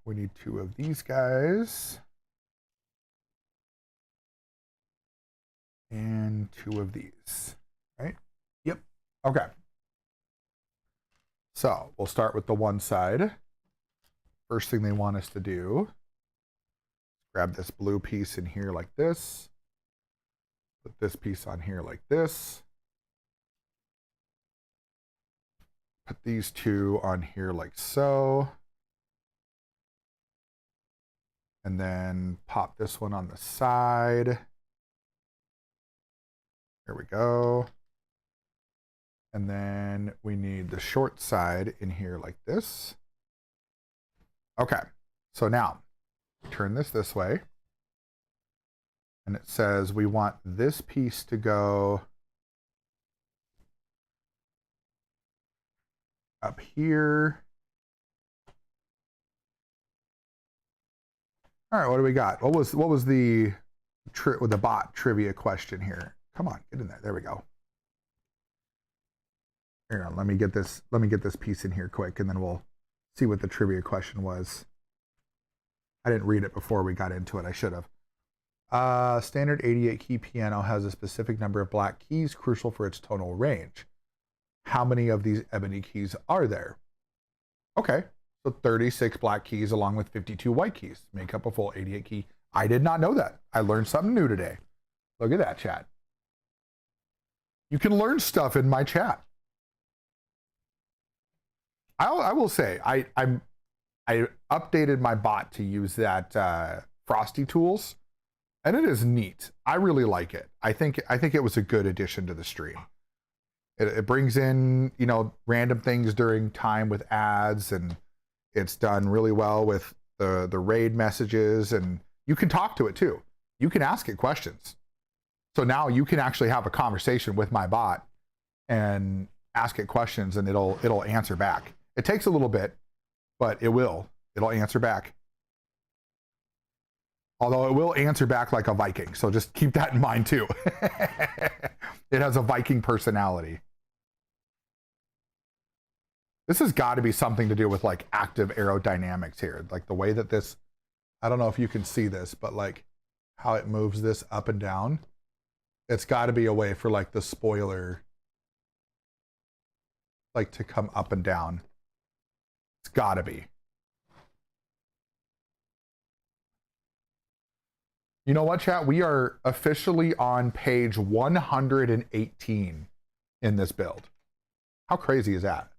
We need 2 of these guys. And 2 of these, right? Yep. Okay. So we'll start with the one side. First thing they want us to do, grab this blue piece in here like this. Put this piece on here like this. Put these 2 on here like so. And then pop this one on the side. There we go. And then we need the short side in here like this. Okay, so now turn this way. And it says we want this piece to go up here. All right, what do we got? What was the bot trivia question here? Come on, get in there. There we go. Hang on, let me get this piece in here quick, and then we'll see what the trivia question was. I didn't read it before we got into it. I should have. Standard 88 key piano has a specific number of black keys crucial for its tonal range. How many of these ebony keys are there? Okay, so 36 black keys along with 52 white keys make up a full 88 key. I did not know that. I learned something new today. Look at that, chat. You can learn stuff in my chat. I will say I updated my bot to use that Frosty tools, and it is neat. I really like it. I think it was a good addition to the stream. It brings in, you know, random things during time with ads, and it's done really well with the raid messages, and you can talk to it too. You can ask it questions. So now you can actually have a conversation with my bot and ask it questions, and it'll answer back. It takes a little bit, but it'll answer back. Although it will answer back like a Viking, so just keep that in mind too. It has a Viking personality. This has got to be something to do with like active aerodynamics here. Like the way that this, I don't know if you can see this, but like how it moves this up and down. It's got to be a way for like the spoiler like to come up and down. It's got to be. You know what, chat? We are officially on page 118 in this build. How crazy is that?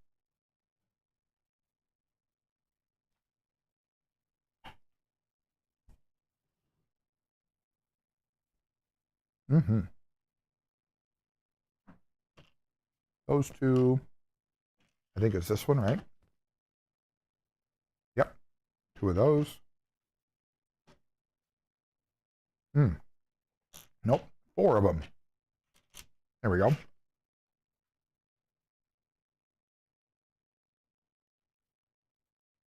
Mm-hmm. Those 2. I think it's this one, right? Yep. 2 of those. Nope. 4 of them. There we go.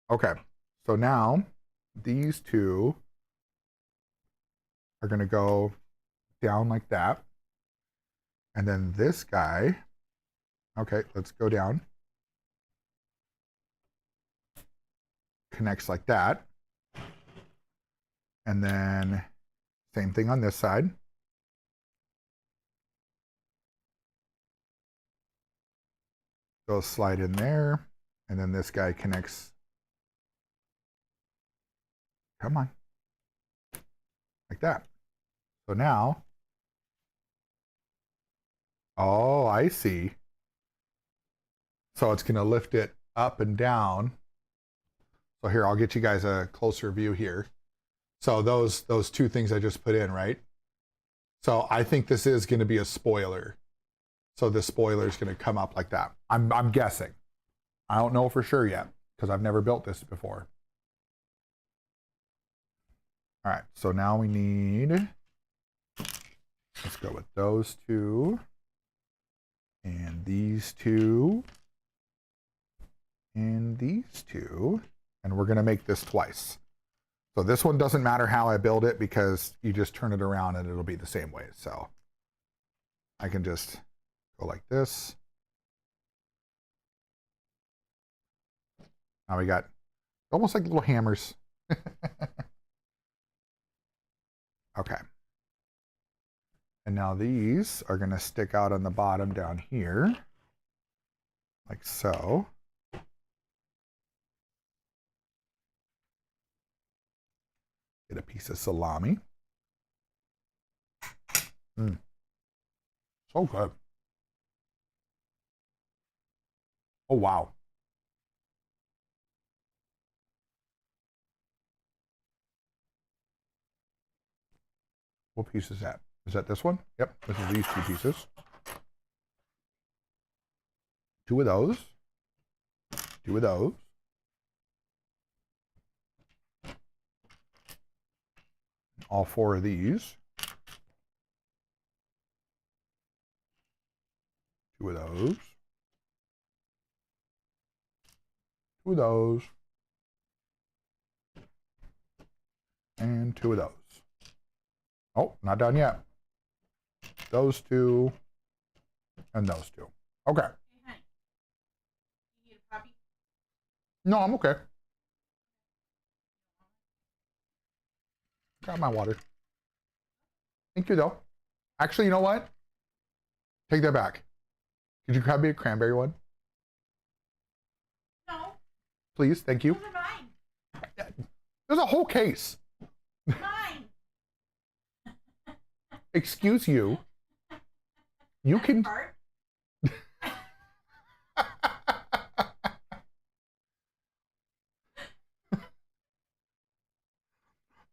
Okay. So now these 2 are going to go down like that. And then this guy, okay, let's go down. Connects like that. And then same thing on this side. Go slide in there. And then this guy connects. Come on. Like that. So now, oh, I see. So it's going to lift it up and down. So here, I'll get you guys a closer view here. So those two things I just put in, right? So I think this is going to be a spoiler. So the spoiler is going to come up like that. I'm guessing. I don't know for sure yet because I've never built this before. All right, so now we need, let's go with those two and these two and these two, and we're going to make this twice. So this one doesn't matter how I build it because you just turn it around and it'll be the same way. So I can just go like this. Now we got almost like little hammers. Okay. And now these are going to stick out on the bottom down here, like so. Get a piece of salami. So good. Oh, wow. What piece is that? Is that this one? Yep, this is these two pieces. Two of those. Two of those. All four of these. Two of those. Two of those. And two of those. Oh, not done yet. Those two and those two. Okay. Hey, honey. You need a puppy? No, I'm okay. Got my water. Thank you, though. Actually, you know what? Take that back. Could you grab me a cranberry one? No. Please, thank you. Those are mine. There's a whole case. Mine. Excuse you. You can. Part.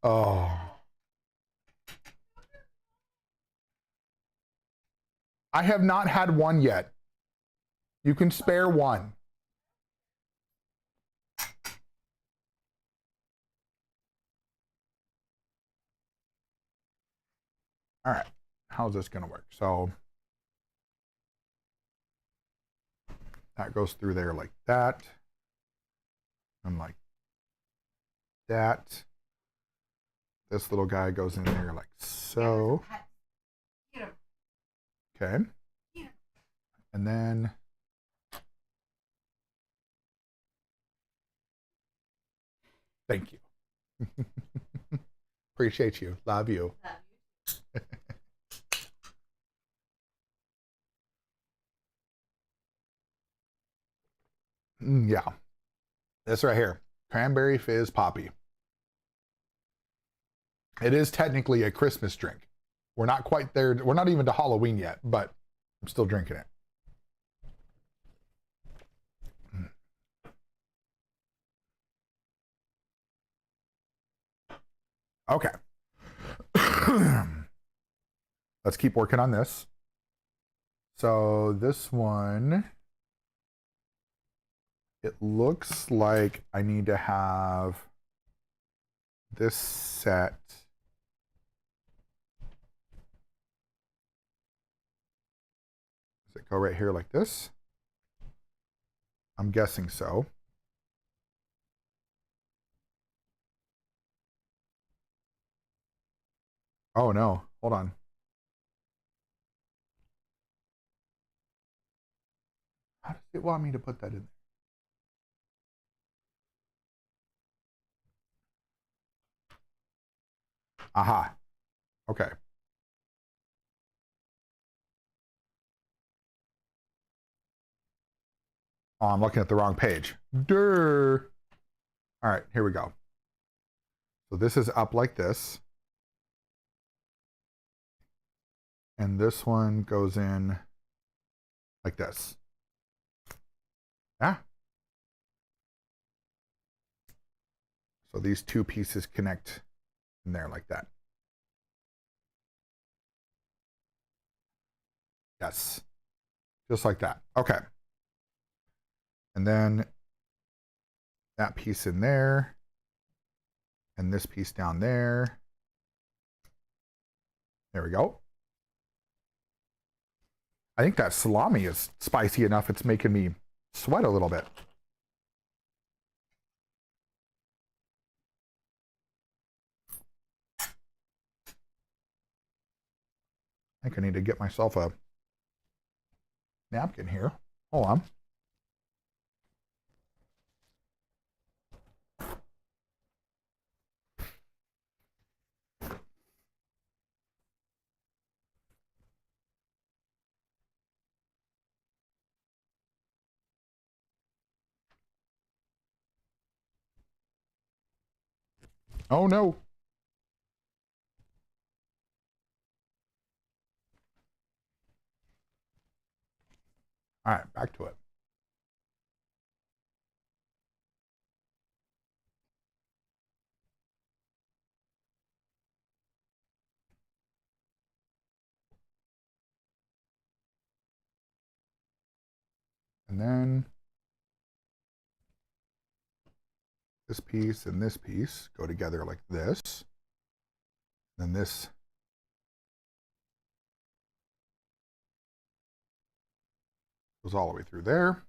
Oh. I have not had one yet. You can spare one. All right. How's this going to work? So that goes through there like that. And like that. This little guy goes in there like so. Okay. And then thank you. Appreciate you. Love you. Yeah. This right here. Cranberry fizz poppy. It is technically a Christmas drink. We're not quite there. We're not even to Halloween yet, but I'm still drinking it. Okay. Let's keep working on this. So this one, it looks like I need to have this set. Does it go right here like this? I'm guessing so. Oh no, hold on. How does it want me to put that in? Aha. Okay. Oh, I'm looking at the wrong page. Durr. All right, here we go. So this is up like this. And this one goes in like this. Yeah. So these two pieces connect in there like that. Yes. Just like that. Okay. And then that piece in there. And this piece down there. There we go. I think that salami is spicy enough. It's making me sweat a little bit. I think I need to get myself a napkin here. Hold on. Oh no. All right, back to it. And then this piece and this piece go together like this. Then this goes all the way through there.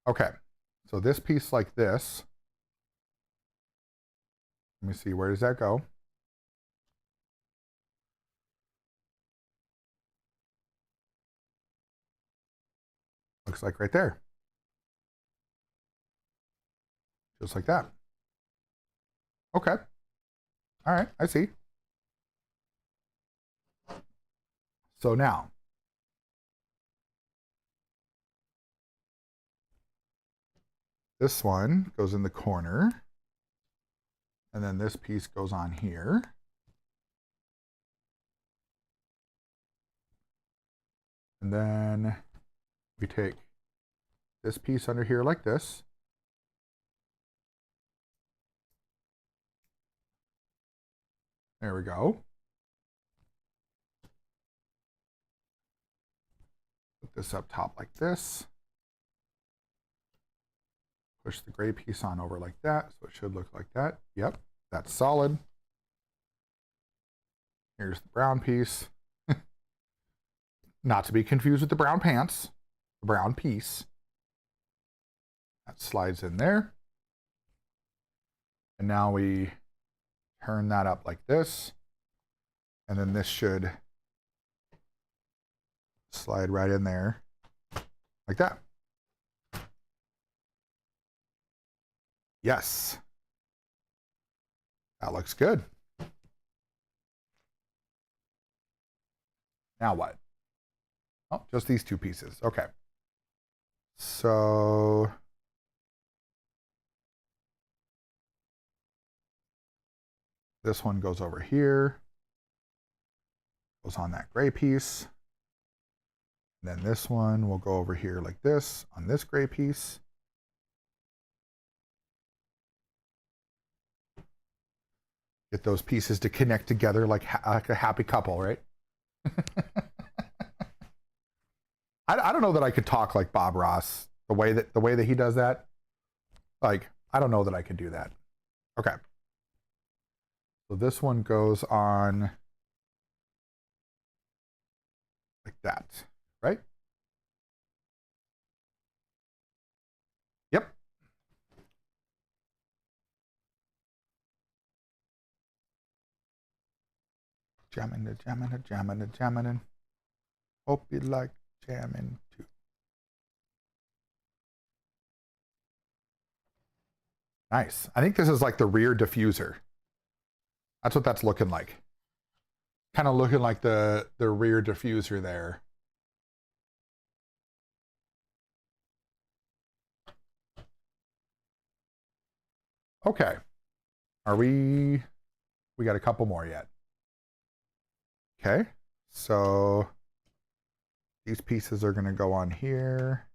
Okay, so this piece like this. Let me see, where does that go? Looks like right there. Just like that. Okay. All right, I see. So now, this one goes in the corner, and then this piece goes on here. And then we take this piece under here like this. There we go. Put this up top like this. Push the gray piece on over like that, so it should look like that. Yep, that's solid. Here's the brown piece. Not to be confused with the brown pants, the brown piece. That slides in there. And now we turn that up like this. And then this should slide right in there like that. Yes. That looks good. Now what? Oh, just these two pieces. Okay. So this one goes over here, goes on that gray piece. And then this one will go over here like this on this gray piece. Get those pieces to connect together like a happy couple, right? I don't know that I could talk like Bob Ross the way that he does that. Like, I don't know that I could do that. Okay. So this one goes on like that, right? Yep. Jamming. Hope you like jamming too. Nice. I think this is like the rear diffuser. That's what that's looking like. Kind of looking like the rear diffuser there. Okay. We got a couple more yet. Okay. So these pieces are going to go on here.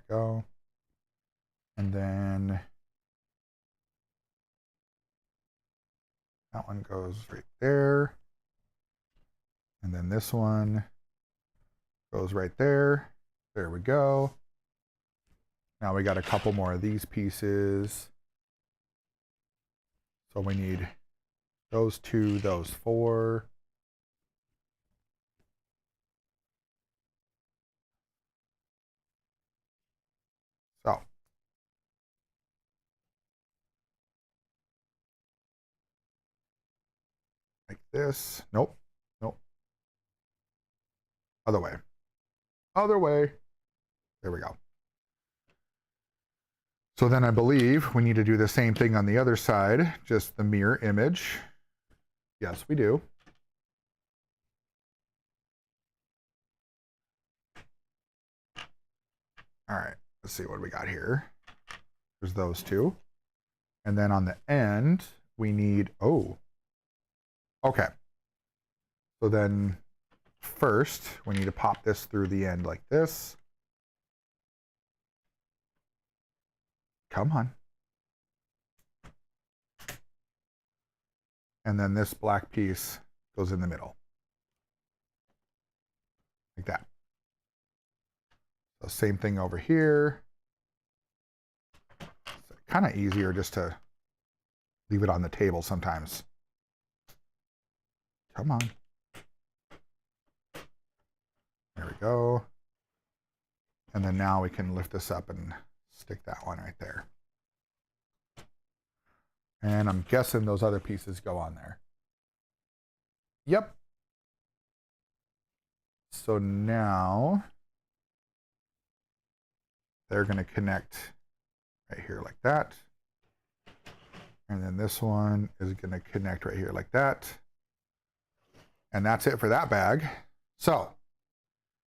go. And then that one goes right there. And then this one goes right there. There we go. Now we got a couple more of these pieces. So we need those 2, those 4. So like this. Nope. Nope. Other way. Other way. There we go. So then I believe we need to do the same thing on the other side, just the mirror image. Yes, we do. All right, let's see what we got here. There's those 2. And then on the end, we need, oh, okay. So then first, we need to pop this through the end like this. Come on. And then this black piece goes in the middle. Like that. So same thing over here. It's kind of easier just to leave it on the table sometimes. Come on. There we go. And then now we can lift this up and stick that one right there. And I'm guessing those other pieces go on there. Yep. So now they're going to connect right here like that. And then this one is going to connect right here like that. And that's it for that bag. So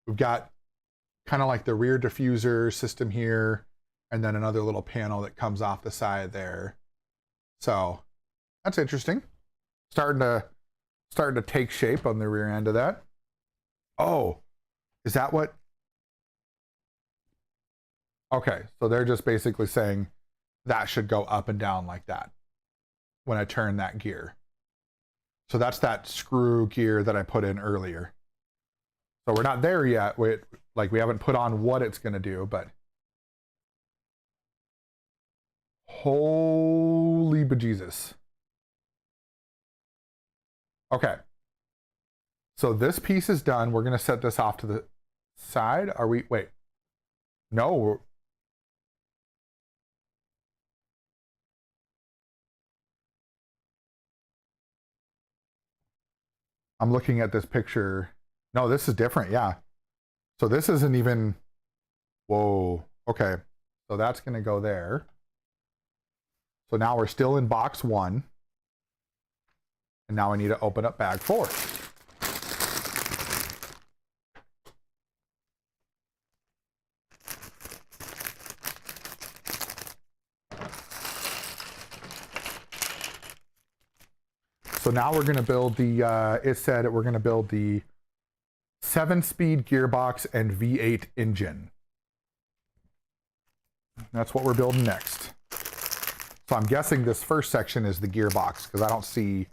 we've got kind of like the rear diffuser system here, and then another little panel that comes off the side there. So that's interesting. Starting to take shape on the rear end of that. Oh, is that what? Okay, so they're just basically saying that should go up and down like that when I turn that gear. So that's that screw gear that I put in earlier. So we're not there yet. We haven't put on what it's going to do, but holy bejesus. Okay. So this piece is done. We're going to set this off to the side. Are we? Wait. No. I'm looking at this picture. No, this is different. Yeah. So this isn't even. Whoa. Okay. So that's going to go there. So now we're still in box 1. And now I need to open up bag 4. So now we're going to build the, it said we're going to build the 7-speed gearbox and V8 engine. That's what we're building next. So I'm guessing this first section is the gearbox because I don't see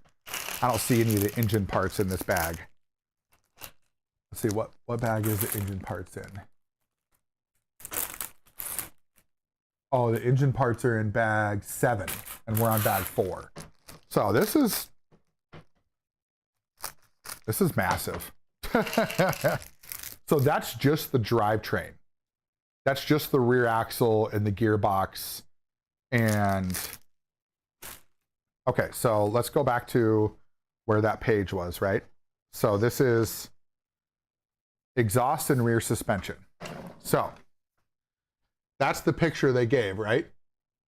any of the engine parts in this bag. Let's see, what bag is the engine parts in? Oh, the engine parts are in bag 7 and we're on bag 4. So this is massive. So that's just the drivetrain. That's just the rear axle and the gearbox. And okay, so let's go back to where that page was, right? So this is exhaust and rear suspension. So that's the picture they gave, right?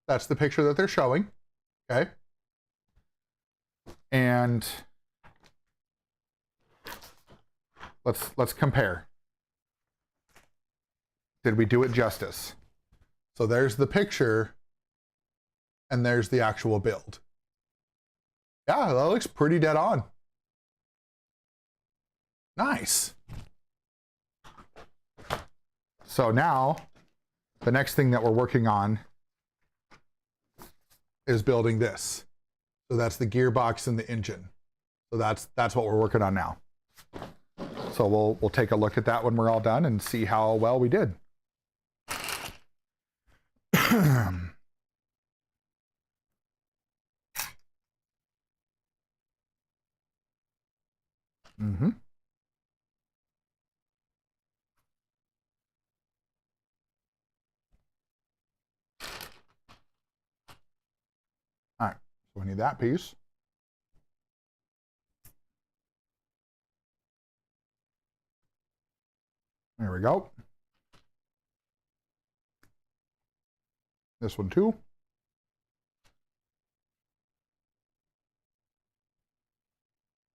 That's the picture that they're showing, okay? And let's compare. Did we do it justice? So there's the picture and there's the actual build. Yeah, that looks pretty dead on. Nice. So now the next thing that we're working on is building this. So that's the gearbox and the engine. So that's what we're working on now. So we'll take a look at that when we're all done and see how well we did. Mm-hmm. All right, so we need that piece. There we go. This one too.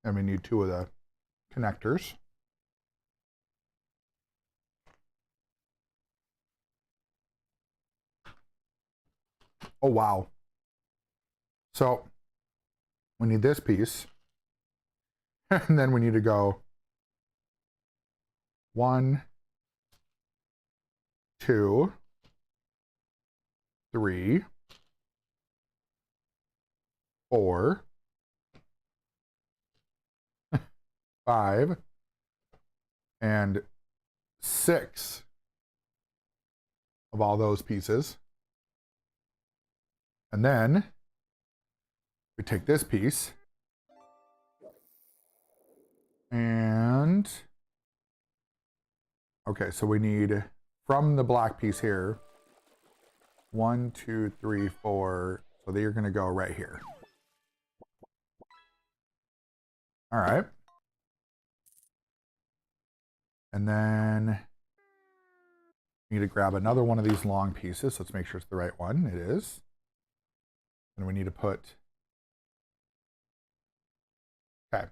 And we need 2 of the connectors. Oh, wow. So we need this piece. And then we need to go 1, 2, 3, 4, 5, and 6 of all those pieces. And then we take this piece and, okay, so we need from the black piece here, 1, 2, 3, 4. So they're going to go right here. All right. And then we need to grab another one of these long pieces. Let's make sure it's the right one. It is. And we need to put, okay.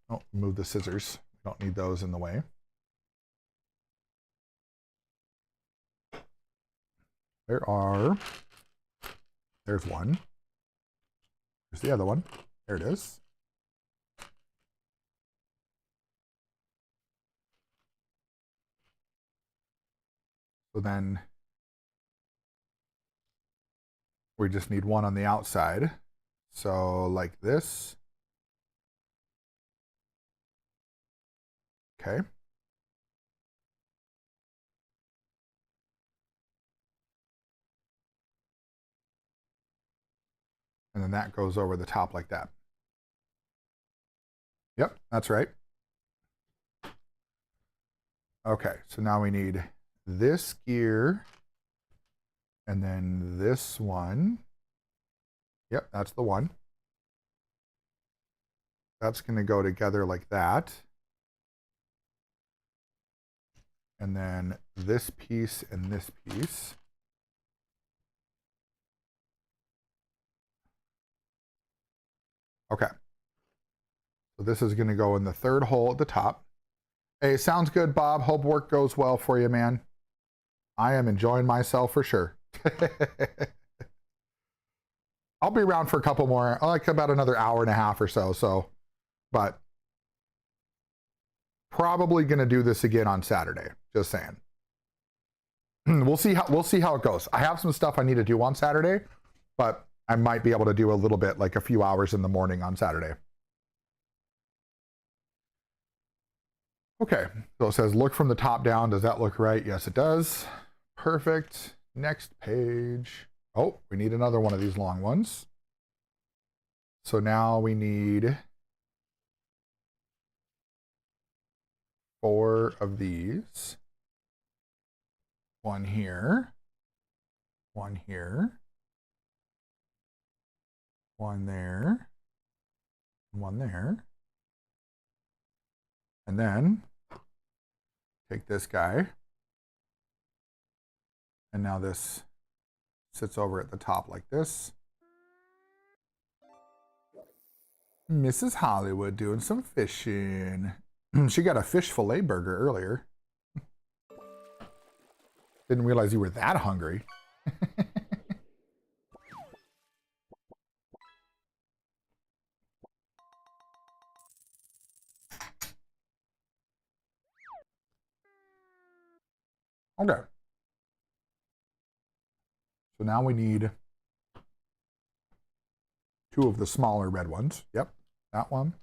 Oh, move the scissors. We don't need those in the way. There's one. There's the other one. There it is. So then we just need one on the outside. So like this. Okay. And then that goes over the top like that. Yep, that's right. Okay, so now we need this gear and then this one. Yep, that's the one. That's going to go together like that. And then this piece and this piece. Okay. So this is going to go in the 3rd hole at the top. Hey, sounds good, Bob. Hope work goes well for you, man. I am enjoying myself for sure. I'll be around for a couple more, like about another hour and a half or so. But probably going to do this again on Saturday. Just saying. We'll see how it goes. I have some stuff I need to do on Saturday, but I might be able to do a little bit, like a few hours in the morning on Saturday. Okay, so it says look from the top down. Does that look right? Yes, it does. Perfect. Next page. Oh, we need another one of these long ones. So now we need 4 of these. One here. One here. One there. One there. And then take this guy. And now this sits over at the top like this. Mrs. Hollywood doing some fishing. She got a fish fillet burger earlier. Didn't realize you were that hungry. Okay. So now we need 2 of the smaller red ones. Yep. That one.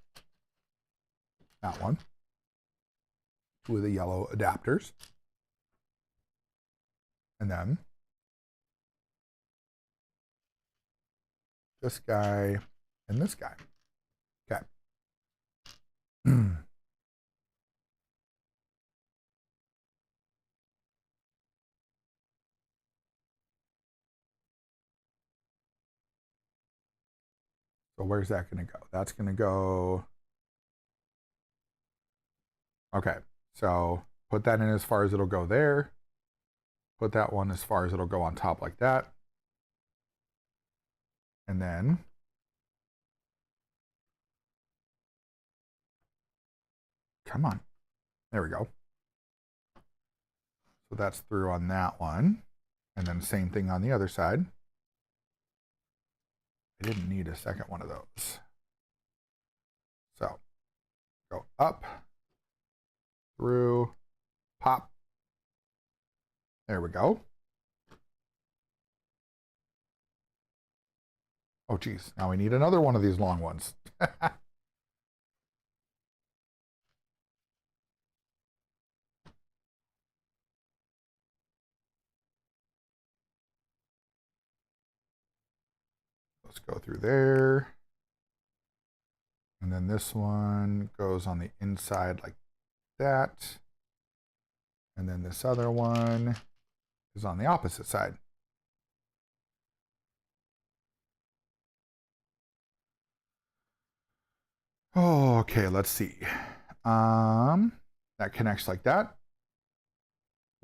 That one. 2 of the yellow adapters. And then this guy and this guy. Okay. So where's that going to go? That's going to go. Okay. So put that in as far as it'll go there. Put that one as far as it'll go on top like that. And then come on. There we go. So that's through on that one. And then same thing on the other side. I didn't need a second one of those. So go up, through, pop. There we go. Oh, geez. Now we need another one of these long ones. Let's go through there. And then this one goes on the inside like that. And then this other one is on the opposite side. Oh, okay, let's see. That connects like that.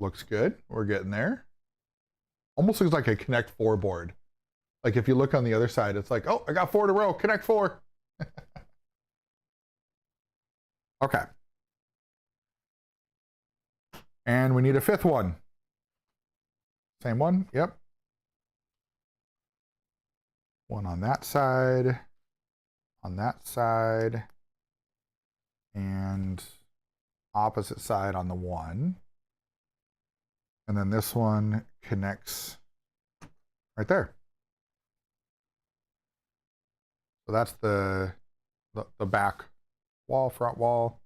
Looks good. We're getting there. Almost looks like a Connect 4 board. Like if you look on the other side, it's like, oh, I got 4 in a row. Connect 4. Okay. And we need a 5th one. Same one. Yep. One on that side. On that side. And opposite side on the one. And then this one connects right there. So that's the back wall, front wall.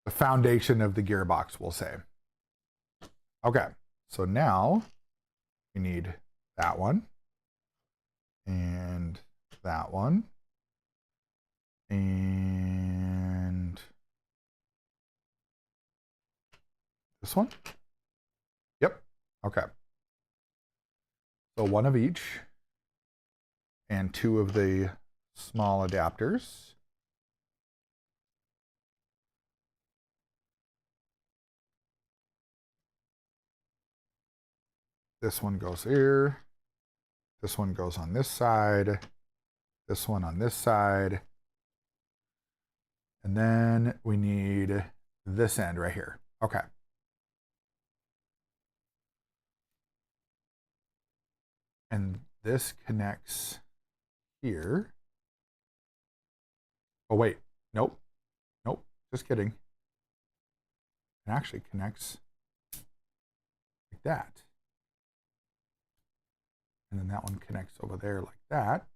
The foundation of the gearbox, we'll say. Okay, so now we need that one and that one and this one. Yep. Okay. So one of each and 2 of the small adapters. This one goes here. This one goes on this side. This one on this side. And then we need this end right here. Okay. And this connects here. Oh, wait. Nope. Nope. Just kidding. It actually connects like that. And then that one connects over there like that.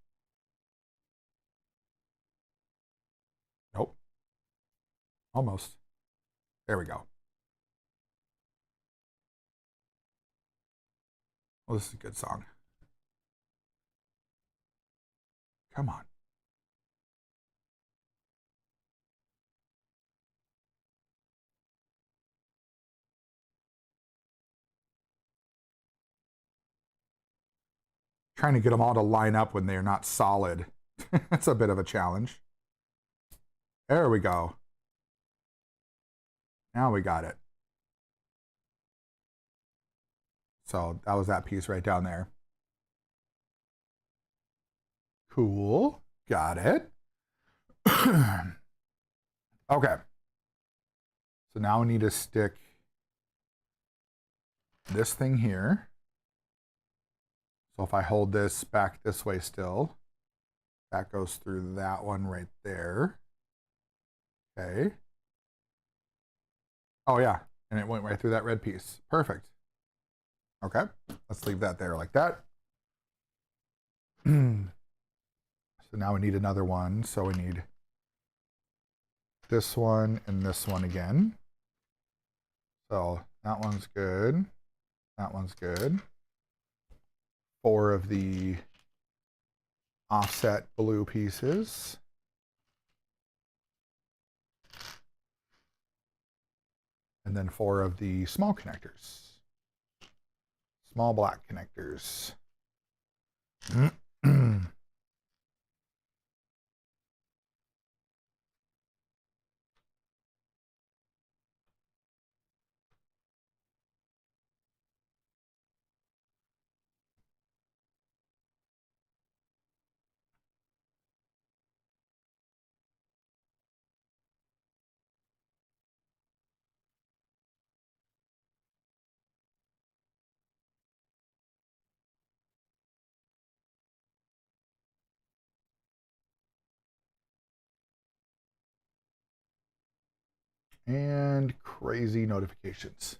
Nope. Almost. There we go. Well, this is a good song. Come on. Trying to get them all to line up when they're not solid. That's a bit of a challenge. There we go. Now we got it. So that was that piece right down there. Cool. Got it. Okay. So now we need to stick this thing here. So if I hold this back this way still, that goes through that one right there. Okay. Oh yeah, and it went right through that red piece. Perfect. Okay, let's leave that there like that. So now we need another one. So we need this one and this one again. So that one's good. That one's good. 4 of the offset blue pieces. And then 4 of the small connectors. Small black connectors. And crazy notifications.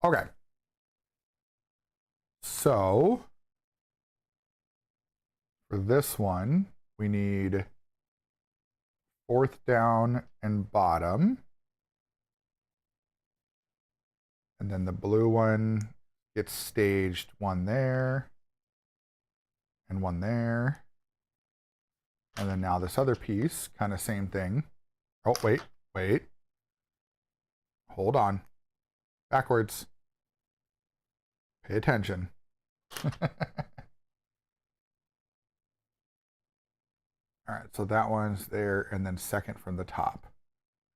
Okay. So for this one, we need 4th down and bottom. And then the blue one gets staged, 1 there and 1 there. And then now this other piece, kind of same thing. Oh, wait. Hold on. Backwards. Pay attention. All right, so that one's there, and then second from the top.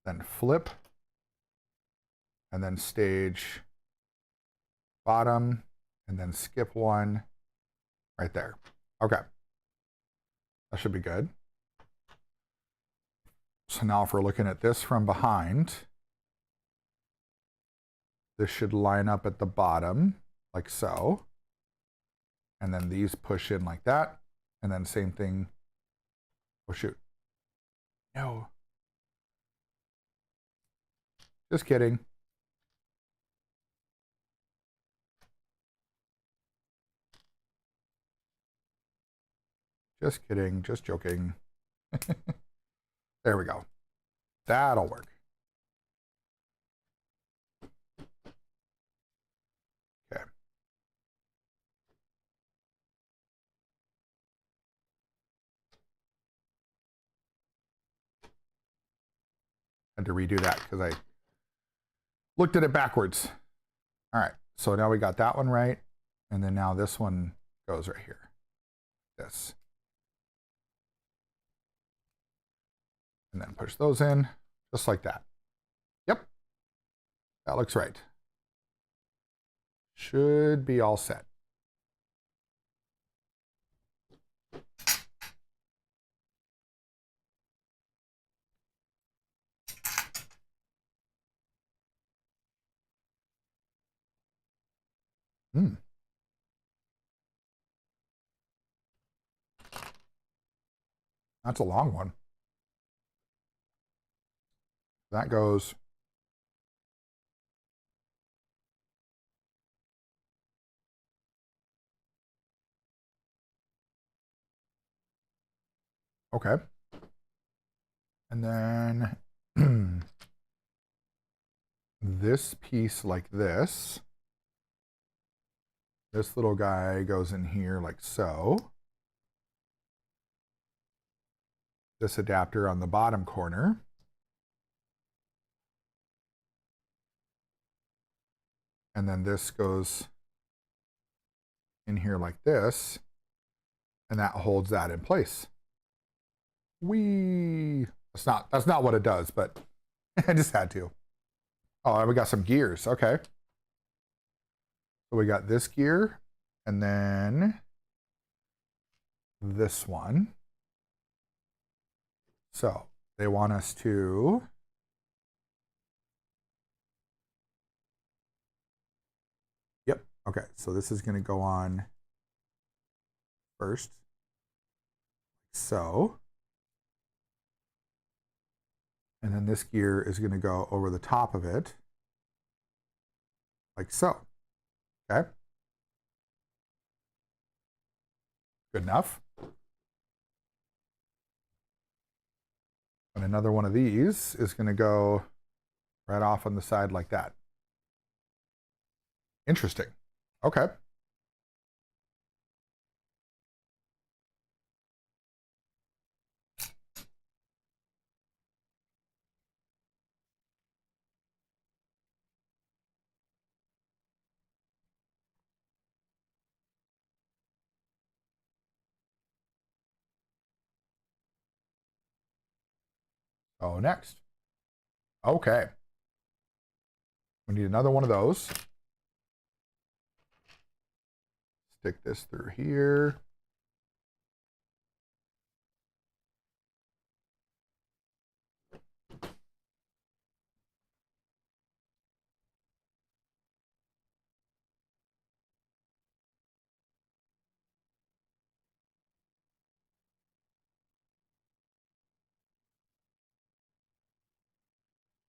Then flip, and then stage bottom, and then skip 1 right there. Okay. That should be good. So now if we're looking at this from behind, this should line up at the bottom, like so. And then these push in like that. And then same thing. Oh, shoot. No. Just kidding. Just kidding. Just joking. There we go. That'll work. Okay. Had to redo that because I looked at it backwards. All right. So now we got that one right. And then now this one goes right here. This. And then push those in just like that. Yep. That looks right. Should be all set. That's a long one. That goes. Okay. And then this piece like this. This little guy goes in here like so. This adapter on the bottom corner. And then this goes in here like this. And that holds that in place. That's not what it does, but I just had to. Oh, and we got some gears. Okay. So we got this gear and then this one. So they want us to okay, so this is going to go on first. So And then this gear is going to go over the top of it, like so. Okay. Good enough. And another one of these is going to go right off on the side like that. Interesting. Okay. Oh, next. Okay. We need another one of those. Stick this through here.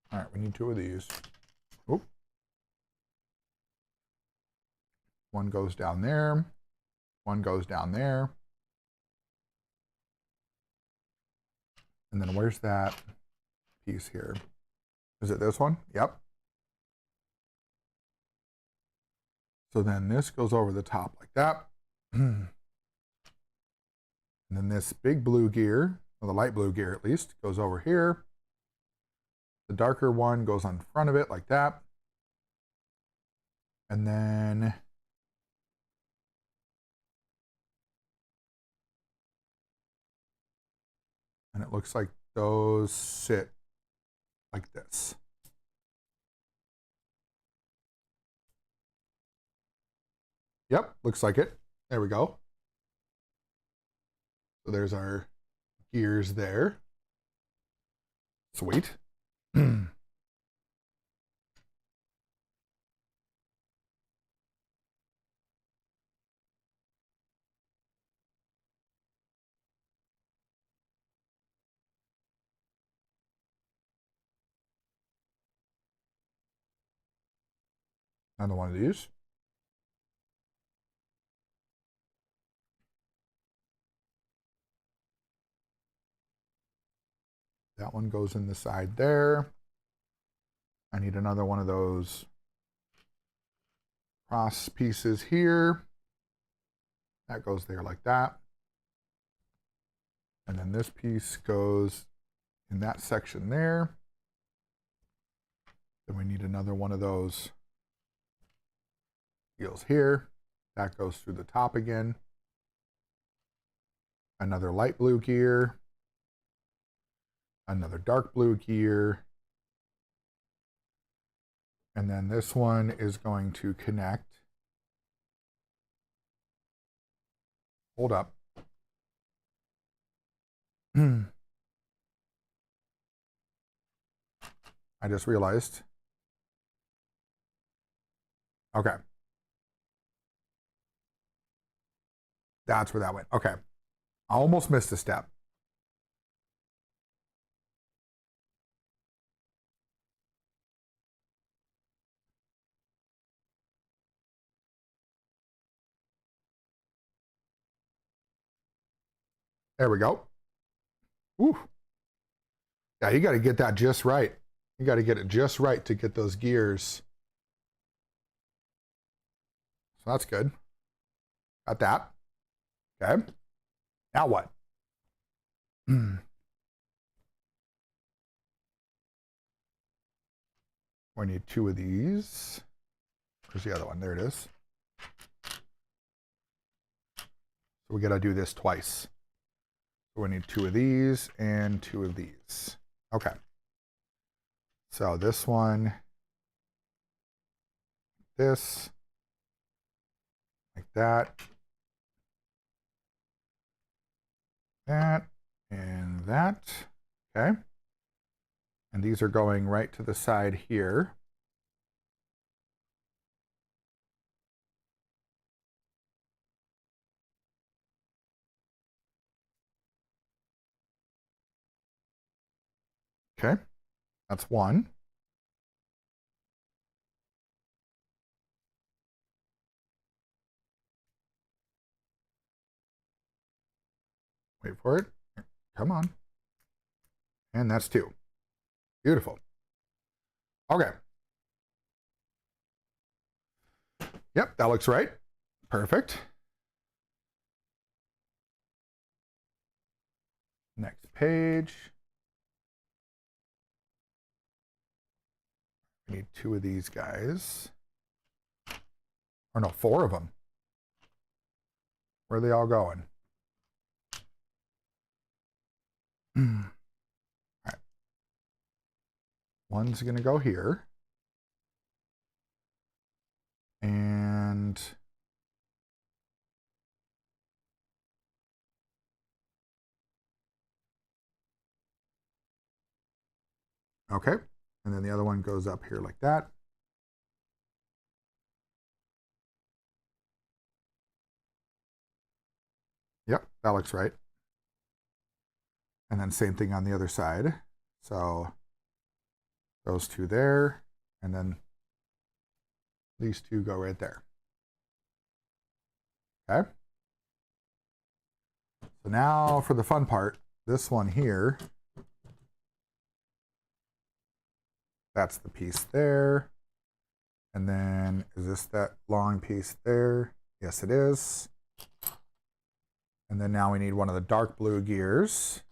All right, we need two of these. Oop. One goes down there. One goes down there. And then where's that piece here? Is it this one? Yep. So then this goes over the top like that. And then this big blue gear, or the light blue gear at least, goes over here. The darker one goes on front of it like that. And then it looks like those sit like this. Yep, looks like it. There we go. So there's our gears there. Sweet. Another one of these. That one goes in the side there. I need another one of those cross pieces here. That goes there like that. And then this piece goes in that section there. Then we need another one of those wheels here. That goes through the top again. Another light blue gear. Another dark blue gear. And then this one is going to connect. Hold up. I just realized. Okay. That's where that went. Okay. I almost missed a step. There we go. Ooh. Yeah, you got to get that just right. You got to get it just right to get those gears. So that's good. Got that. Okay. Now what? We need two of these. Where's the other one? There it is. So we got to do this twice. So we need two of these and two of these. Okay. So this one, this, like that, and that. Okay. And these are going right to the side here. Okay. That's one. Wait for it. Come on. And that's two. Beautiful. Okay. Yep, that looks right. Perfect. Next page. We need two of these guys. Or no, four of them. Where are they all going? All right. One's going to go here. And okay. And then the other one goes up here like that. Yep, that looks right. And then same thing on the other side. So those two there, and then these two go right there. Okay. So now for the fun part, this one here, that's the piece there. And then is this that long piece there? Yes, it is. And then now we need one of the dark blue gears.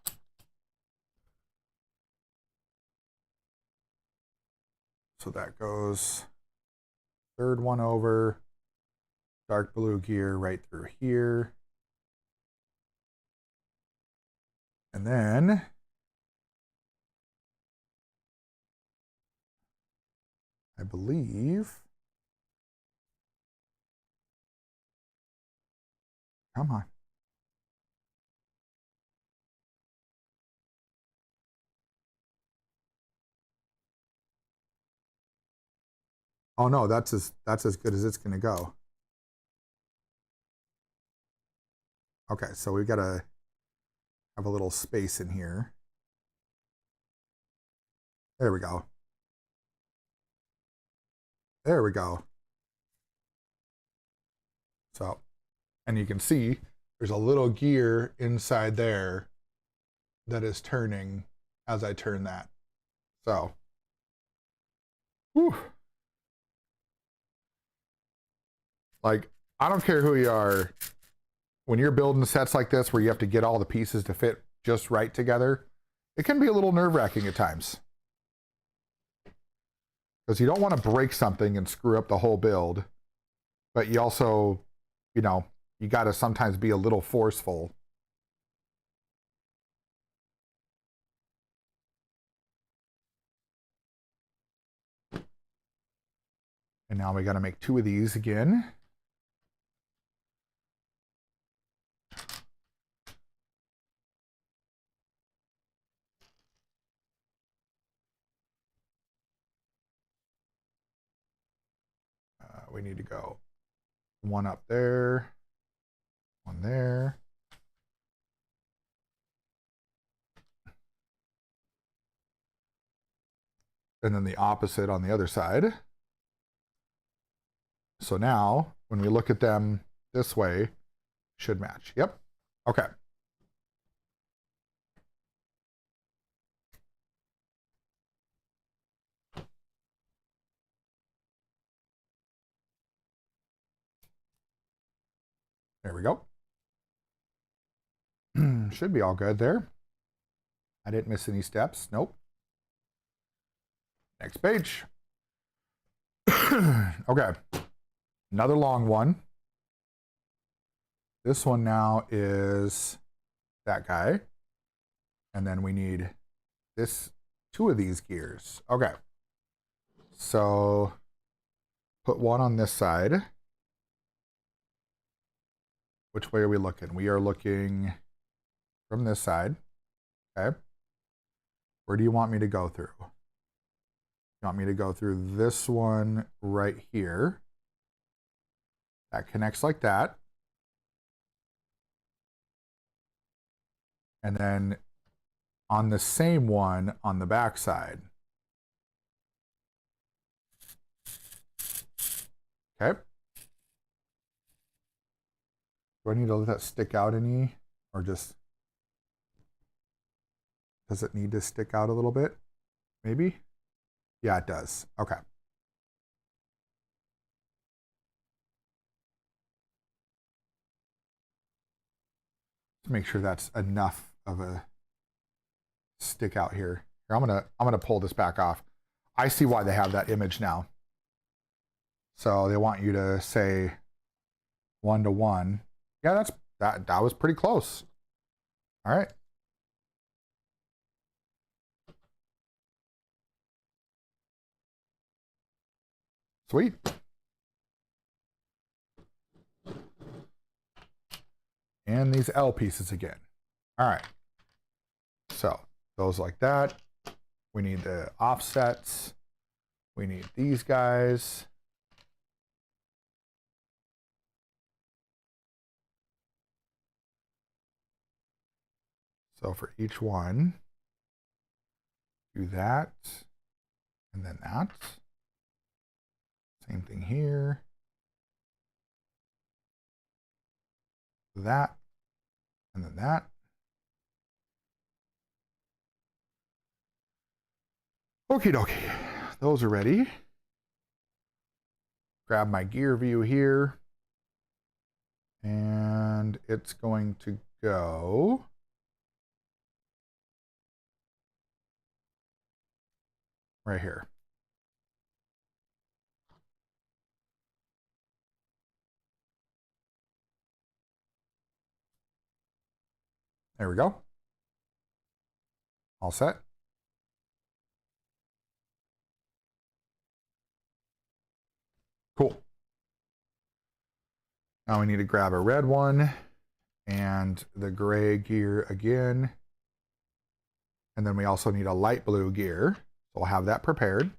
So that goes third one over, dark blue gear right through here. And then I believe, come on. Oh no, that's as good as it's gonna go. Okay, so we've got to have a little space in here. There we go. There we go. So, and you can see there's a little gear inside there that is turning as I turn that. So, whew. Like, I don't care who you are. When you're building sets like this where you have to get all the pieces to fit just right together, it can be a little nerve-wracking at times. Because you don't want to break something and screw up the whole build, but you also, you know, you got to sometimes be a little forceful. And now we got to make two of these again. We need to go one up there, one there. And then the opposite on the other side. So now, when we look at them this way, should match. Yep. Okay. There we go. Should be all good there. I didn't miss any steps. Nope. Next page. Okay. Another long one. This one now is that guy. And then we need this, two of these gears. Okay. So put one on this side. Which way are we looking? We are looking from this side. Okay. Where do you want me to go through? You want me to go through this one right here. That connects like that. And then on the same one on the back side. Do I need to let that stick out any, or just, does it need to stick out a little bit? Maybe? Yeah, it does. Okay. To make sure that's enough of a stick out here. Here, I'm gonna pull this back off. I see why they have that image now. So they want you to say 1-to-1. Yeah, that was pretty close. All right. Sweet. And these L pieces again. All right. So those like that. We need the offsets. We need these guys. So for each one, do that, and then that. Same thing here. That, and then that. Okie dokie, those are ready. Grab my gear view here. And it's going to go right here. There we go. All set. Cool. Now we need to grab a red one and the gray gear again. And then we also need a light blue gear. So we'll have that prepared.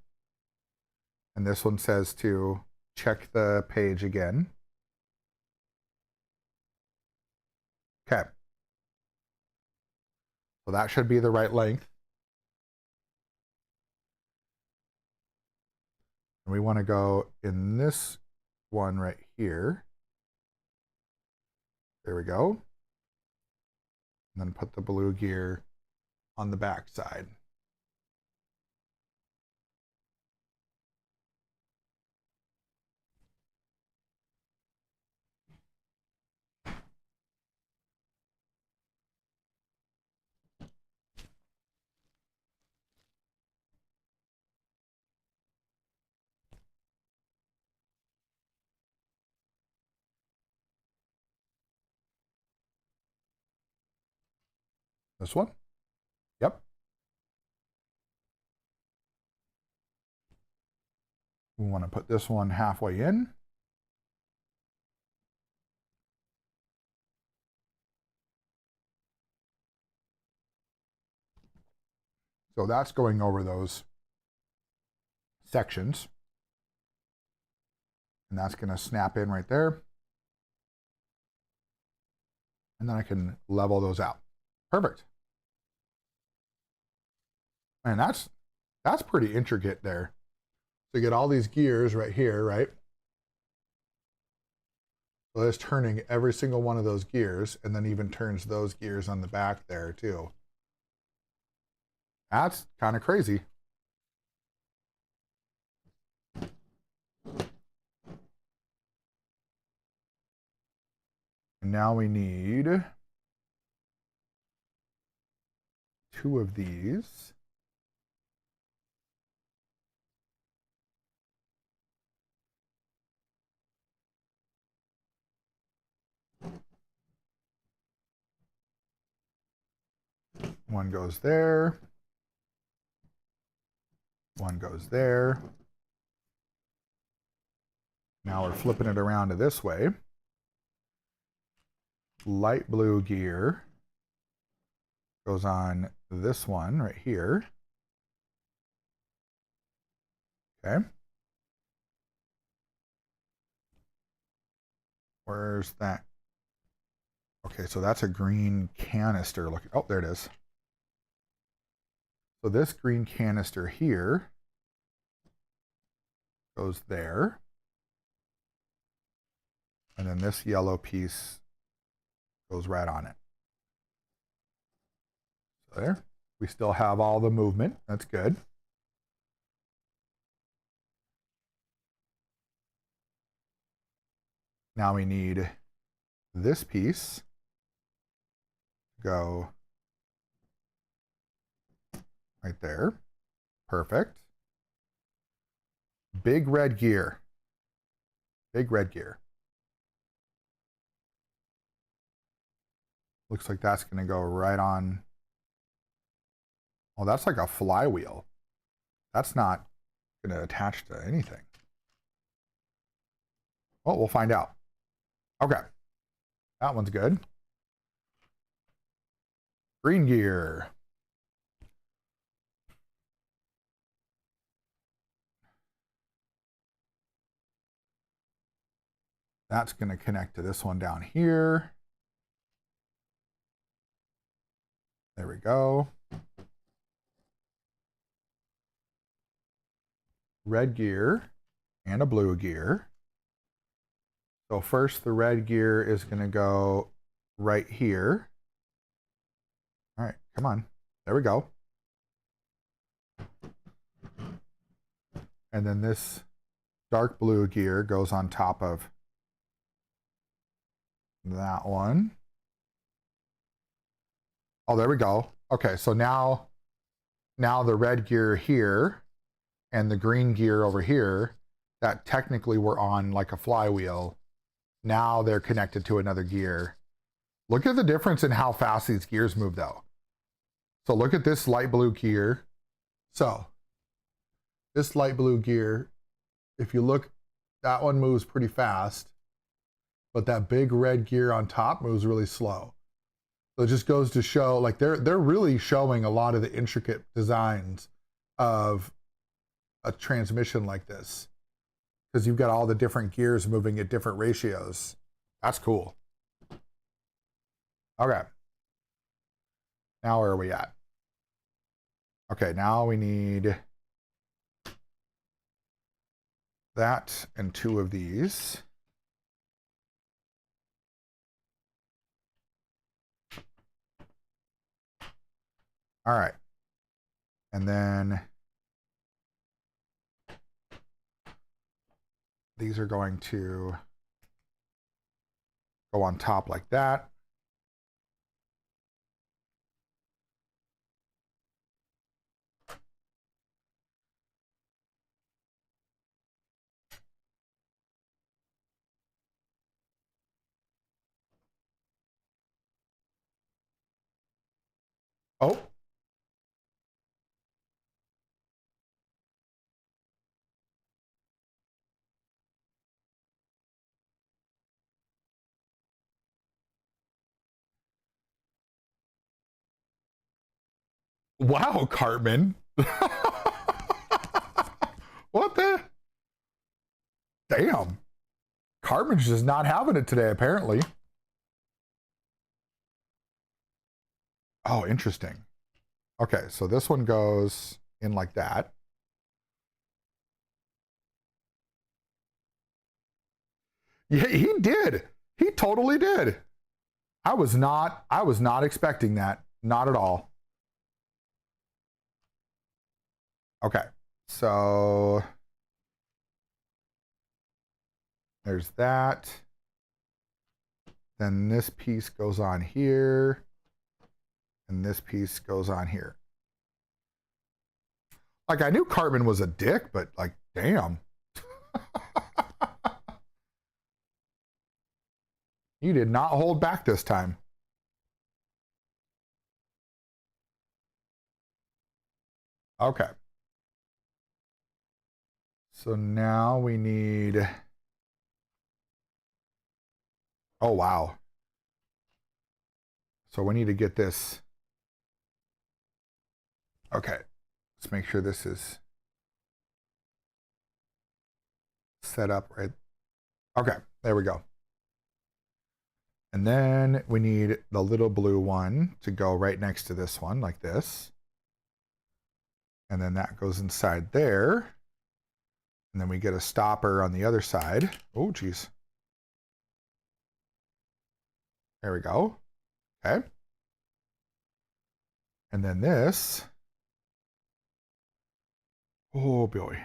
And this one says to check the page again. Okay. So that should be the right length. And we want to go in this one right here. There we go. And then put the blue gear on the back side. This one? Yep. We want to put this one halfway in. So that's going over those sections. And that's going to snap in right there. And then I can level those out. Perfect. And that's pretty intricate there. So you get all these gears right here, right? So it's turning every single one of those gears, and then even turns those gears on the back there too. That's kind of crazy. And now we need 2 of these. One goes there. One goes there. Now we're flipping it around to this way. Light blue gear goes on this one right here. Okay. Where's that? Okay, so that's a green canister. Look, oh, there it is. So this green canister here goes there. And then this yellow piece Goes right on it. So there. We still have all the movement. That's good. Now we need this piece to go right there. Perfect. Big red gear. Big red gear. Looks like that's going to go right on. Oh, that's like a flywheel. That's not going to attach to anything. Well, we'll find out. Okay. That one's good. Green gear. That's going to connect to this one down here. There we go. Red gear and a blue gear. So first the red gear is going to go right here. All right, come on. There we go. And then this dark blue gear goes on top of that one. Oh, there we go. Okay, so now the red gear here and the green gear over here that technically were on like a flywheel, now they're connected to another gear. Look at the difference in how fast these gears move though. So look at this light blue gear. So this light blue gear, if you look, that one moves pretty fast, but that big red gear on top moves really slow. So it just goes to show, like they're really showing a lot of the intricate designs of a transmission like this, because you've got all the different gears moving at different ratios. That's cool. Okay. Now where are we at? Okay, now we need that and 2 of these. All right. And then these are going to go on top like that. Oh. Wow, Cartman. What the? Damn. Cartman's just not having it today, apparently. Oh, interesting. Okay, so this one goes in like that. Yeah, he did. He totally did. I was not expecting that. Not at all. Okay, so there's that. Then this piece goes on here. And this piece goes on here. Like, I knew Cartman was a dick, but like, damn. You did not hold back this time. Okay. So now we need, oh wow. So we need to get this. Okay, let's make sure this is set up right. Okay, there we go. And then we need the little blue one to go right next to this one like this. And then that goes inside there. And then we get a stopper on the other side. Oh, geez. There we go. Okay. And then this. Oh boy.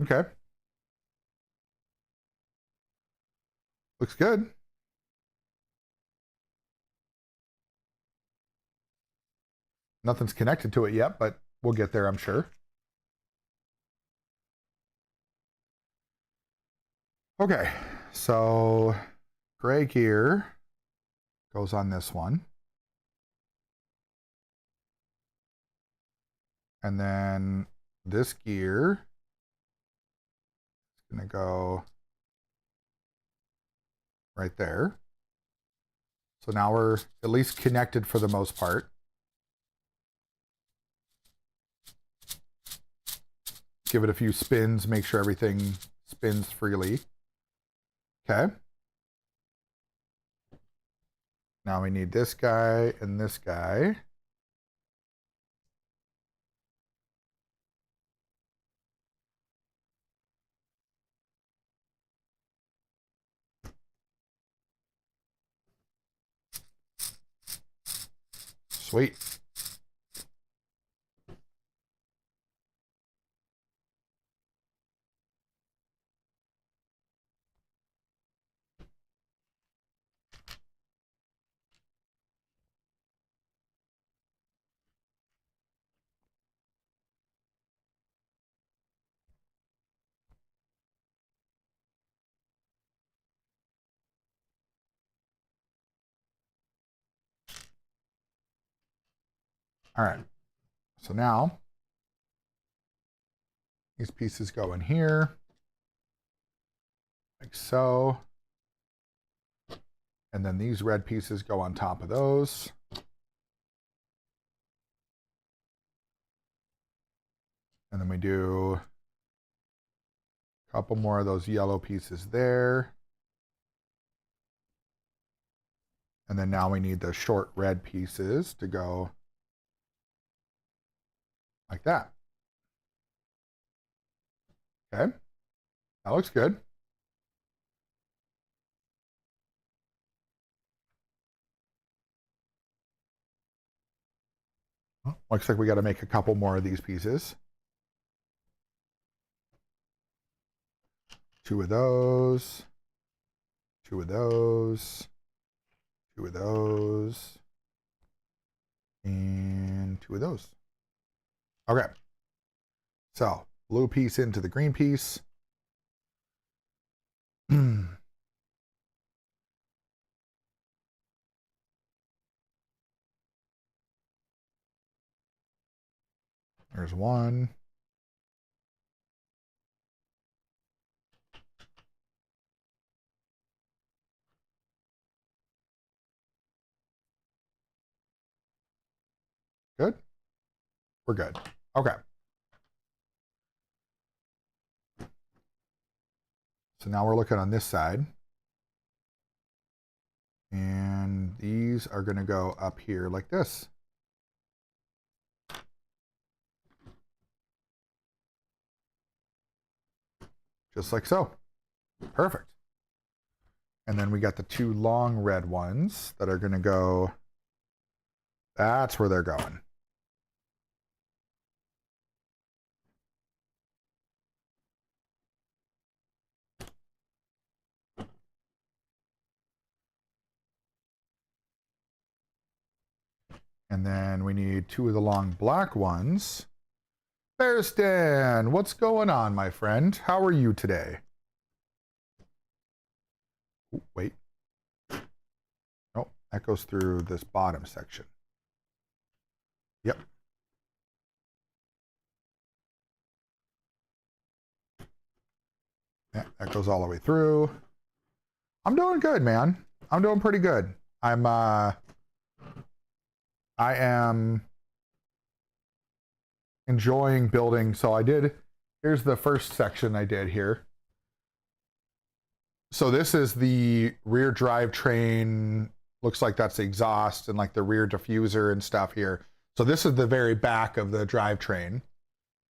Okay. Looks good. Nothing's connected to it yet, but we'll get there, I'm sure. Okay, so gray gear goes on this one. And then this gear is going to go right there. So now we're at least connected for the most part. Give it a few spins, make sure everything spins freely. Okay. Now we need this guy and this guy. Sweet. All right. So now these pieces go in here, like so. And then these red pieces go on top of those. And then we do a couple more of those yellow pieces there. And then now we need the short red pieces to go like that. Okay, that looks good. Looks like we got to make a couple more of these pieces. 2 of those, 2 of those, 2 of those, and 2 of those. Okay. So, blue piece into the green piece. There's one. Good. We're good. Okay. So now we're looking on this side. And these are going to go up here like this. Just like so. Perfect. And then we got the 2 long red ones that are going to go. That's where they're going. And then we need 2 of the long black ones. Bearstan, what's going on, my friend? How are you today? Ooh, wait. Oh, that goes through this bottom section. Yep. Yeah, that goes all the way through. I'm doing good, man. I'm doing pretty good. I am enjoying building. So here's the first section I did here. So this is the rear drivetrain. Looks like that's the exhaust and like the rear diffuser and stuff here. So this is the very back of the drivetrain.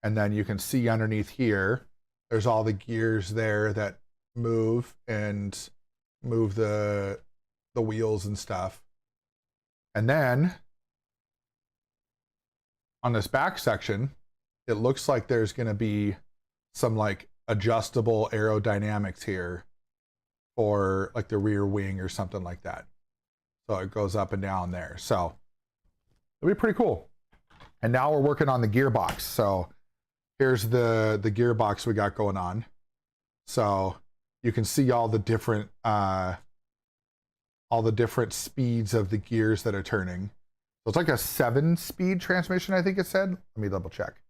And then you can see underneath here, there's all the gears there that move and move the wheels and stuff. And then on this back section, it looks like there's going to be some like adjustable aerodynamics here for like the rear wing or something like that. So it goes up and down there. So it'll be pretty cool. And now we're working on the gearbox. So here's the gearbox we got going on. So you can see all the different speeds of the gears that are turning. So it's like a 7-speed transmission, I think it said. Let me double check.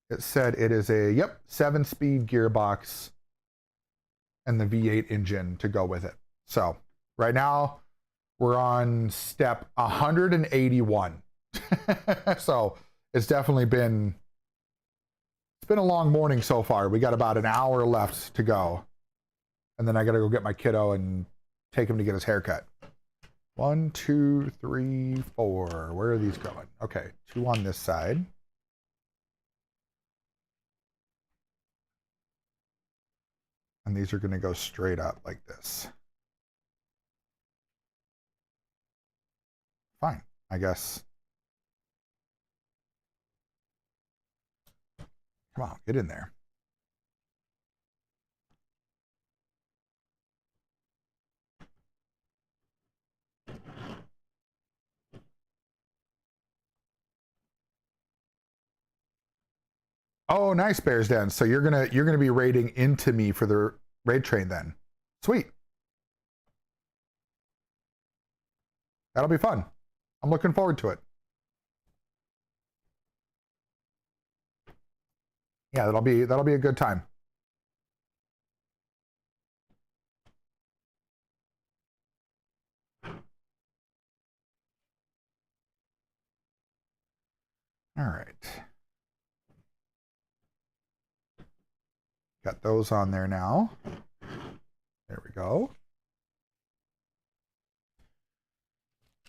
It said it is a, yep, 7-speed gearbox and the V8 engine to go with it. So right now we're on step 181. So it's definitely been, it's been a long morning so far. We got about an hour left to go. And then I got to go get my kiddo and take him to get his haircut. 1, 2, 3, 4. Where are these going? Okay, 2 on this side. And these are going to go straight up like this. Fine, I guess. Come on, get in there. Oh, nice, Bears Den. So you're gonna be raiding into me for the raid train then. Sweet. That'll be fun. I'm looking forward to it. Yeah, that'll be a good time. All right. Got those on there now. There we go.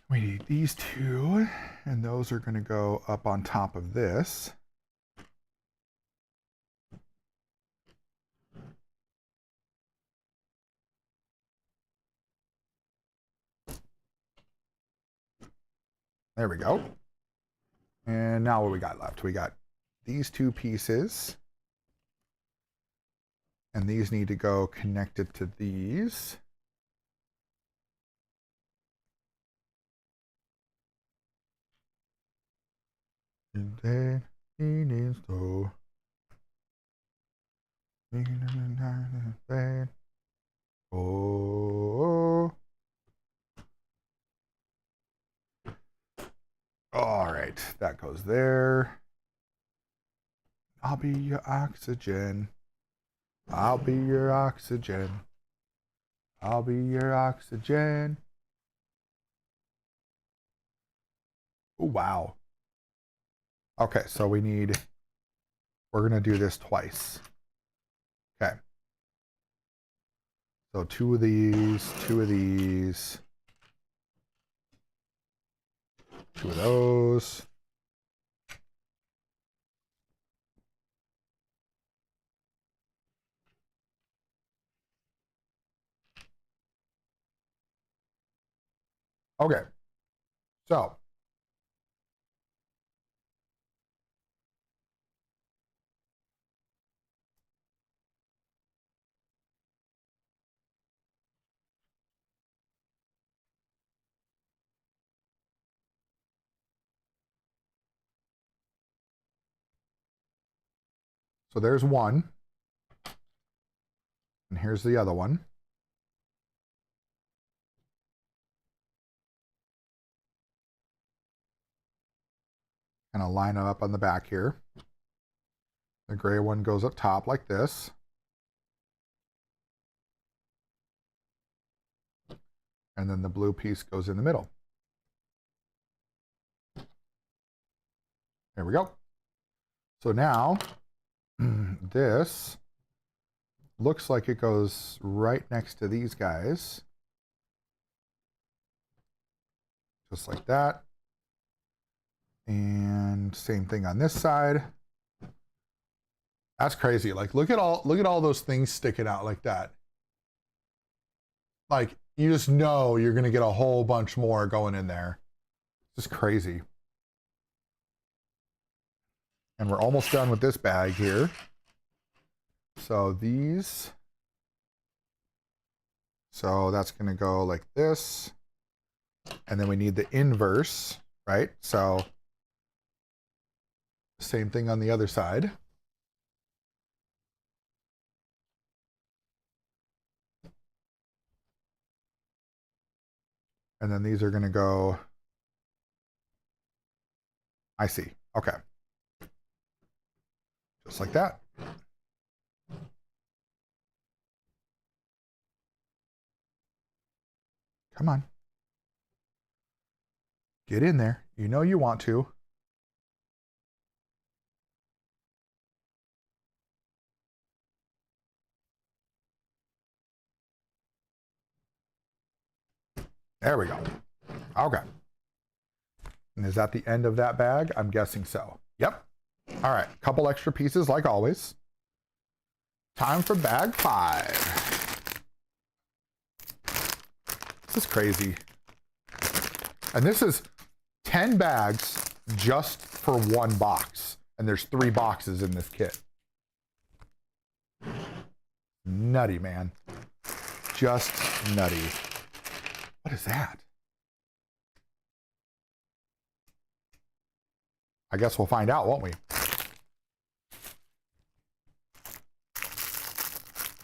We need these 2, and those are going to go up on top of this. There we go. And now what we got left? We got these 2 pieces. And these need to go connected to these. Oh. All right, that goes there. I'll be your oxygen. I'll be your oxygen. I'll be your oxygen. Oh, wow. Okay, so we're going to do this twice. Okay. So 2 of these, 2 of these, 2 of those. Okay, so there's one, and here's the other one. Kind of line up on the back here. The gray one goes up top like this. And then the blue piece goes in the middle. There we go. So now this looks like it goes right next to these guys. Just like that. And same thing on this side. That's crazy. Like look at all those things sticking out like that. Like you just know you're gonna get a whole bunch more going in there. It's just crazy. And we're almost done with this bag here. So these. So that's gonna go like this. And then we need the inverse, right? So same thing on the other side. And then these are going to go, I see. Okay. Just like that. Come on. Get in there. You know you want to. There we go. Okay. And is that the end of that bag? I'm guessing so. Yep. All right. Couple extra pieces like always. Time for bag 5. This is crazy. And this is 10 bags just for one box. And there's 3 boxes in this kit. Nutty, man. Just nutty. What is that? I guess we'll find out, won't we?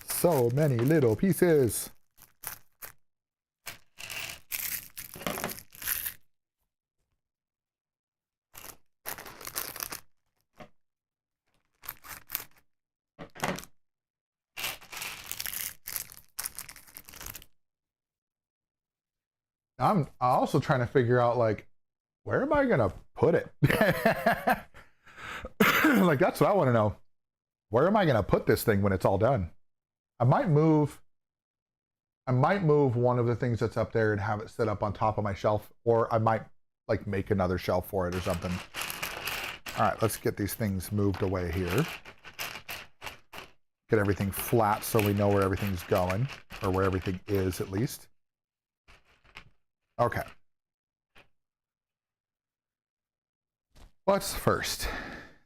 So many little pieces. I'm also trying to figure out, like, where am I gonna put it? Like, that's what I want to know. Where am I gonna put this thing when it's all done? I might move one of the things that's up there and have it sit up on top of my shelf, or I might like make another shelf for it or something. All right, let's get these things moved away here. Get everything flat so we know where everything's going, or where everything is at least. Okay. What's first?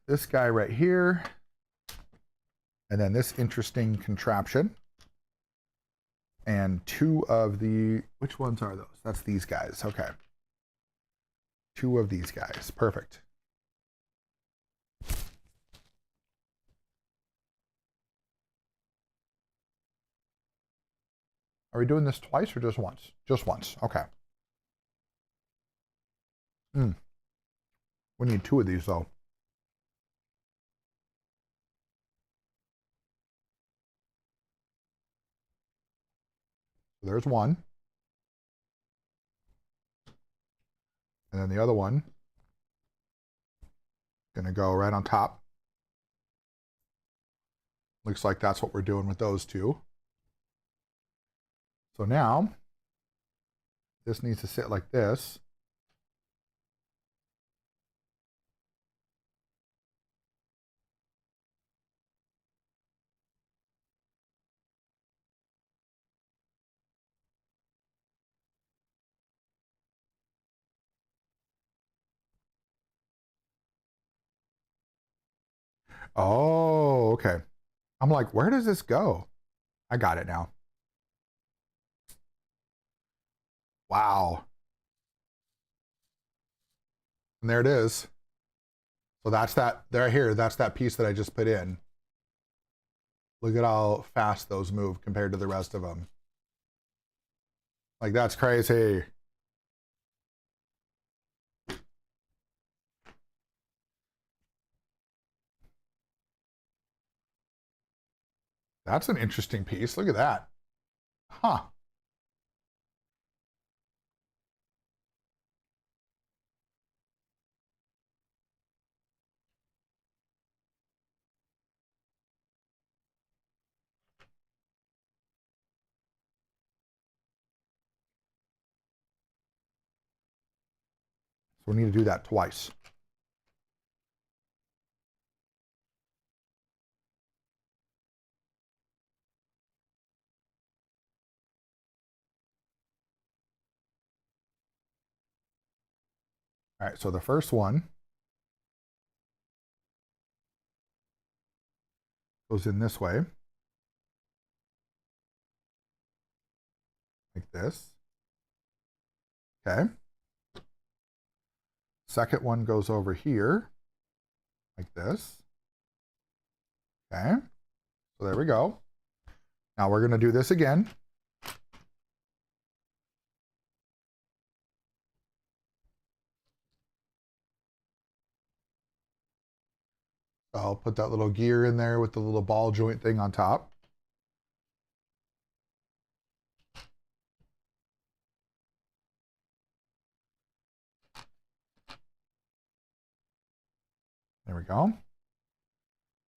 This guy right here. And then this interesting contraption. And 2 of the, which ones are those? That's these guys. Okay. 2 of these guys. Perfect. Are we doing this twice or just once? Just once. Okay. We need 2 of these though. So there's one. And then the other one, gonna go right on top. Looks like that's what we're doing with those 2. So now, this needs to sit like this. Oh, okay. I'm like, where does this go? I got it now. Wow. And there it is. So that's that, there here, that's that piece that I just put in. Look at how fast those move compared to the rest of them. Like, that's crazy. That's an interesting piece. Look at that. Huh. So we need to do that twice. All right, so the first one goes in this way, like this. Okay. Second one goes over here, like this. Okay. So there we go. Now we're going to do this again. I'll put that little gear in there with the little ball joint thing on top. There we go.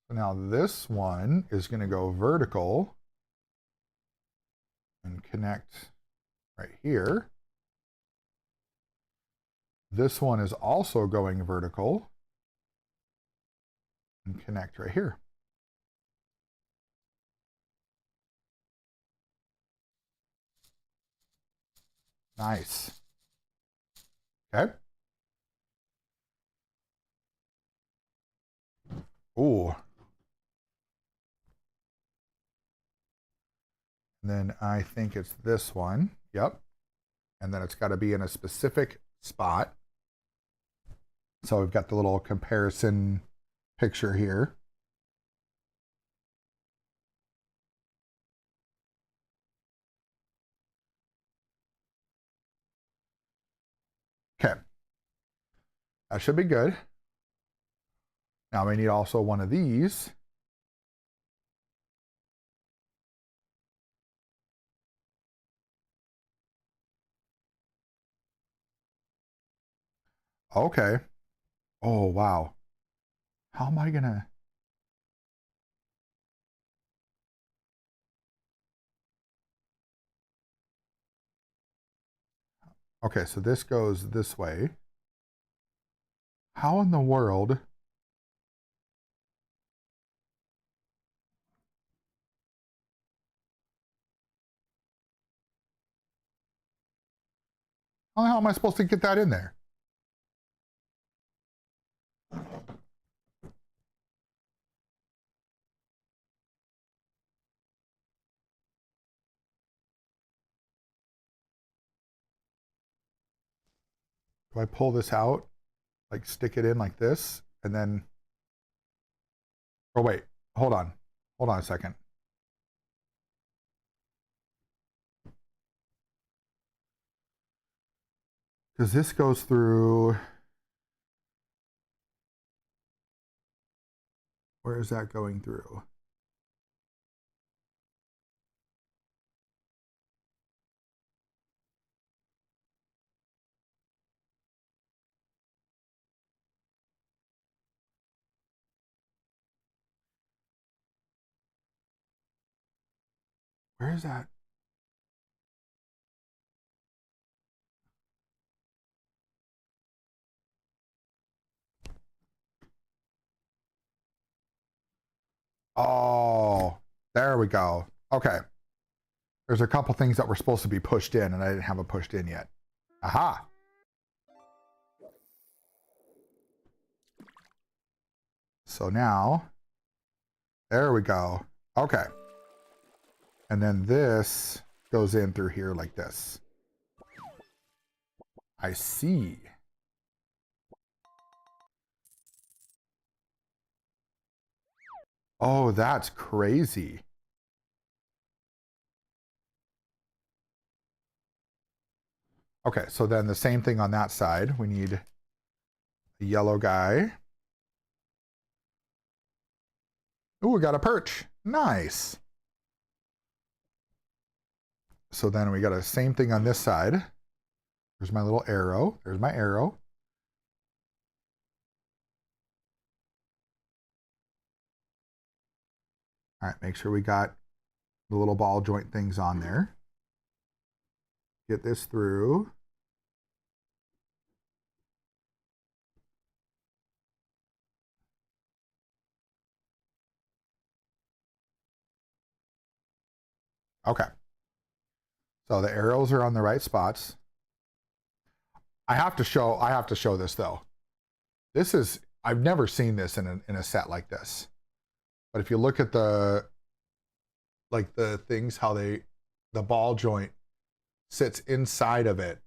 So now this one is going to go vertical and connect right here. This one is also going vertical and connect right here. Nice. Okay. Ooh. And then I think it's this one. Yep. And then it's got to be in a specific spot. So we've got the little comparison picture here. Okay. That should be good. Now we need also one of these. Okay. Oh, wow. How am I gonna... Okay, so this goes this way. How in the world... How the hell am I supposed to get that in there? Do I pull this out? Like stick it in like this? And then... Oh, wait. Hold on. Hold on a second. Because this goes through... Where is that going through? Where is that? Oh, there we go. Okay. There's a couple things that were supposed to be pushed in, and I didn't have them pushed in yet. Aha. So now, there we go. Okay. And then this goes in through here like this. I see. Oh, that's crazy. Okay, so then the same thing on that side. We need the yellow guy. Ooh, we got a perch. Nice. So then we got a same thing on this side. There's my little arrow. There's my arrow. All right, make sure we got the little ball joint things on there. Get this through. Okay. So the arrows are on the right spots. I have to show this though. This is, I've never seen this in a set like this. But if you look at the things, how the ball joint sits inside of it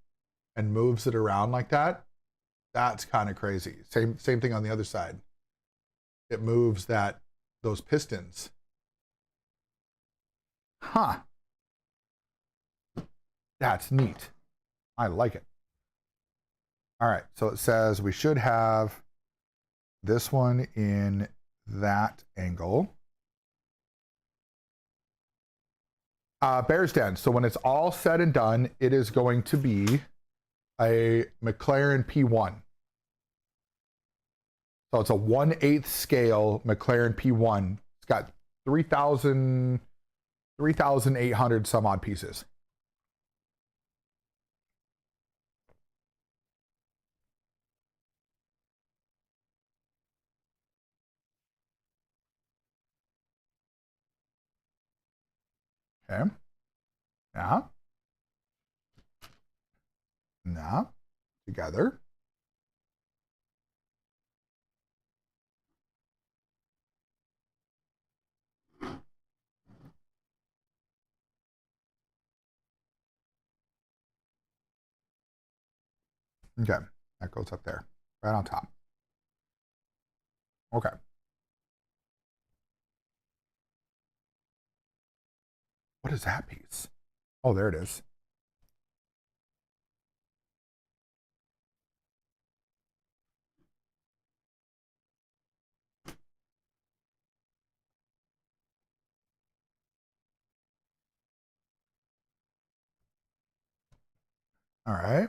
and moves it around like that, that's kind of crazy. Same thing on the other side. It moves those pistons. Huh. That's neat. I like it. All right, so it says we should have this one in that angle. Bear's Den. So when it's all said and done, it is going to be a McLaren P1. So it's a 1/8 scale McLaren P1. It's got 3,800 some odd pieces. Okay. Now. Now. Together. Okay. That goes up there. Right on top. Okay. What is that piece? Oh, there it is. All right.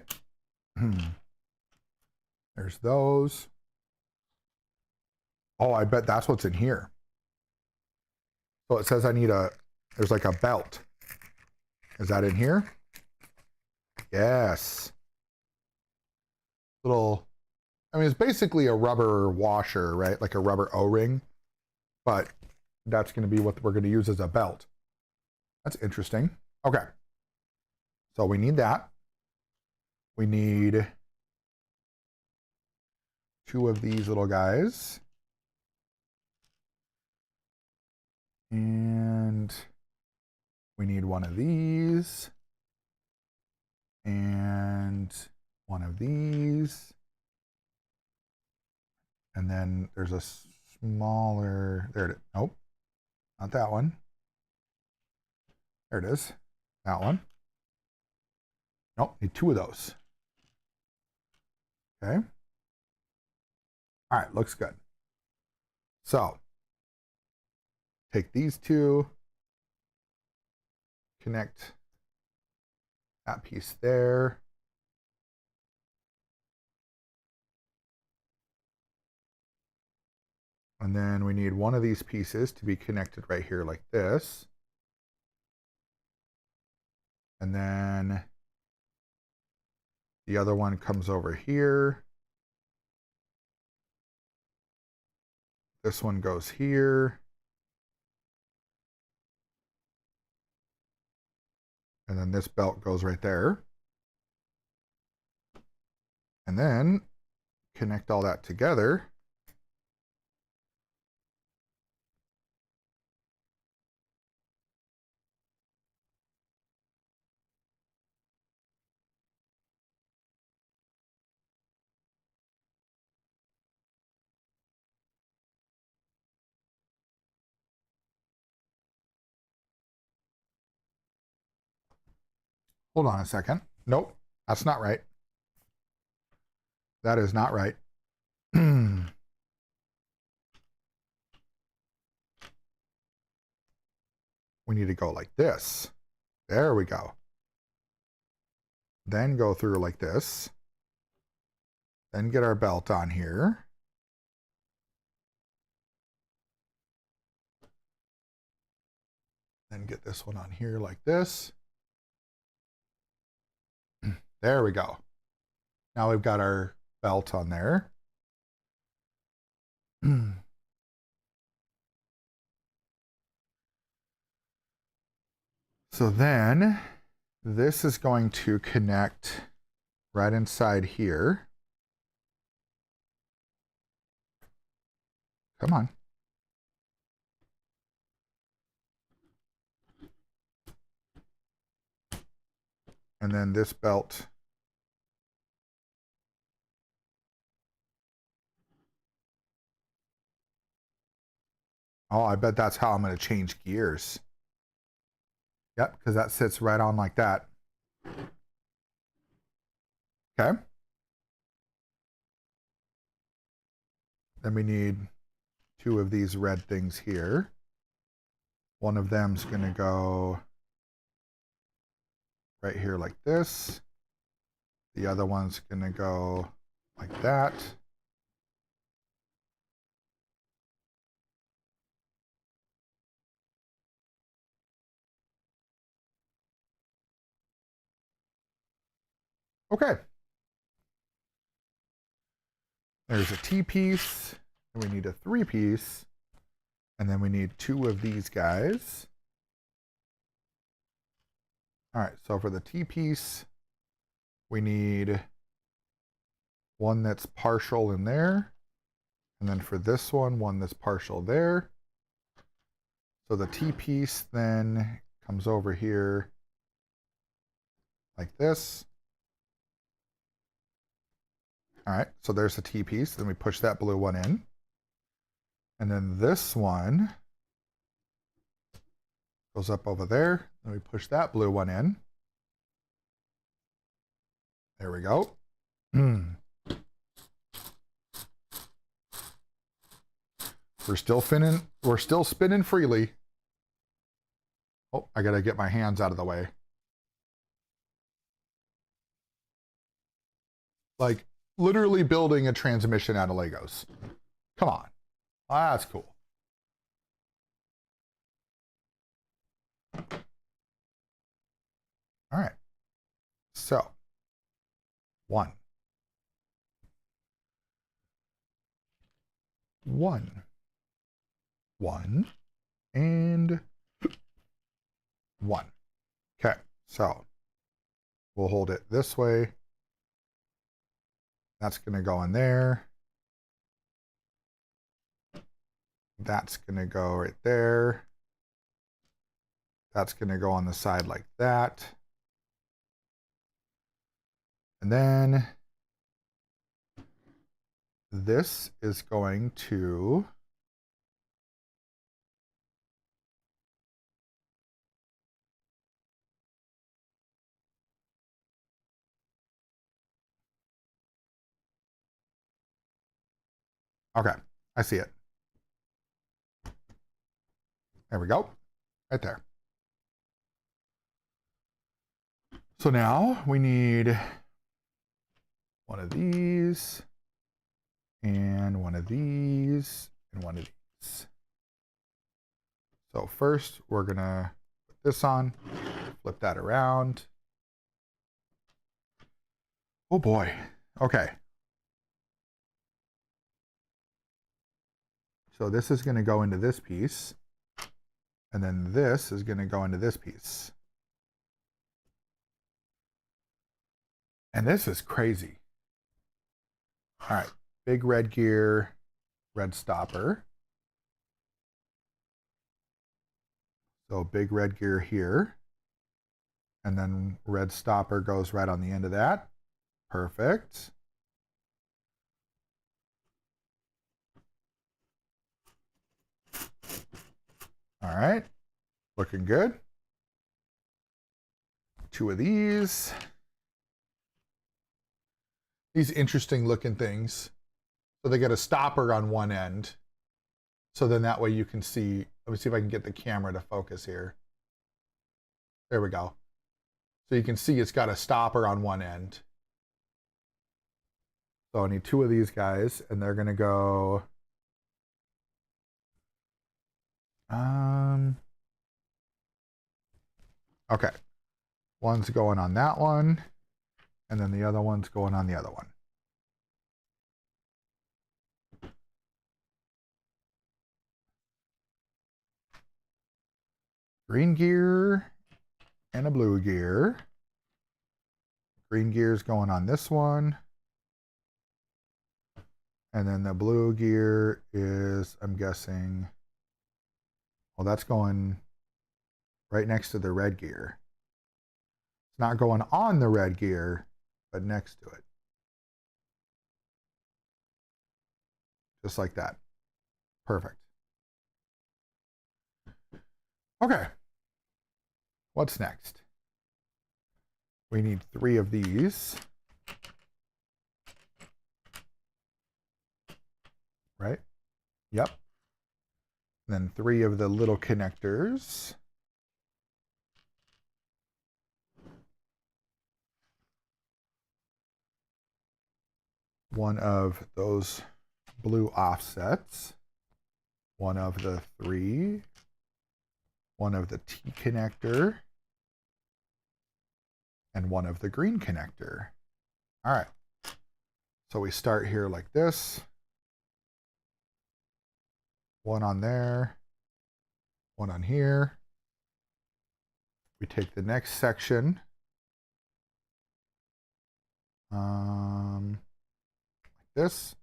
There's those. Oh, I bet that's what's in here. So it says there's like a belt. Is that in here? Yes. It's basically a rubber washer, right? Like a rubber O-ring, but that's going to be what we're going to use as a belt. That's interesting. Okay. So we need that. We need 2 of these little guys. And we need 1 of these. And 1 of these. And then there's a smaller, there it is. Nope, not that one. There it is. That one. Nope, need 2 of those. Okay. All right, looks good. So take these 2, connect that piece there. And then we need 1 of these pieces to be connected right here like this. And then the other one comes over here. This one goes here. And then this belt goes right there. And then connect all that together. Hold on a second. Nope, that's not right. That is not right. We need to go like this. There we go. Then go through like this. Then get our belt on here. Then get this one on here like this. There we go. Now we've got our belt on there. So then this is going to connect right inside here. Come on. And then this belt. Oh, I bet that's how I'm going to change gears. Yep, because that sits right on like that. Okay. Then we need 2 of these red things here. One of them's going to go right here like this. The other one's going to go like that. Okay. There's a T-piece, and we need a 3-piece, and then we need 2 of these guys. All right, so for the T-piece, we need 1 that's partial in there, and then for this one that's partial there. So the T-piece then comes over here like this. All right, so there's the T-piece. Then we push that blue one in. And then this one goes up over there. Then we push that blue one in. There we go. We're still spinning freely. Oh, I gotta get my hands out of the way. Like literally building a transmission out of Legos. Come on. That's cool. All right. So, 1. 1. 1 and 1. Okay, so we'll hold it this way. That's going to go in there. That's going to go right there. That's going to go on the side like that. And then this is going to okay, I see it. There we go. Right there. So now we need 1 of these, and 1 of these, and 1 of these. So first we're gonna put this on, flip that around. Oh boy, okay. So this is gonna go into this piece, and then this is gonna go into this piece. And this is crazy. All right, big red gear, red stopper. So big red gear here. And then red stopper goes right on the end of that. Perfect. All right, looking good. 2 of these. These interesting looking things. So they get a stopper on one end. So then that way you can see, let me see if I can get the camera to focus here. There we go. So you can see it's got a stopper on one end. So I need 2 of these guys, and they're gonna go, okay. One's going on that one, and then the other one's going on the other one. Green gear and a blue gear. Green gear is going on this one. And then the blue gear is, I'm guessing, well, that's going right next to the red gear. It's not going on the red gear, but next to it. Just like that. Perfect. Okay. What's next? We need 3 of these. Right? Yep. And then 3 of the little connectors. One of those blue offsets. One of the 3. One of the T connector. And one of the green connector. All right. So we start here like this. One on there. One on here. We take the next section. Like this.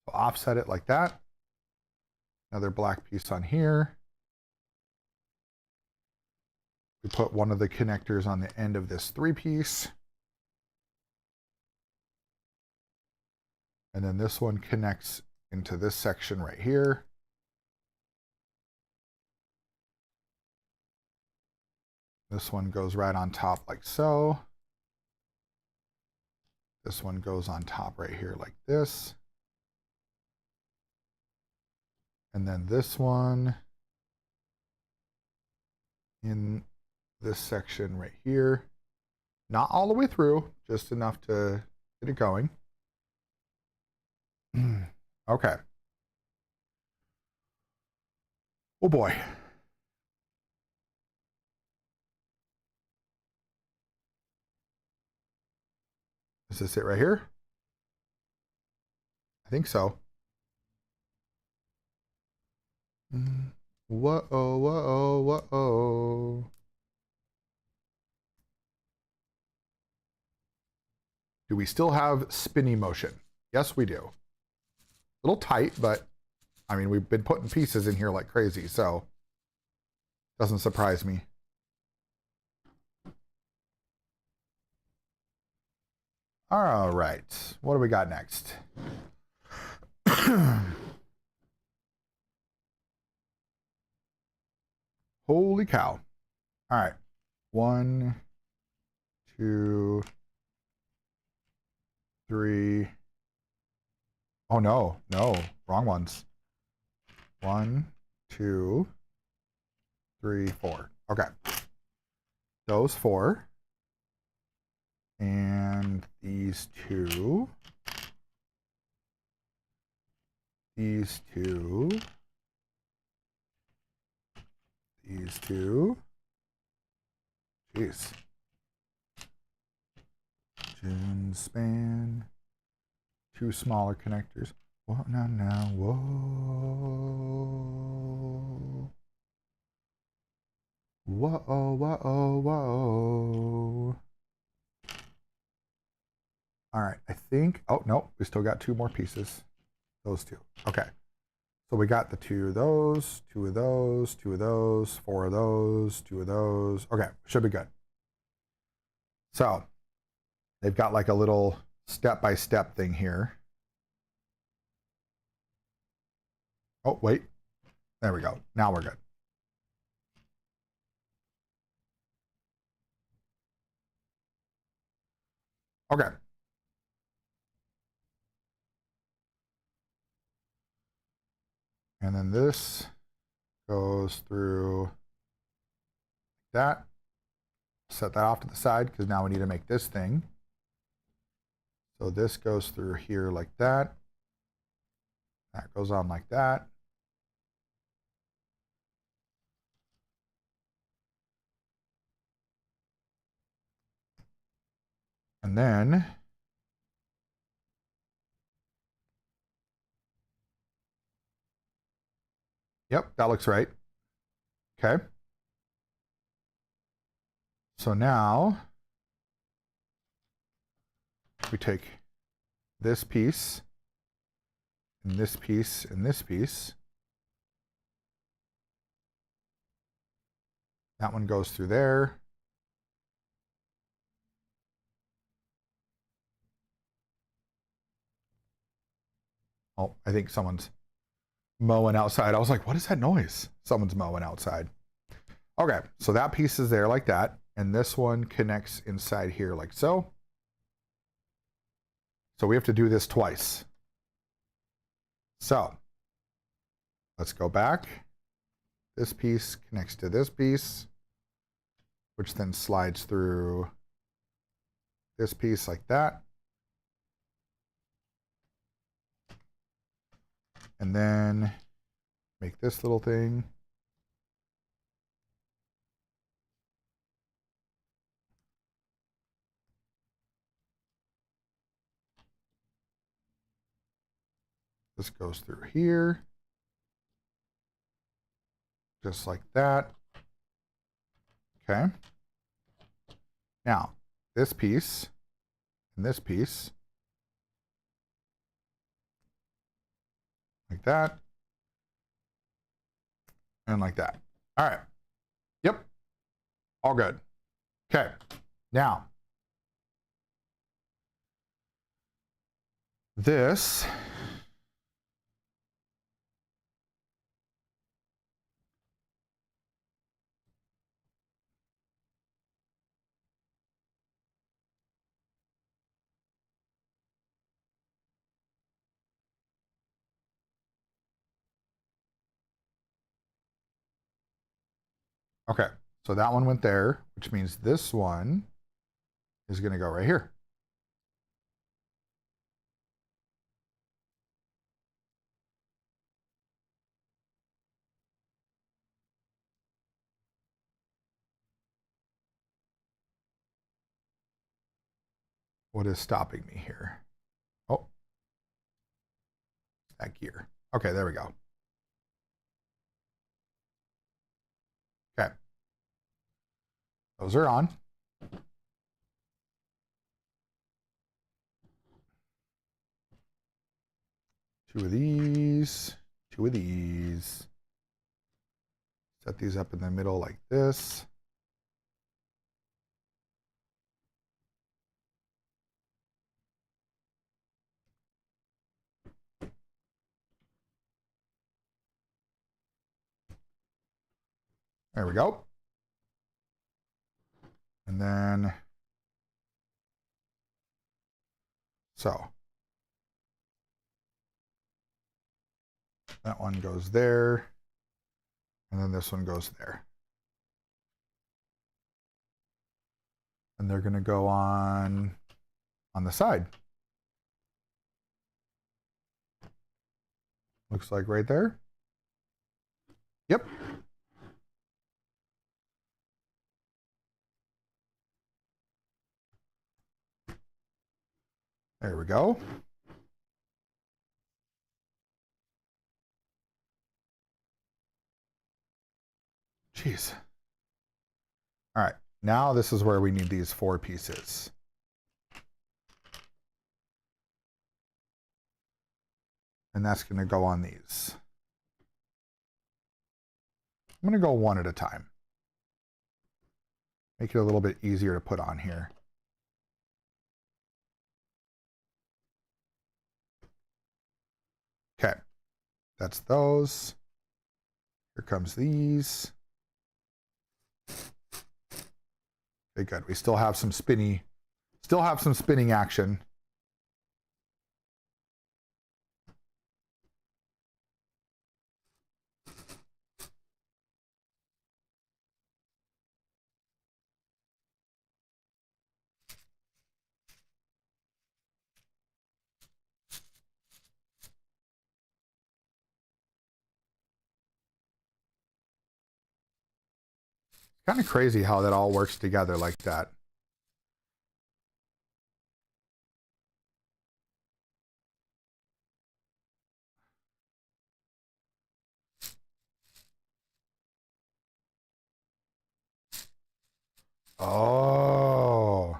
We'll offset it like that. Another black piece on here. We put one of the connectors on the end of this 3-piece. And then this one connects into this section right here. This one goes right on top like so. This one goes on top right here like this. And then this one in this section right here. Not all the way through, just enough to get it going. Okay. Oh boy. Is this it right here? I think so. Whoa, whoa, whoa. Do we still have spinny motion? Yes, we do. A little tight, but I mean, we've been putting pieces in here like crazy, so doesn't surprise me. All right, what do we got next? Holy cow. All right, 1, 2, 3. Oh no, wrong ones. 1, 2, 3, 4. Okay. Those 4. And these 2. These 2. These 2. Jeez. Gin span. 2 smaller connectors. Whoa, now, whoa. Whoa. All right, I think, oh, no, we still got 2 more pieces. Those 2. Okay. So we got the 2 of those, 2 of those, 2 of those, 4 of those, 2 of those. Okay, should be good. So they've got like a little step-by-step thing here. Oh, wait. There we go. Now we're good. Okay. And then this goes through that. Set that off to the side because now we need to make this thing. So this goes through here like that. That goes on like that. And then yep, that looks right. Okay. So now we take this piece, and this piece, and this piece. That one goes through there. Oh, I think someone's mowing outside. I was like, what is that noise? Someone's mowing outside. Okay, so that piece is there like that. And this one connects inside here like so. So we have to do this twice. So let's go back. This piece connects to this piece, which then slides through this piece like that. And then make this little thing. This goes through here. Just like that. Okay. Now, this piece and this piece, like that, and like that. All right. Yep. All good. Okay. Now, this okay, so that one went there, which means this one is going to go right here. What is stopping me here? Oh, that gear. Okay, there we go. Okay. Those are on. Two of these, two of these. Set these up in the middle like this. There we go. And then, so that one goes there, and then this one goes there. And they're going to go on the side. Looks like right there. Yep. There we go. Jeez. All right, now this is where we need these 4 pieces. And that's going to go on these. I'm going to go one at a time. Make it a little bit easier to put on here. Okay, that's those. Here comes these. Okay, good. We still have some spinning action. Kind of crazy how that all works together like that. Oh.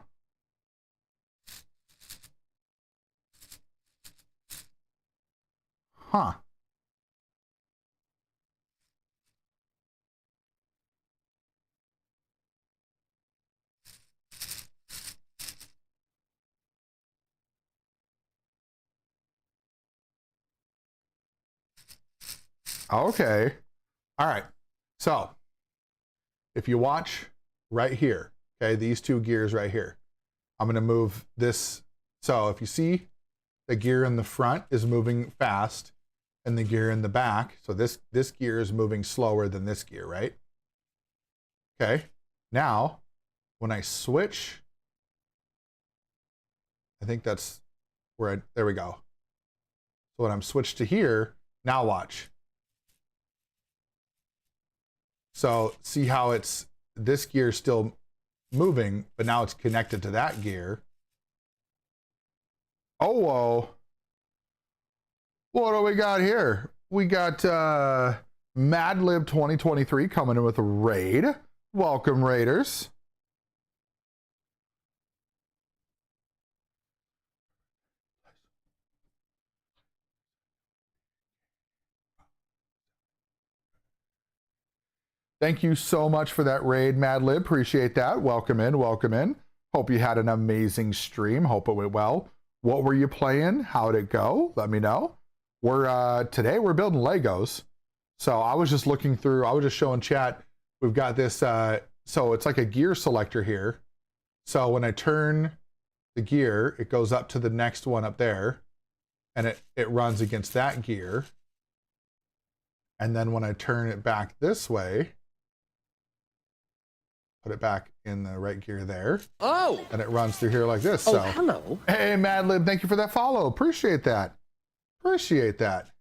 Huh. Okay. All right. So if you watch right here, okay, these two gears right here, I'm going to move this. So if you see the gear in the front is moving fast and the gear in the back, so this gear is moving slower than this gear, right? Okay. Now, when I switch, I think that's where there we go. So when I'm switched to here, now watch. So see how this gear is still moving, but now it's connected to that gear. Oh, whoa. What do we got here? We got MadLib 2023 coming in with a raid. Welcome, Raiders. Thank you so much for that raid, MadLib. Appreciate that. Welcome in, welcome in. Hope you had an amazing stream. Hope it went well. What were you playing? How'd it go? Let me know. Today we're building Legos. So I was just looking through, I was just showing chat. We've got this, so it's like a gear selector here. So when I turn the gear, it goes up to the next one up there and it runs against that gear. And then when I turn it back this way, put it back in the right gear there. Oh! And it runs through here like this. Oh, so, hello. hey, MadLib, thank you for that follow. Appreciate that. Appreciate that.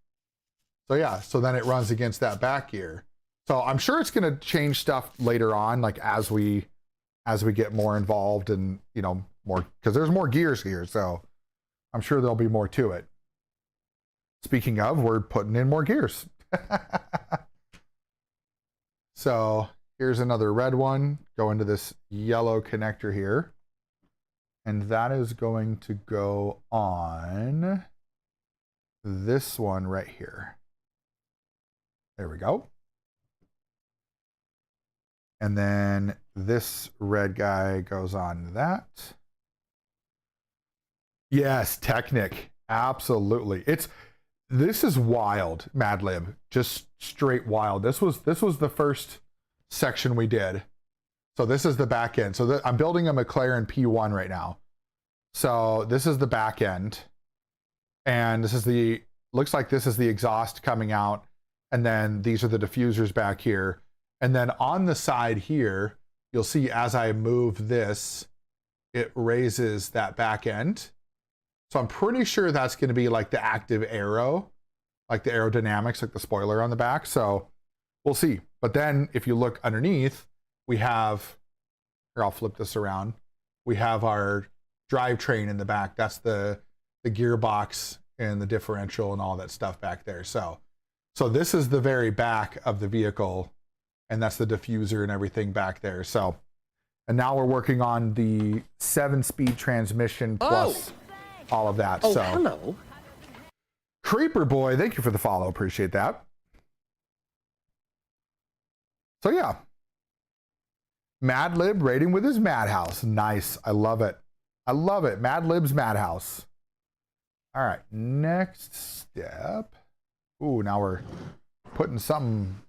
So yeah, so then it runs against that back gear. So I'm sure it's going to change stuff later on, like as we get more involved and, you know, more, because there's more gears here. So I'm sure there'll be more to it. Speaking of, we're putting in more gears. So here's another red one. Go into this yellow connector here. And that is going to go on this one right here. There we go. And then this red guy goes on that. Yes, Technic. Absolutely. This is wild, MadLib. Just straight wild. This was the first section we did. So this is the back end. So I'm building a McLaren P1 right now. So this is the back end. And looks like this is the exhaust coming out. And then these are the diffusers back here. And then on the side here, you'll see as I move this, it raises that back end. So I'm pretty sure that's going to be like the active aero, like the aerodynamics, like the spoiler on the back. So we'll see. But then if you look underneath, we have, here, I'll flip this around. We have our drivetrain in the back. That's the gearbox and the differential and all that stuff back there. So this is the very back of the vehicle, and that's the diffuser and everything back there. So, and now we're working on the 7-speed transmission plus all of that. Oh, so hello. Creeper Boy, thank you for the follow. Appreciate that. So yeah, MadLib raiding with his Madhouse. Nice. I love it. I love it. MadLib's Madhouse. All right, next step. Ooh, now we're putting something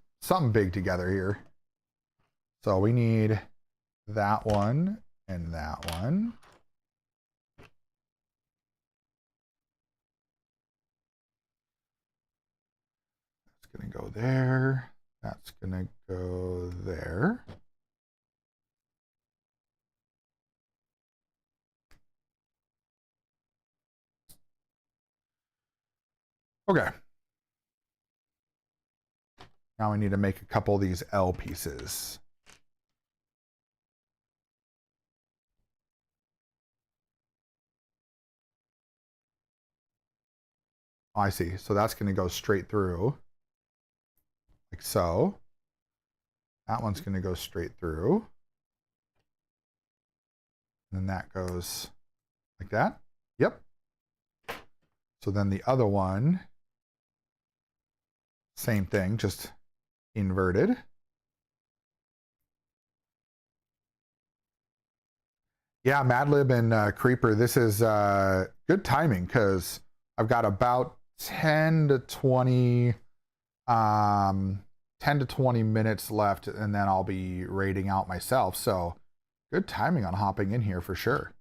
big together here. So we need that one and that one. That's gonna go there. That's gonna go there. Okay. Now we need to make a couple of these L pieces. Oh, I see. So that's going to go straight through. Like so. That one's going to go straight through. And then that goes like that. Yep. So then the other one Same thing, just inverted. Yeah, Madlib and Creeper, this is good timing because I've got about 10 to 20 minutes left, and then I'll be raiding out myself. So good timing on hopping in here for sure.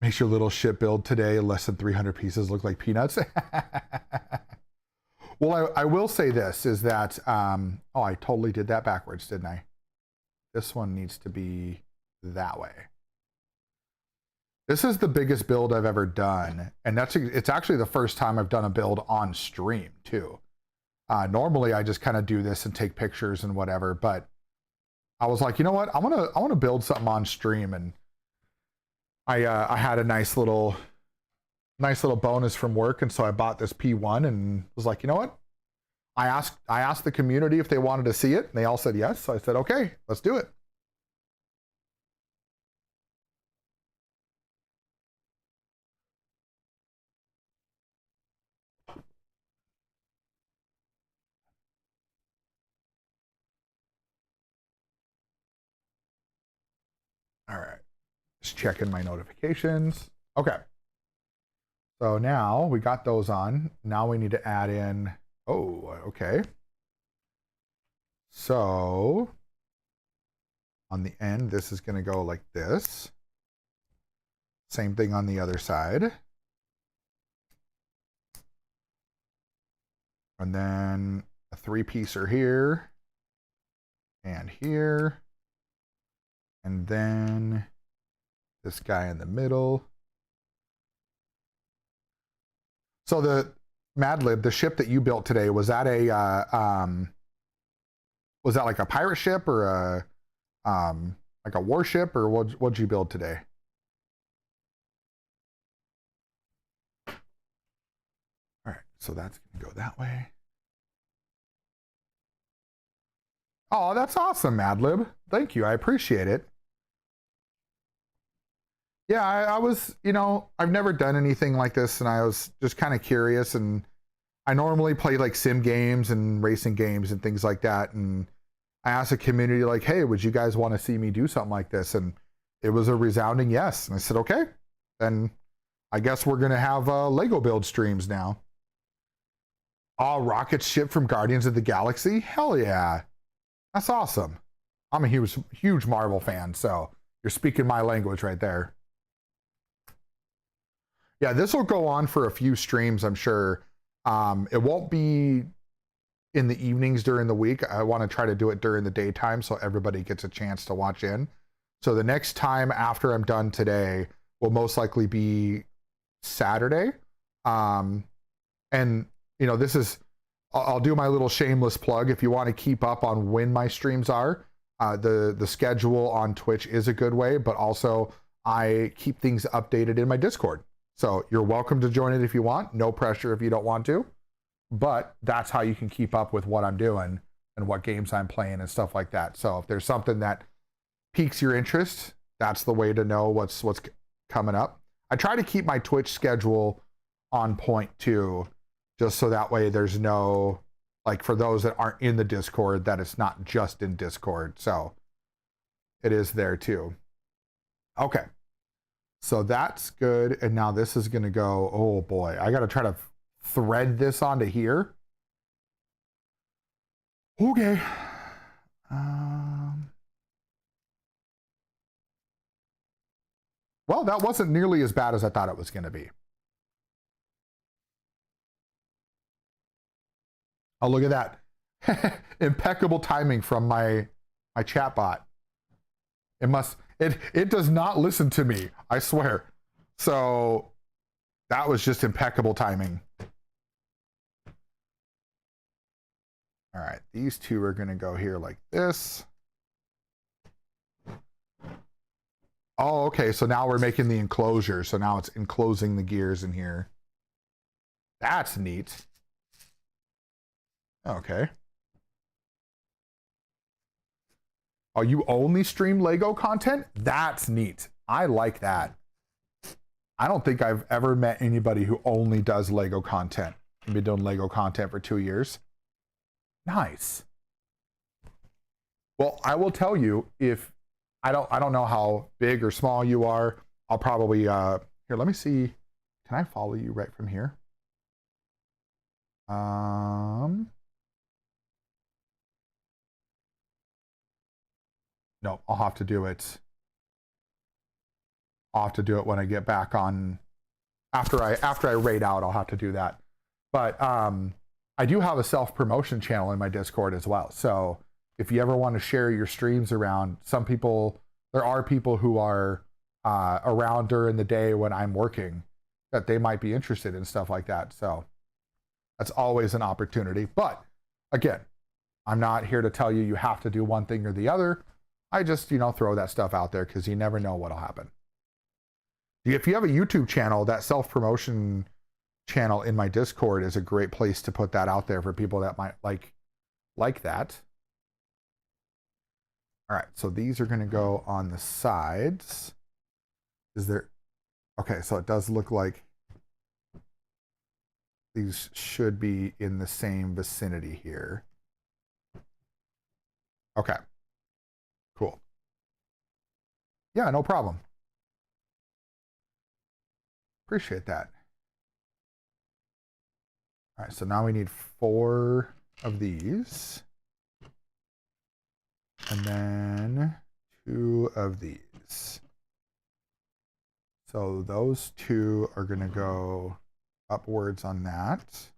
Makes your little ship build today less than 300 pieces look like peanuts. Well, I will say this is that, oh, I totally did that backwards, didn't I? This one needs to be that way. This is the biggest build I've ever done. And it's actually the first time I've done a build on stream too. Normally I just kind of do this and take pictures and whatever, but I was like, you know what? I want to build something on stream, and I had a nice little bonus from work, and so I bought this P1 and was like, you know what? I asked the community if they wanted to see it, and they all said yes. So I said, okay, let's do it. All right, just checking my notifications. Okay. So now we got those on. Now we need to add in, oh, okay. So on the end, this is going to go like this. Same thing on the other side. And then a 3-piecer here and here. And then this guy in the middle. So the Madlib, the ship that you built today, was that a was that like a pirate ship or like a warship, or what'd you build today? All right, so that's gonna go that way. Oh, that's awesome, Madlib. Thank you, I appreciate it. Yeah, I was, you know, I've never done anything like this, and I was just kind of curious, and I normally play like sim games and racing games and things like that, and I asked the community like, hey, would you guys want to see me do something like this? And it was a resounding yes. And I said, okay, then I guess we're going to have Lego build streams now. Oh, rocket ship from Guardians of the Galaxy? Hell yeah. That's awesome. I'm a huge Marvel fan, so you're speaking my language right there. Yeah, this will go on for a few streams, I'm sure. It won't be in the evenings during the week. I want to try to do it during the daytime so everybody gets a chance to watch in. So the next time after I'm done today will most likely be Saturday. And, you know, this is, I'll do my little shameless plug. If you want to keep up on when my streams are, the schedule on Twitch is a good way, but also I keep things updated in my Discord. So you're welcome to join it if you want. No pressure if you don't want to. But that's how you can keep up with what I'm doing and what games I'm playing and stuff like that. So if there's something that piques your interest, that's the way to know what's coming up. I try to keep my Twitch schedule on point too, just so that way there's no, like, for those that aren't in the Discord, that it's not just in Discord. So it is there too. Okay. So that's good. And now this is going to go, oh boy, I got to try to thread this onto here. Okay. Well, that wasn't nearly as bad as I thought it was going to be. Oh, look at that. Impeccable timing from my chat bot. It does not listen to me, I swear. So that was just impeccable timing. All right, these two are going to go here like this. Oh, okay, so now we're making the enclosure. So now it's enclosing the gears in here. That's neat. Okay. Oh, you only stream Lego content? That's neat. I like that. I don't think I've ever met anybody who only does Lego content. I've been doing Lego content for 2 years. Nice. Well, I will tell you, if I don't know how big or small you are. I'll probably here, let me see. Can I follow you right from here? No, I'll have to do it. I'll have to do it when I get back on. After I raid out, I'll have to do that. But I do have a self-promotion channel in my Discord as well. So if you ever want to share your streams around, there are people who are around during the day when I'm working that they might be interested in stuff like that. So that's always an opportunity. But again, I'm not here to tell you you have to do one thing or the other. I just, throw that stuff out there because you never know what'll happen. If you have a YouTube channel, that self-promotion channel in my Discord is a great place to put that out there for people that might like that. All right, so these are going to go on the sides. Okay, so it does look like these should be in the same vicinity here. Okay, cool. Yeah, no problem. Appreciate that. All right, so now we need 4 of these. And then 2 of these. So those 2 are going to go upwards on that.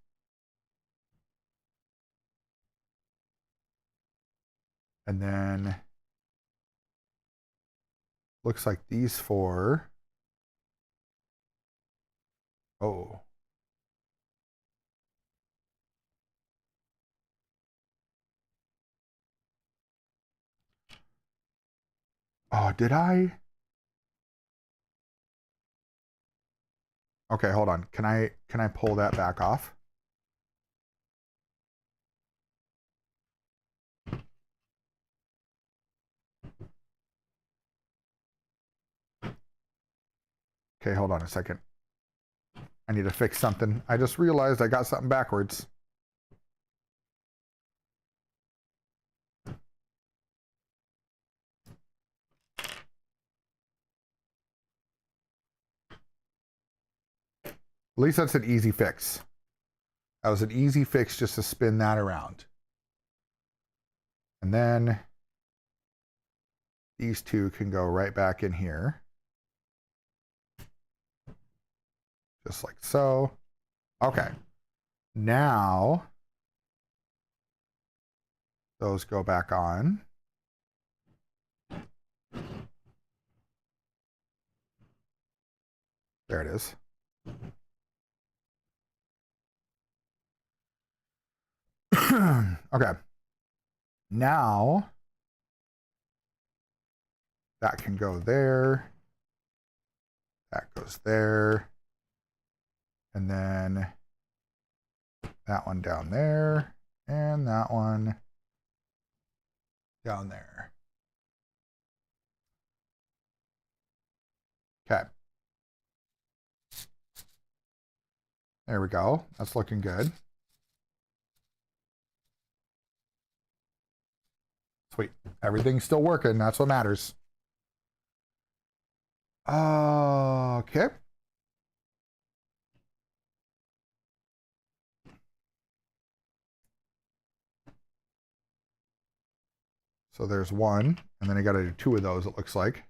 And then looks like these 4. Oh. Oh, did I? Okay, hold on. Can I pull that back off? Okay, hold on a second. I need to fix something. I just realized I got something backwards. At least that's an easy fix. That was an easy fix just to spin that around. And then these 2 can go right back in here. Just like so. Okay. Now those go back on. There it is. Okay. Now that can go there. That goes there. And then that one down there. And that one down there. Okay. There we go. That's looking good. Sweet. Everything's still working. That's what matters. Okay. So there's 1, and then I got to do 2 of those, it looks like.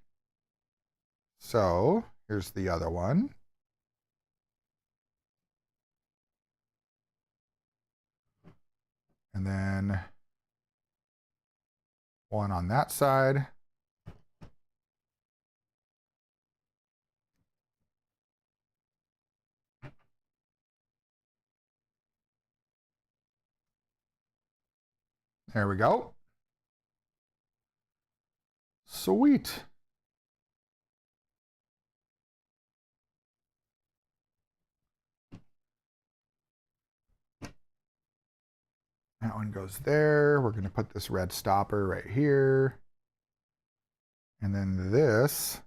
So here's the other one. And then 1 on that side. There we go. Sweet. That one goes there. We're going to put this red stopper right here. And then this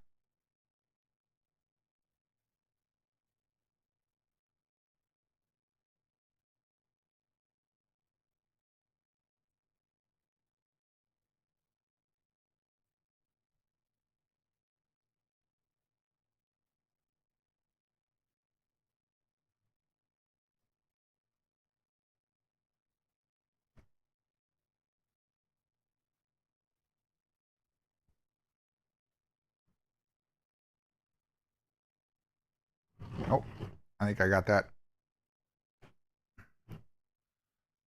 I think I got that.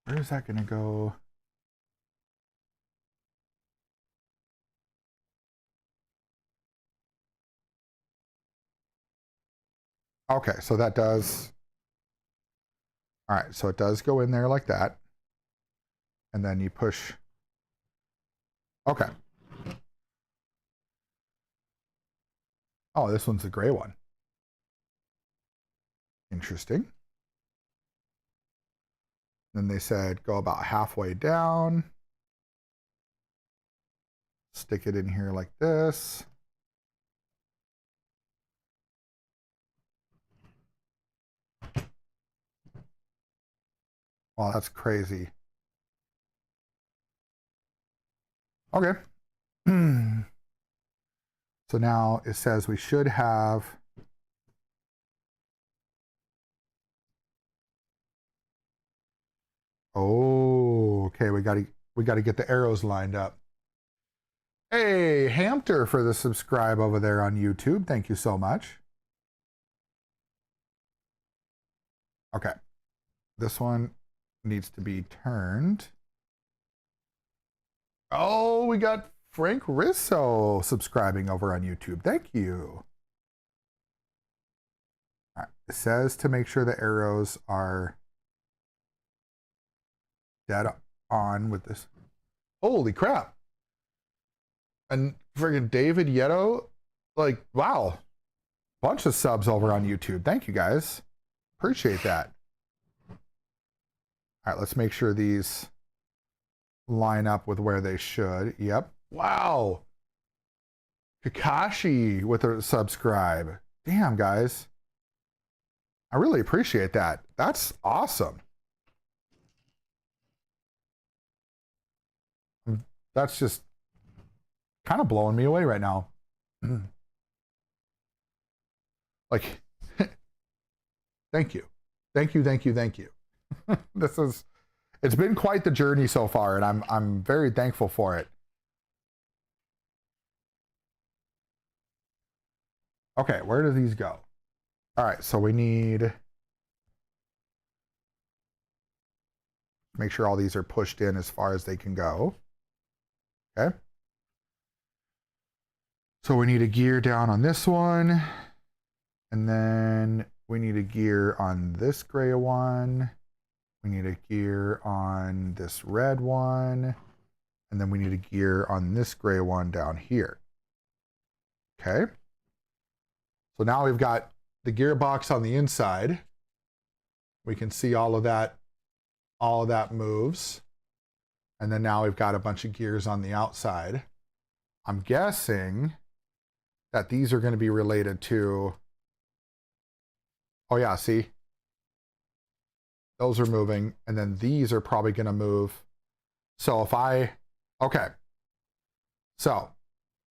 Where is that going to go? Okay, so that does. All right, so it does go in there like that. And then you push. Okay. Oh, this one's the gray one. Interesting. Then they said go about halfway down. Stick it in here like this. Wow, that's crazy. Okay. So now it says we should have. Oh, okay. We got to get the arrows lined up. Hey, Hamter for the subscribe over there on YouTube. Thank you so much. Okay. This one needs to be turned. Oh, we got Frank Risso subscribing over on YouTube. Thank you. All right. It says to make sure the arrows are dead on with this. Holy crap. And friggin' David Yeto, like, wow. Bunch of subs over on YouTube. Thank you guys. Appreciate that. All right, let's make sure these line up with where they should. Yep. Wow. Kakashi with a subscribe. Damn, guys. I really appreciate that. That's awesome. That's just kind of blowing me away right now. Like, thank you. Thank you, thank you, thank you. It's been quite the journey so far, and I'm very thankful for it. Okay, where do these go? All right, so we need make sure all these are pushed in as far as they can go. Okay. So we need a gear down on this one, and then we need a gear on this gray one. We need a gear on this red one, and then we need a gear on this gray one down here. Okay. So now we've got the gearbox on the inside. We can see all of that moves. And then now we've got a bunch of gears on the outside. I'm guessing that these are going to be related to, oh yeah, see? Those are moving, and then these are probably going to move. So okay. So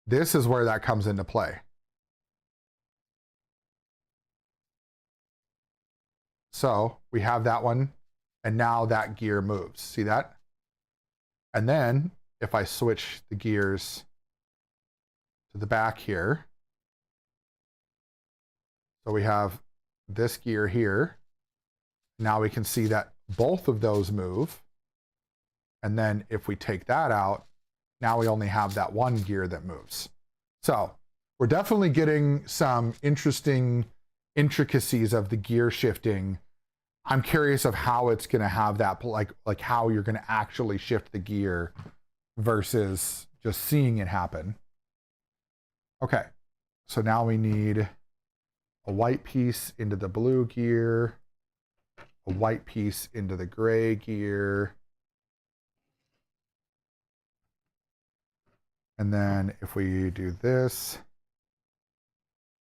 this is where that comes into play. So we have that one, and now that gear moves. See that? And then if I switch the gears to the back here, so we have this gear here. Now we can see that both of those move. And then if we take that out, now we only have that one gear that moves. So we're definitely getting some interesting intricacies of the gear shifting. I'm curious of how it's going to have that, like how you're going to actually shift the gear versus just seeing it happen. Okay, so now we need a white piece into the blue gear, a white piece into the gray gear. And then if we do this,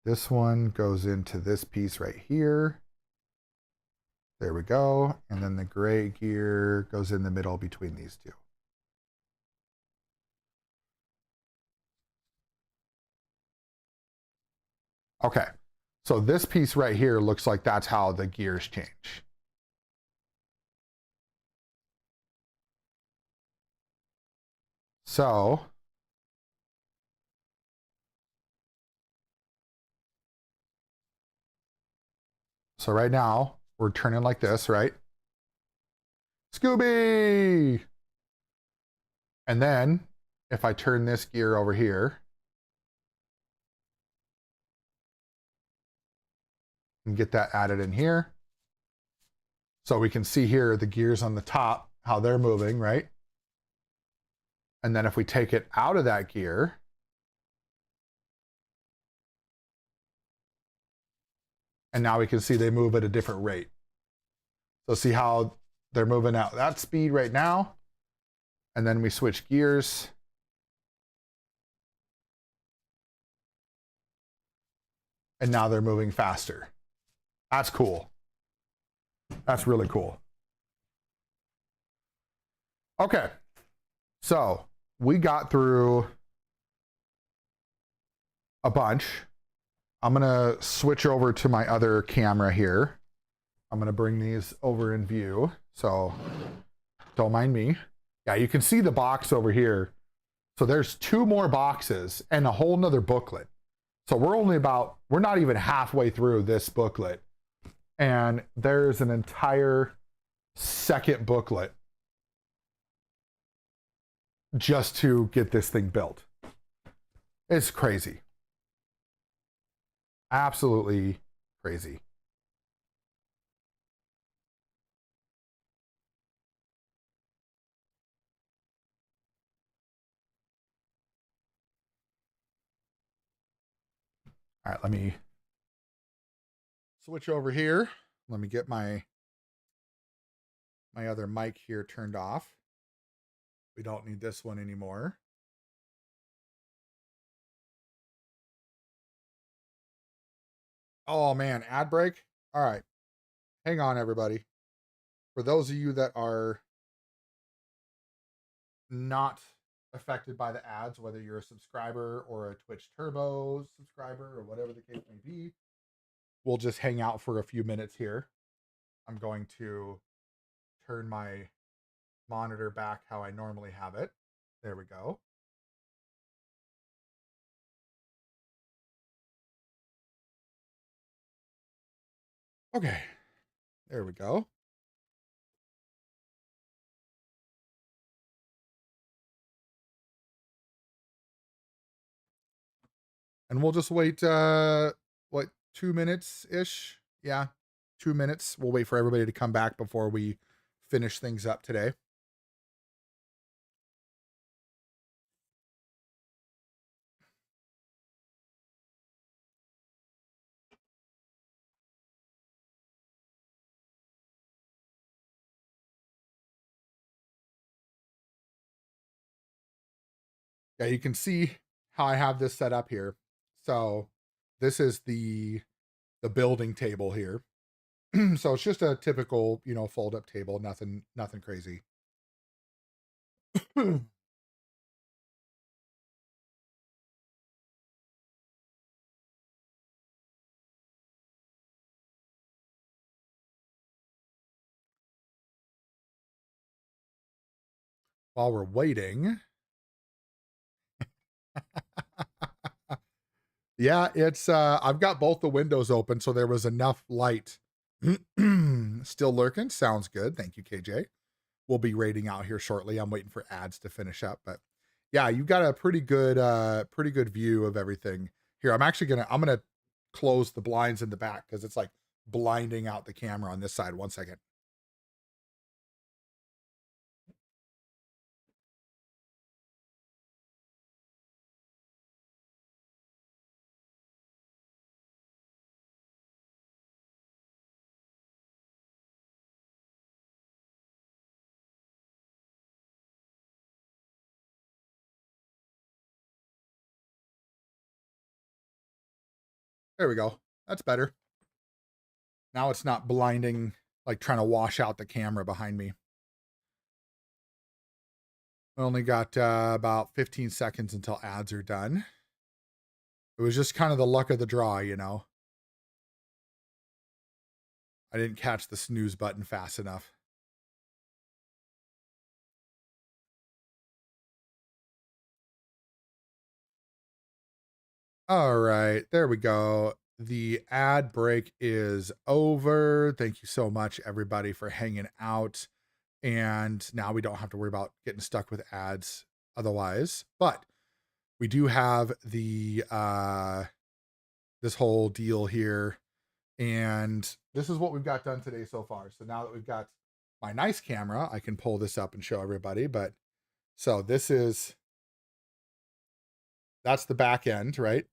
this one goes into this piece right here. There we go. And then the gray gear goes in the middle between these two. Okay, so this piece right here looks like that's how the gears change. So So right now we're turning like this, right? Scooby! And then if I turn this gear over here and get that added in here. So we can see here the gears on the top, how they're moving, right? And then if we take it out of that gear, and now we can see they move at a different rate. So see how they're moving at that speed right now. And then we switch gears. And now they're moving faster. That's cool. That's really cool. Okay. So we got through a bunch. I'm going to switch over to my other camera here. I'm going to bring these over in view. So don't mind me. Yeah, you can see the box over here. So there's 2 more boxes and a whole nother booklet. So we're not even halfway through this booklet. And there's an entire second booklet just to get this thing built. It's crazy. Absolutely crazy. All right, let me switch over here. Let me get my other mic here turned off. We don't need this one anymore. Oh man, ad break. All right. Hang on, everybody. For those of you that are not affected by the ads, whether you're a subscriber or a Twitch Turbo subscriber or whatever the case may be, we'll just hang out for a few minutes here. I'm going to turn my monitor back how I normally have it. There we go. Okay, there we go. And we'll just wait, what, 2 minutes-ish? Yeah, 2 minutes. We'll wait for everybody to come back before we finish things up today. Yeah, you can see how I have this set up here. So this is the building table here. So it's just a typical, fold up table, nothing crazy. While we're waiting. Yeah, it's I've got both the windows open, so there was enough light. Still lurking. Sounds good. Thank you, KJ. We'll be raiding out here shortly. I'm waiting for ads to finish up, but yeah, you've got a pretty good view of everything here. I'm gonna close the blinds in the back because it's like blinding out the camera on this side. 1 second. There we go. That's better. Now it's not blinding, like trying to wash out the camera behind me. We only got about 15 seconds until ads are done. It was just kind of the luck of the draw, I didn't catch the snooze button fast enough. All right, there we go. the ad break is over. Thank you so much, everybody, for hanging out. And now we don't have to worry about getting stuck with ads otherwise. But we do have the this whole deal here. And this is what we've got done today so far. So now that we've got my nice camera, I can pull this up and show everybody. But so that's the back end, right?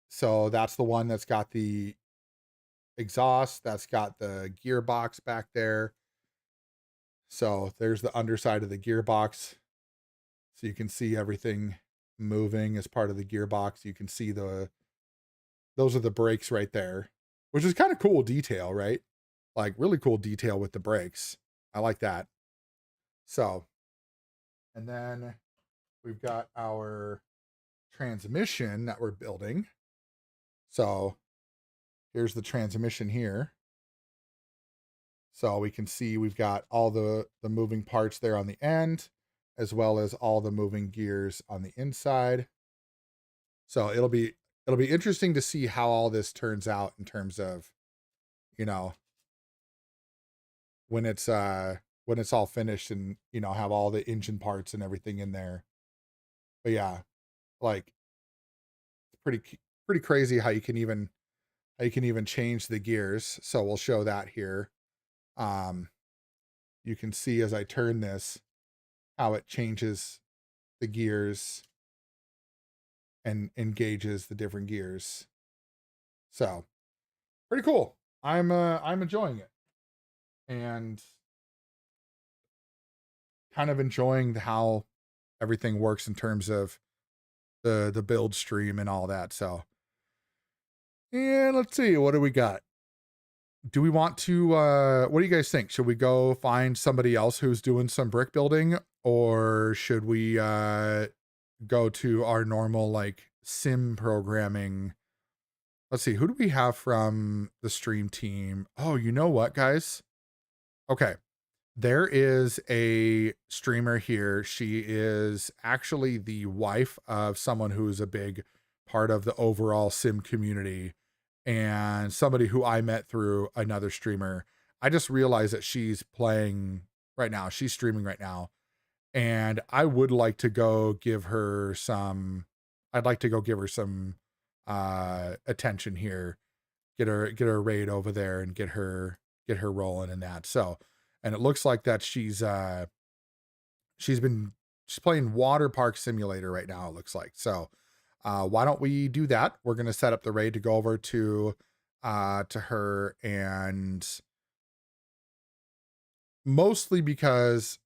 So that's the one that's got the exhaust, that's got the gearbox back there. So there's the underside of the gearbox. So you can see everything moving as part of the gearbox. You can see those are the brakes right there, which is kind of cool detail, right? Like really cool detail with the brakes. I like that. So, and then we've got our transmission that we're building. So here's the transmission here. So we can see we've got all the moving parts there on the end, as well as all the moving gears on the inside. So it'll be interesting to see how all this turns out in terms of, you know, when it's all finished and, you know, have all the engine parts and everything in there. But yeah, like pretty crazy how you can even change the gears. So we'll show that here. You can see as I turn this, how it changes the gears and engages the different gears. So pretty cool. I'm enjoying it and kind of enjoying how everything works in terms of the build stream and all that. So yeah, let's see, what do we got? Do we want to, what do you guys think? Should we go find somebody else who's doing some brick building, or should we go to our normal like sim programming? Let's see, who do we have from the stream team? Oh, you know what, guys? Okay, there is a streamer here. She is actually the wife of someone who's a big part of the overall sim community, and somebody who I met through another streamer. I just realized that she's playing right now. She's streaming right now. And I would like to go give her some, attention here. Get her a raid over there and get her rolling in that. So, and it looks like that she's playing Water Park Simulator right now, it looks like. So, why don't we do that? We're going to set up the raid to go over to her, and mostly because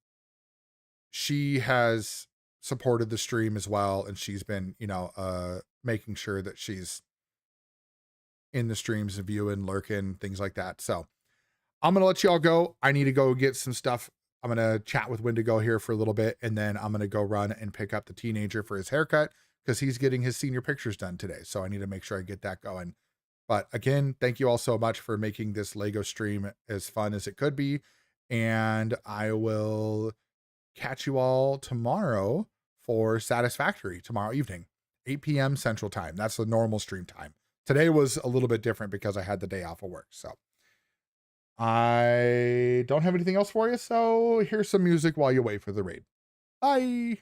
she has supported the stream as well. And she's been, you know, making sure that she's in the streams and viewing, lurking, things like that. So I'm going to let y'all go. I need to go get some stuff. I'm going to chat with Wendigo here for a little bit, and then I'm going to go run and pick up the teenager for his haircut, because he's getting his senior pictures done today. So I need to make sure I get that going. But again, thank you all so much for making this Lego stream as fun as it could be. And I will catch you all tomorrow for Satisfactory tomorrow evening, 8 p.m. Central Time. That's the normal stream time. Today was a little bit different because I had the day off of work. So I don't have anything else for you. So here's some music while you wait for the raid. Bye.